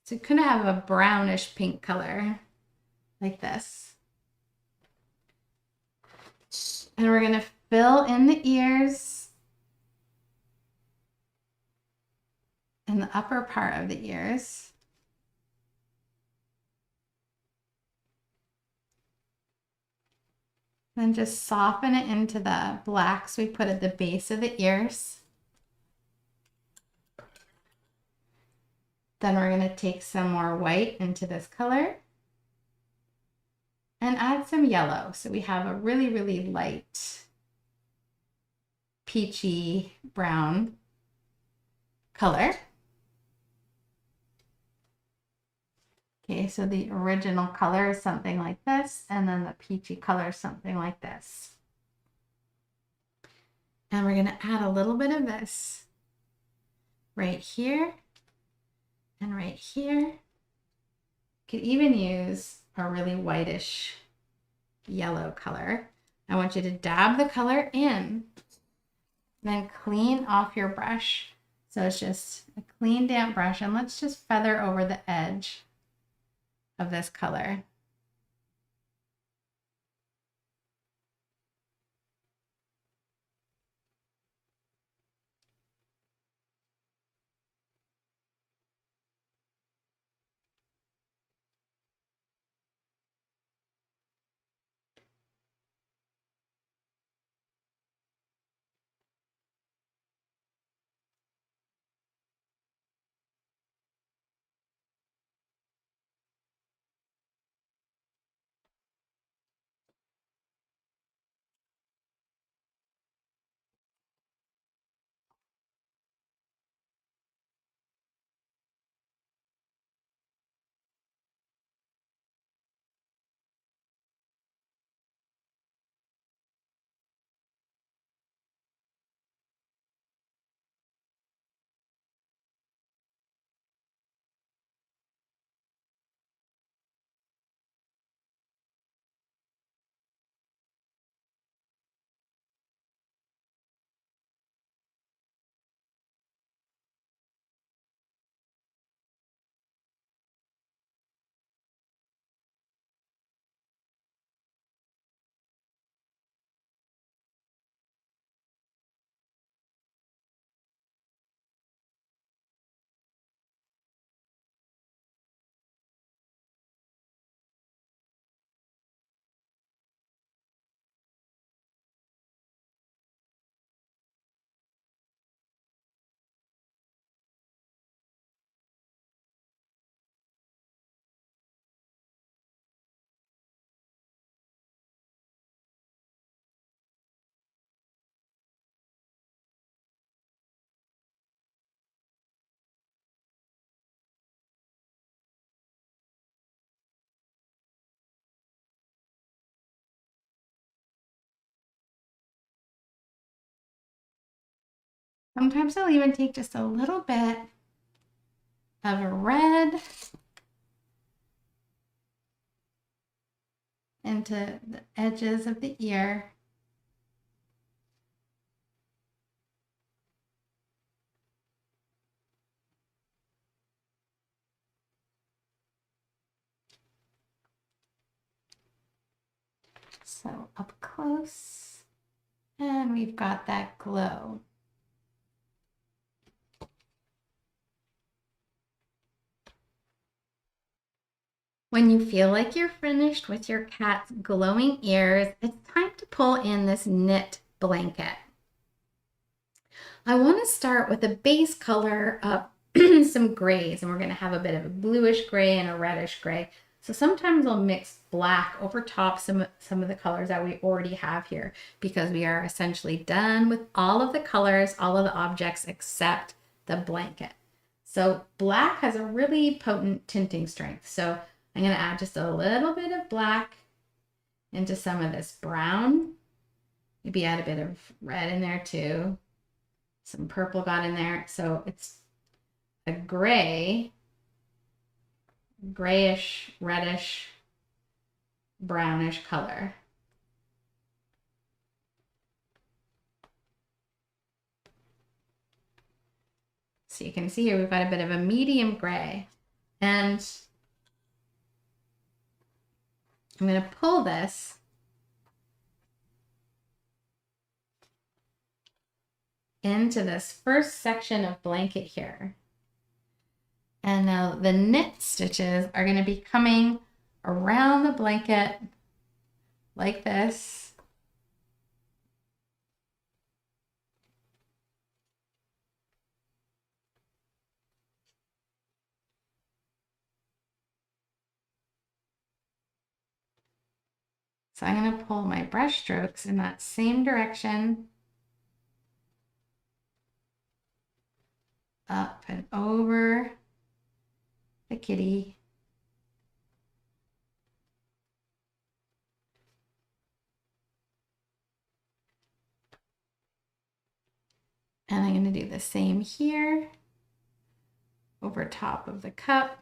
Speaker 1: So you could have a brownish pink color like this. And we're gonna fill in the ears and the upper part of the ears. Then just soften it into the blacks we put at the base of the ears. Then we're going to take some more white into this color and add some yellow. So we have a really, really light peachy brown color. Okay, so the original color is something like this, and then the peachy color is something like this. And we're going to add a little bit of this right here and right here. You could even use a really whitish yellow color. I want you to dab the color in, then clean off your brush. So it's just a clean, damp brush, and let's just feather over the edge of this color. Sometimes I'll even take just a little bit of a red into the edges of the ear. So up close, and we've got that glow. When you feel like you're finished with your cat's glowing ears, it's time to pull in this knit blanket. I want to start with a base color of some grays, and we're going to have a bit of a bluish gray and a reddish gray. So sometimes I'll mix black over top some of the colors that we already have here, because we are essentially done with all of the colors, all of the objects except the blanket. So black has a really potent tinting strength. So I'm going to add just a little bit of black into some of this brown. Maybe add a bit of red in there too. Some purple got in there. So it's a gray, grayish, reddish, brownish color. So you can see here we've got a bit of a medium gray, and I'm going to pull this into this first section of blanket here. And now the knit stitches are going to be coming around the blanket like this. So I'm going to pull my brush strokes in that same direction, up and over the kitty. And I'm going to do the same here over top of the cup.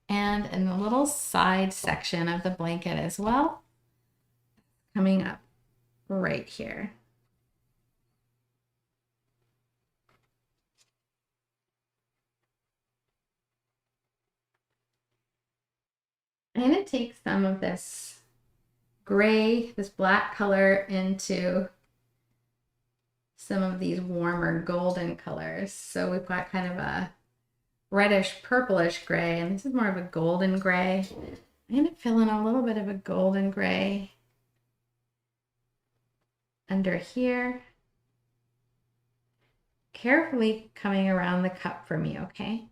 Speaker 1: And in the little side section of the blanket as well, coming up right here. I'm going to take some of this gray, this black color into some of these warmer golden colors. So we've got kind of a reddish purplish gray, and this is more of a golden gray. I'm going to fill in a little bit of a golden gray under here. Carefully coming around the cup for me, okay?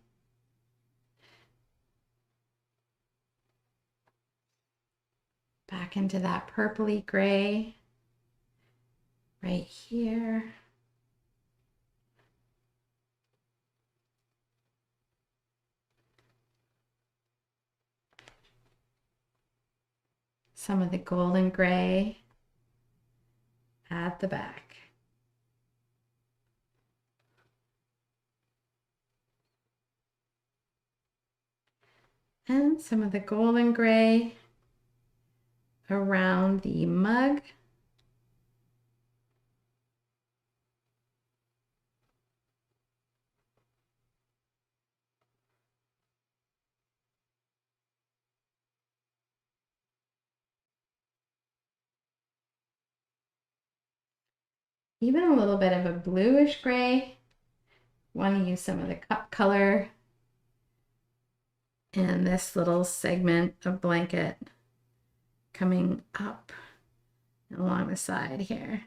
Speaker 1: Back into that purpley gray right here. Some of the golden gray at the back. And some of the golden gray around the mug. Even a little bit of a bluish gray. Want to use some of the cup color in this little segment of blanket coming up along the side here.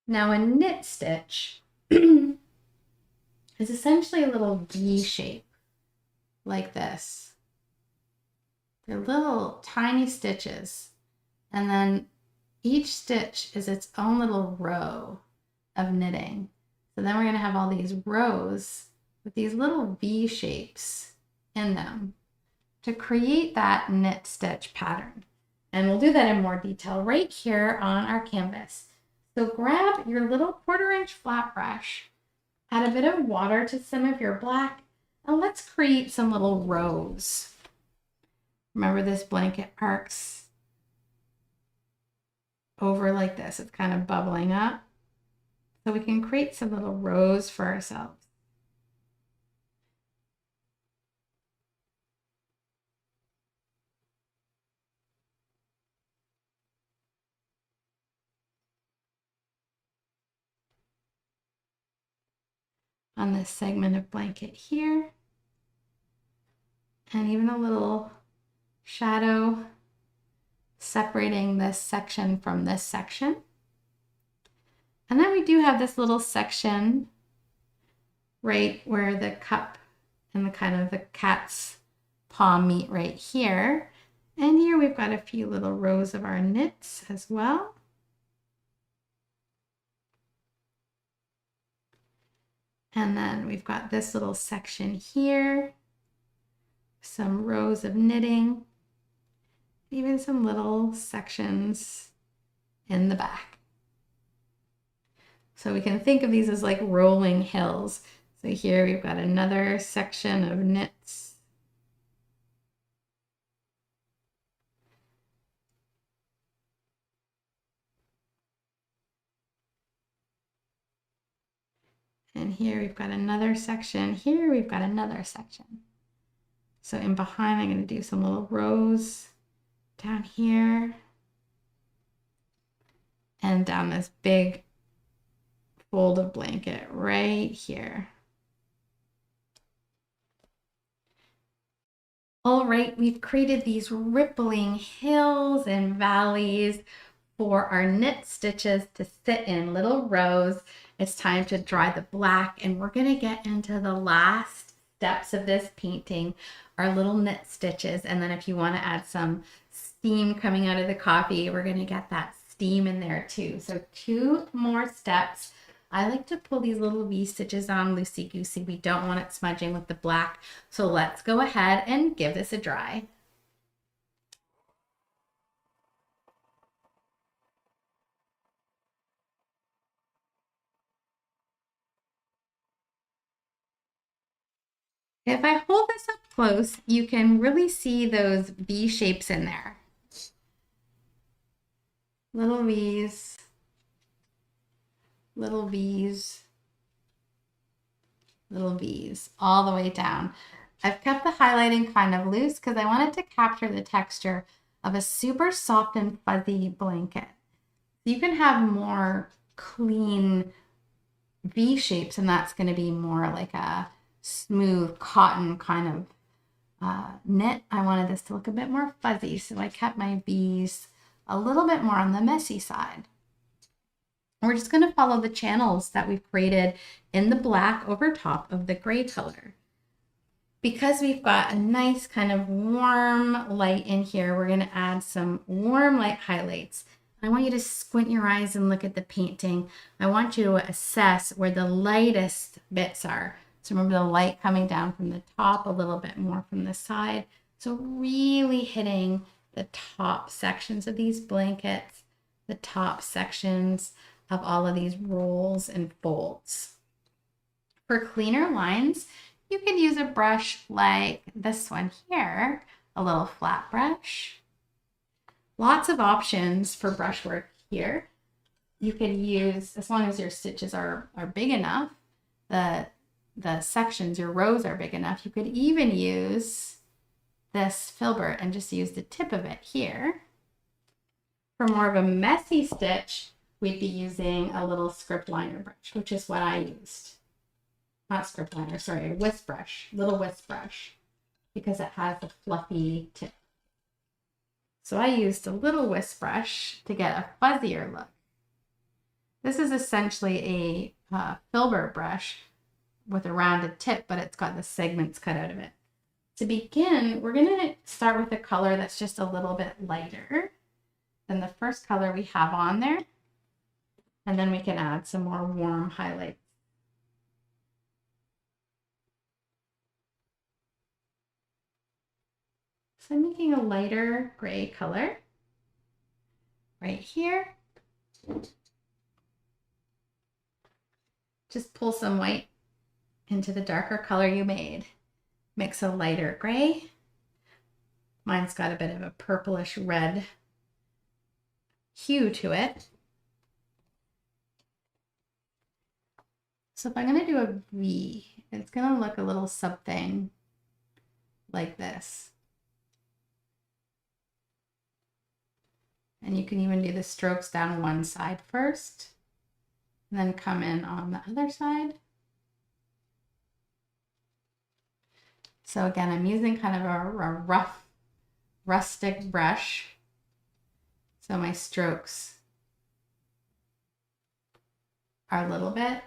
Speaker 1: Now a knit stitch is essentially a little V shape like this. They're little tiny stitches, and then each stitch is its own little row of knitting. So then we're going to have all these rows with these little V shapes in them to create that knit stitch pattern. And we'll do that in more detail right here on our canvas. So grab your little 1/4 inch flat brush, add a bit of water to some of your black, and let's create some little rows. Remember, this blanket arcs over like this. It's kind of bubbling up. So we can create some little rows for ourselves. On this segment of blanket here, and even a little shadow separating this section from this section. And then we do have this little section right where the cup and the kind of the cat's paw meet right here. And here we've got a few little rows of our knits as well. And then we've got this little section here, some rows of knitting, even some little sections in the back. So we can think of these as like rolling hills. So here we've got another section of knits. And here we've got another section. Here we've got another section. So in behind, I'm going to do some little rows down here and down this big fold of blanket right here. All right, we've created these rippling hills and valleys for our knit stitches to sit in little rows. It's time to dry the black, and we're going to get into the last steps of this painting, our little knit stitches. And then if you want to add some steam coming out of the coffee, we're going to get that steam in there too. So 2 more steps. I like to pull these little V stitches on loosey-goosey. We don't want it smudging with the black. So let's go ahead and give this a dry. If I hold this up close, you can really see those V shapes in there. Little V's, little V's, little V's, all the way down. I've kept the highlighting kind of loose because I wanted to capture the texture of a super soft and fuzzy blanket. You can have more clean V shapes, and that's going to be more like a smooth cotton kind of knit. I wanted this to look a bit more fuzzy, so I kept my V's a little bit more on the messy side. We're just going to follow the channels that we've created in the black over top of the gray color. Because we've got a nice kind of warm light in here, we're going to add some warm light highlights. I want you to squint your eyes and look at the painting. I want you to assess where the lightest bits are. So remember the light coming down from the top, a little bit more from the side. So really hitting the top sections of these blankets, the top sections of all of these rolls and folds. For cleaner lines, you can use a brush like this one here, a little flat brush. Lots of options for brushwork here. You could use, as long as your stitches are big enough, the sections, your rows are big enough, you could even use this Filbert and just use the tip of it here. For more of a messy stitch, we'd be using a little script liner brush, which is what I used. Not script liner, sorry, a whisk brush, little whisk brush, because it has a fluffy tip. So I used a little whisk brush to get a fuzzier look. This is essentially a Filbert brush with a rounded tip, but it's got the segments cut out of it. To begin, we're going to start with a color that's just a little bit lighter than the first color we have on there. And then we can add some more warm highlights. So I'm making a lighter gray color right here. Just pull some white into the darker color you made. Mix a lighter gray. Mine's got a bit of a purplish red hue to it. So if I'm going to do a V, it's going to look a little something like this. And you can even do the strokes down one side first, and then come in on the other side. So again, I'm using kind of a rough, rustic brush So my strokes are a little bit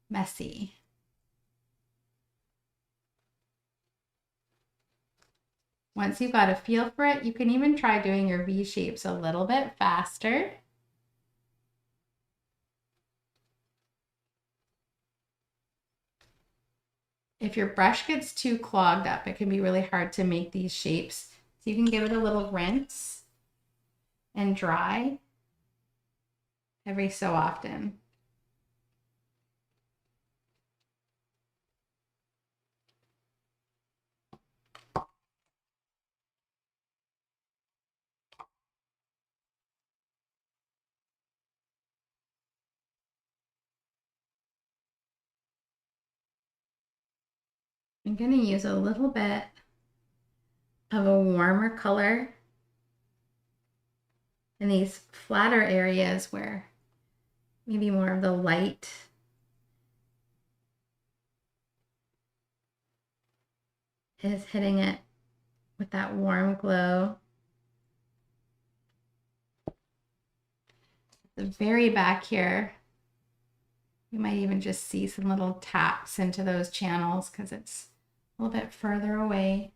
Speaker 1: messy. Once you've got a feel for it, you can even try doing your V shapes a little bit faster. If your brush gets too clogged up, it can be really hard to make these shapes. So you can give it a little rinse and dry every so often. I'm going to use a little bit of a warmer color in these flatter areas where maybe more of the light is hitting it with that warm glow. The very back here, you might even just see some little taps into those channels because it's a little bit further away.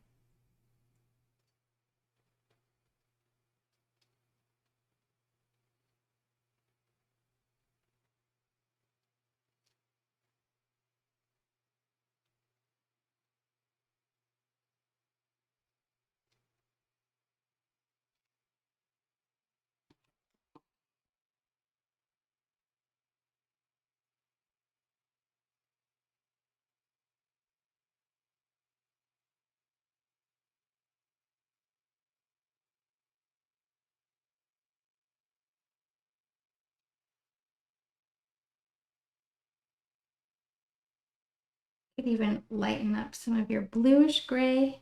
Speaker 1: You could even lighten up some of your bluish gray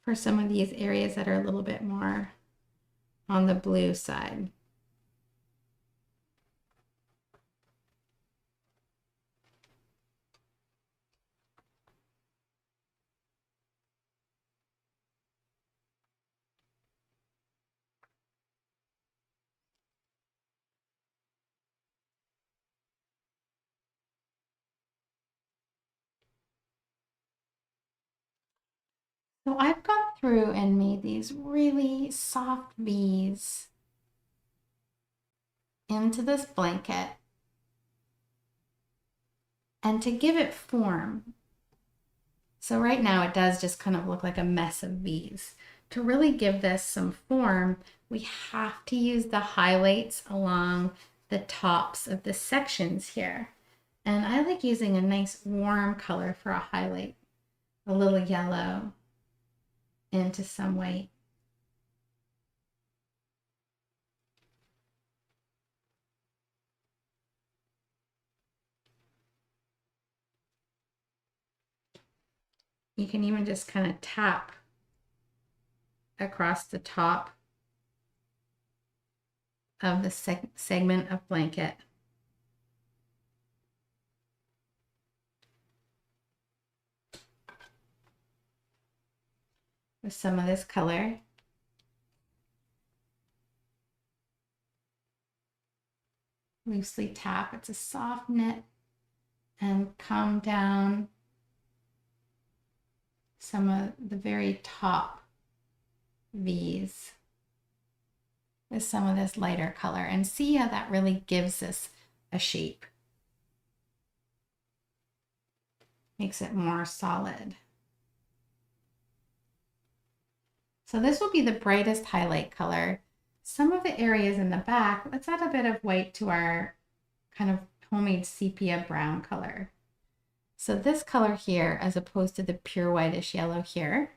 Speaker 1: for some of these areas that are a little bit more on the blue side. So I've gone through and made these really soft V's into this blanket. And to give it form, so right now it does just kind of look like a mess of V's. To really give this some form, we have to use the highlights along the tops of the sections here. And I like using a nice warm color for a highlight, a little yellow into some white. You can even just kind of tap across the top of the segment of blanket. With some of this color. Loosely tap, it's a soft knit, and come down some of the very top V's with some of this lighter color and see how that really gives this a shape. Makes it more solid. So this will be the brightest highlight color. Some of the areas in the back, let's add a bit of white to our kind of homemade sepia brown color. So this color here, as opposed to the pure whitish yellow here,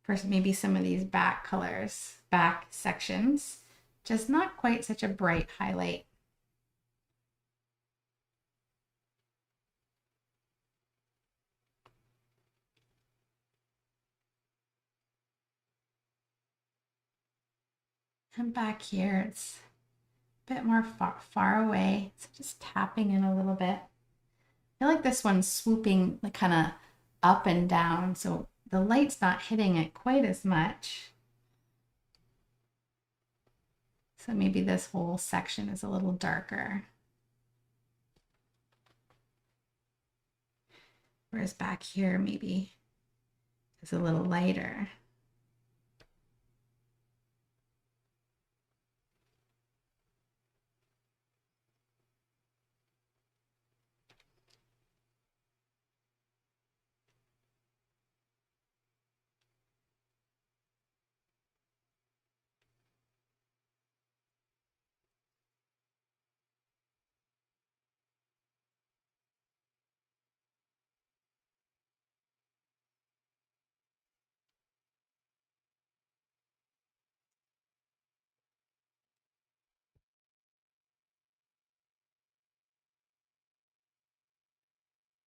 Speaker 1: for maybe some of these back colors, back sections, just not quite such a bright highlight. And back here, it's a bit more far away. So just tapping in a little bit. I feel like this one's swooping like kind of up and down. So the light's not hitting it quite as much. So maybe this whole section is a little darker. Whereas back here maybe is a little lighter.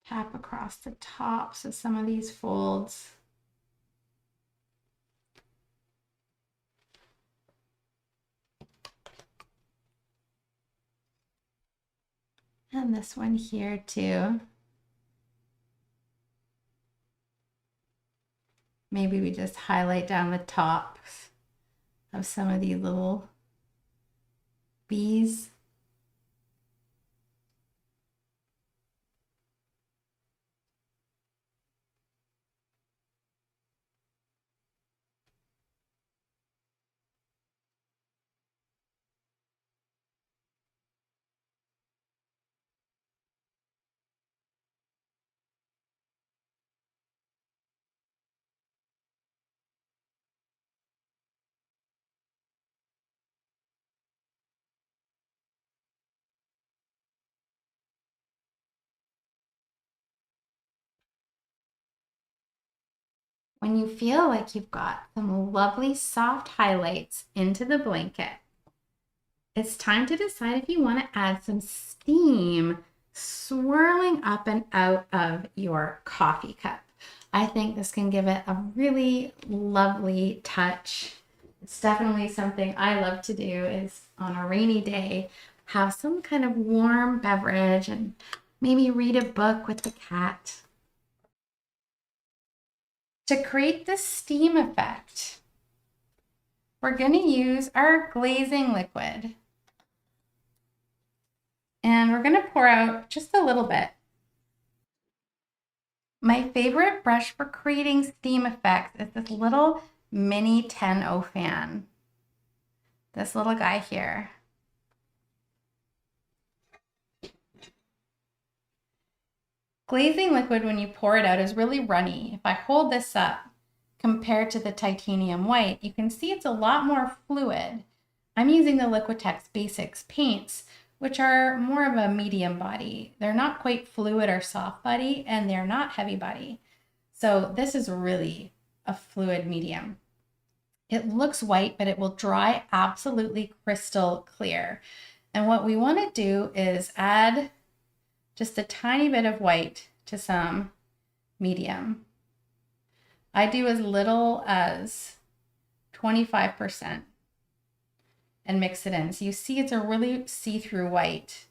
Speaker 1: Tap across the tops of some of these folds. And this one here too. Maybe we just highlight down the tops of some of these little bees. When you feel like you've got some lovely soft highlights into the blanket, it's time to decide if you want to add some steam swirling up and out of your coffee cup. I think this can give it a really lovely touch. It's definitely something I love to do is on a rainy day, have some kind of warm beverage and maybe read a book with the cat. To create the steam effect, we're going to use our glazing liquid. And we're going to pour out just a little bit. My favorite brush for creating steam effects is this little mini 10-0 fan. This little guy here. Glazing liquid, when you pour it out, is really runny. If I hold this up compared to the titanium white, you can see it's a lot more fluid. I'm using the Liquitex Basics paints, which are more of a medium body. They're not quite fluid or soft body, and they're not heavy body. So this is really a fluid medium. It looks white, but it will dry absolutely crystal clear. And what we want to do is add just a tiny bit of white to some medium. I do as little as 25% and mix it in. So you see it's a really see-through white,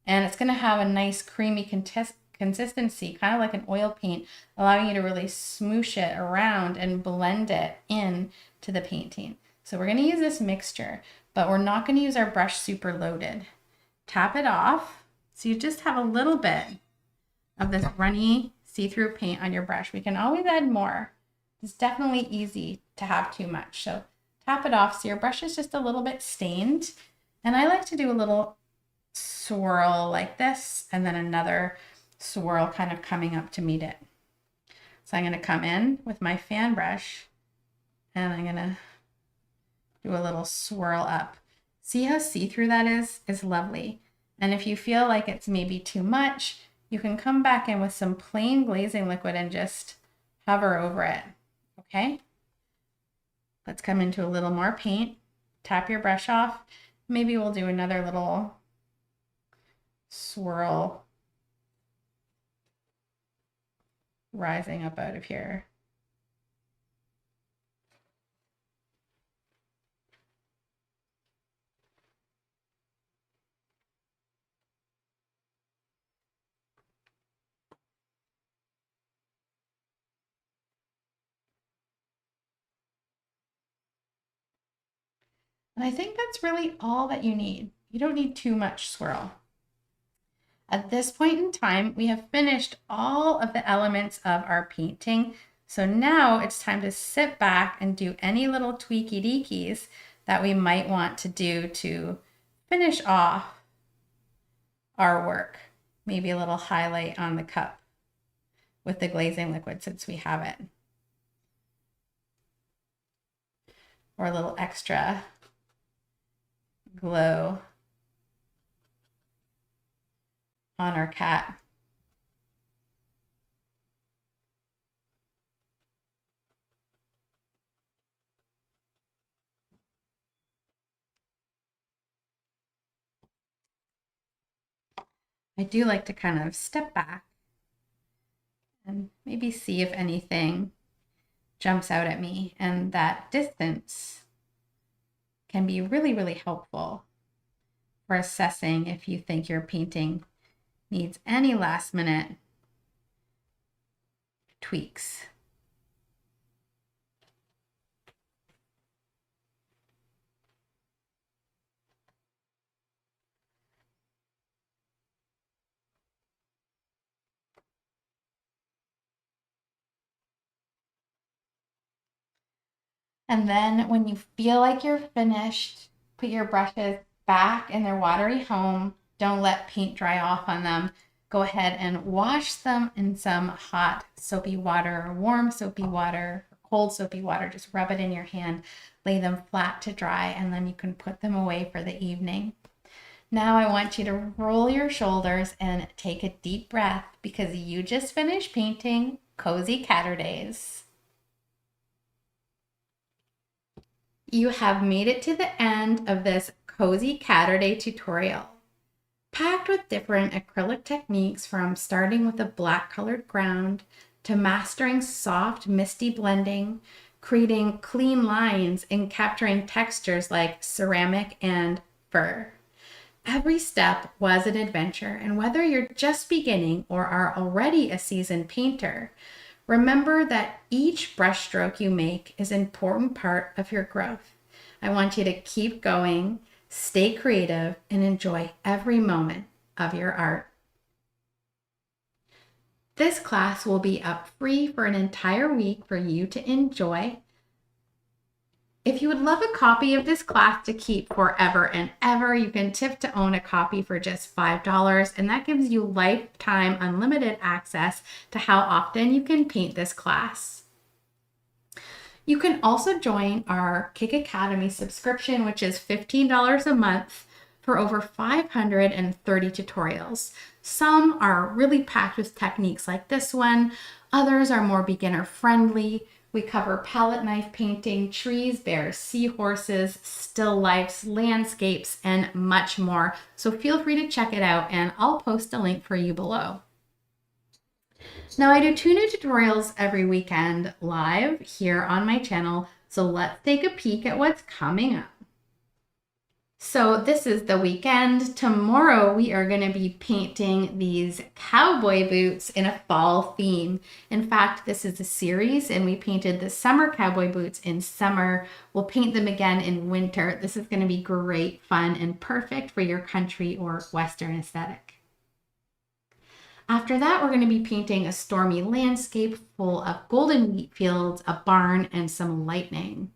Speaker 1: and it's going to have a nice creamy consistency, kind of like an oil paint, allowing you to really smoosh it around and blend it in to the painting. So we're going to use this mixture, but we're not going to use our brush super loaded. Tap it off. So you just have a little bit of this runny see-through paint on your brush. We can always add more. It's definitely easy to have too much. So tap it off so your brush is just a little bit stained. And I like to do a little swirl like this and then another swirl kind of coming up to meet it. So I'm going to come in with my fan brush and I'm going to do a little swirl up. See how see-through that is? It's lovely. And if you feel like it's maybe too much, you can come back in with some plain glazing liquid and just hover over it. Okay? Let's come into a little more paint. Tap your brush off. Maybe we'll do another little swirl rising up out of here. And I think that's really all that you need. You don't need too much swirl. At this point in time, we have finished all of the elements of our painting. So now it's time to sit back and do any little tweaky deakies that we might want to do to finish off our work. Maybe a little highlight on the cup with the glazing liquid since we have it. Or a little extra glow on our cat. I do like to kind of step back and maybe see if anything jumps out at me, and that distance can be really, really helpful for assessing if you think your painting needs any last minute tweaks. And then when you feel like you're finished, put your brushes back in their watery home. Don't let paint dry off on them. Go ahead and wash them in some hot soapy water, or warm soapy water, or cold soapy water. Just rub it in your hand, lay them flat to dry, and then you can put them away for the evening. Now I want you to roll your shoulders and take a deep breath because you just finished painting Cozy Caturdays. You have made it to the end of this Cozy Caturday tutorial, packed with different acrylic techniques, from starting with a black colored ground to mastering soft misty blending, creating clean lines, and capturing textures like ceramic and fur. Every step was an adventure, and whether you're just beginning or are already a seasoned painter, remember that each brushstroke you make is an important part of your growth. I want you to keep going, stay creative, and enjoy every moment of your art. This class will be up free for an entire week for you to enjoy. If you would love a copy of this class to keep forever and ever, you can tip to own a copy for just $5, and that gives you lifetime unlimited access to how often you can paint this class. You can also join our Kick Academy subscription, which is $15 a month for over 530 tutorials. Some are really packed with techniques like this one. Others are more beginner friendly. We cover palette knife painting, trees, bears, seahorses, still lifes, landscapes, and much more. So feel free to check it out, and I'll post a link for you below. Now, I do 2 new tutorials every weekend live here on my channel, so let's take a peek at what's coming up. So this is the weekend. Tomorrow we are going to be painting these cowboy boots in a fall theme. In fact, this is a series, and we painted the summer cowboy boots in summer. We'll paint them again in winter. This is going to be great fun and perfect for your country or Western aesthetic. After that, we're going to be painting a stormy landscape full of golden wheat fields, a barn, and some lightning.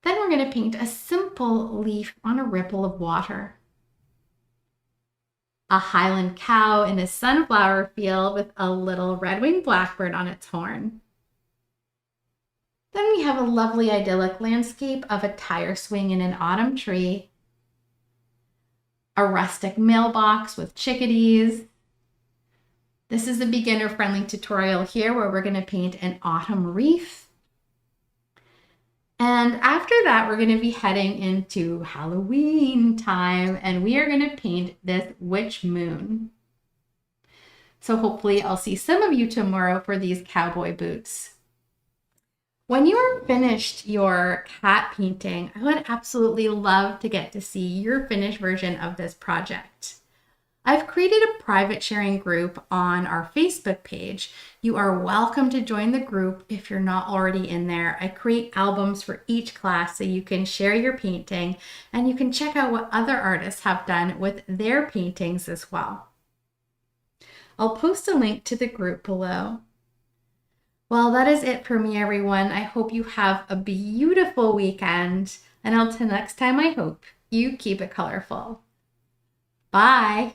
Speaker 1: Then we're going to paint a simple leaf on a ripple of water. A Highland cow in a sunflower field with a little red-winged blackbird on its horn. Then we have a lovely idyllic landscape of a tire swing in an autumn tree. A rustic mailbox with chickadees. This is a beginner-friendly tutorial here where we're going to paint an autumn wreath. And after that, we're going to be heading into Halloween time, and we are going to paint this witch moon. So hopefully I'll see some of you tomorrow for these cowboy boots. When you are finished your cat painting, I would absolutely love to get to see your finished version of this project. I've created a private sharing group on our Facebook page. You are welcome to join the group if you're not already in there. I create albums for each class so you can share your painting and you can check out what other artists have done with their paintings as well. I'll post a link to the group below. Well, that is it for me, everyone. I hope you have a beautiful weekend. And until next time, I hope you keep it colorful. Bye.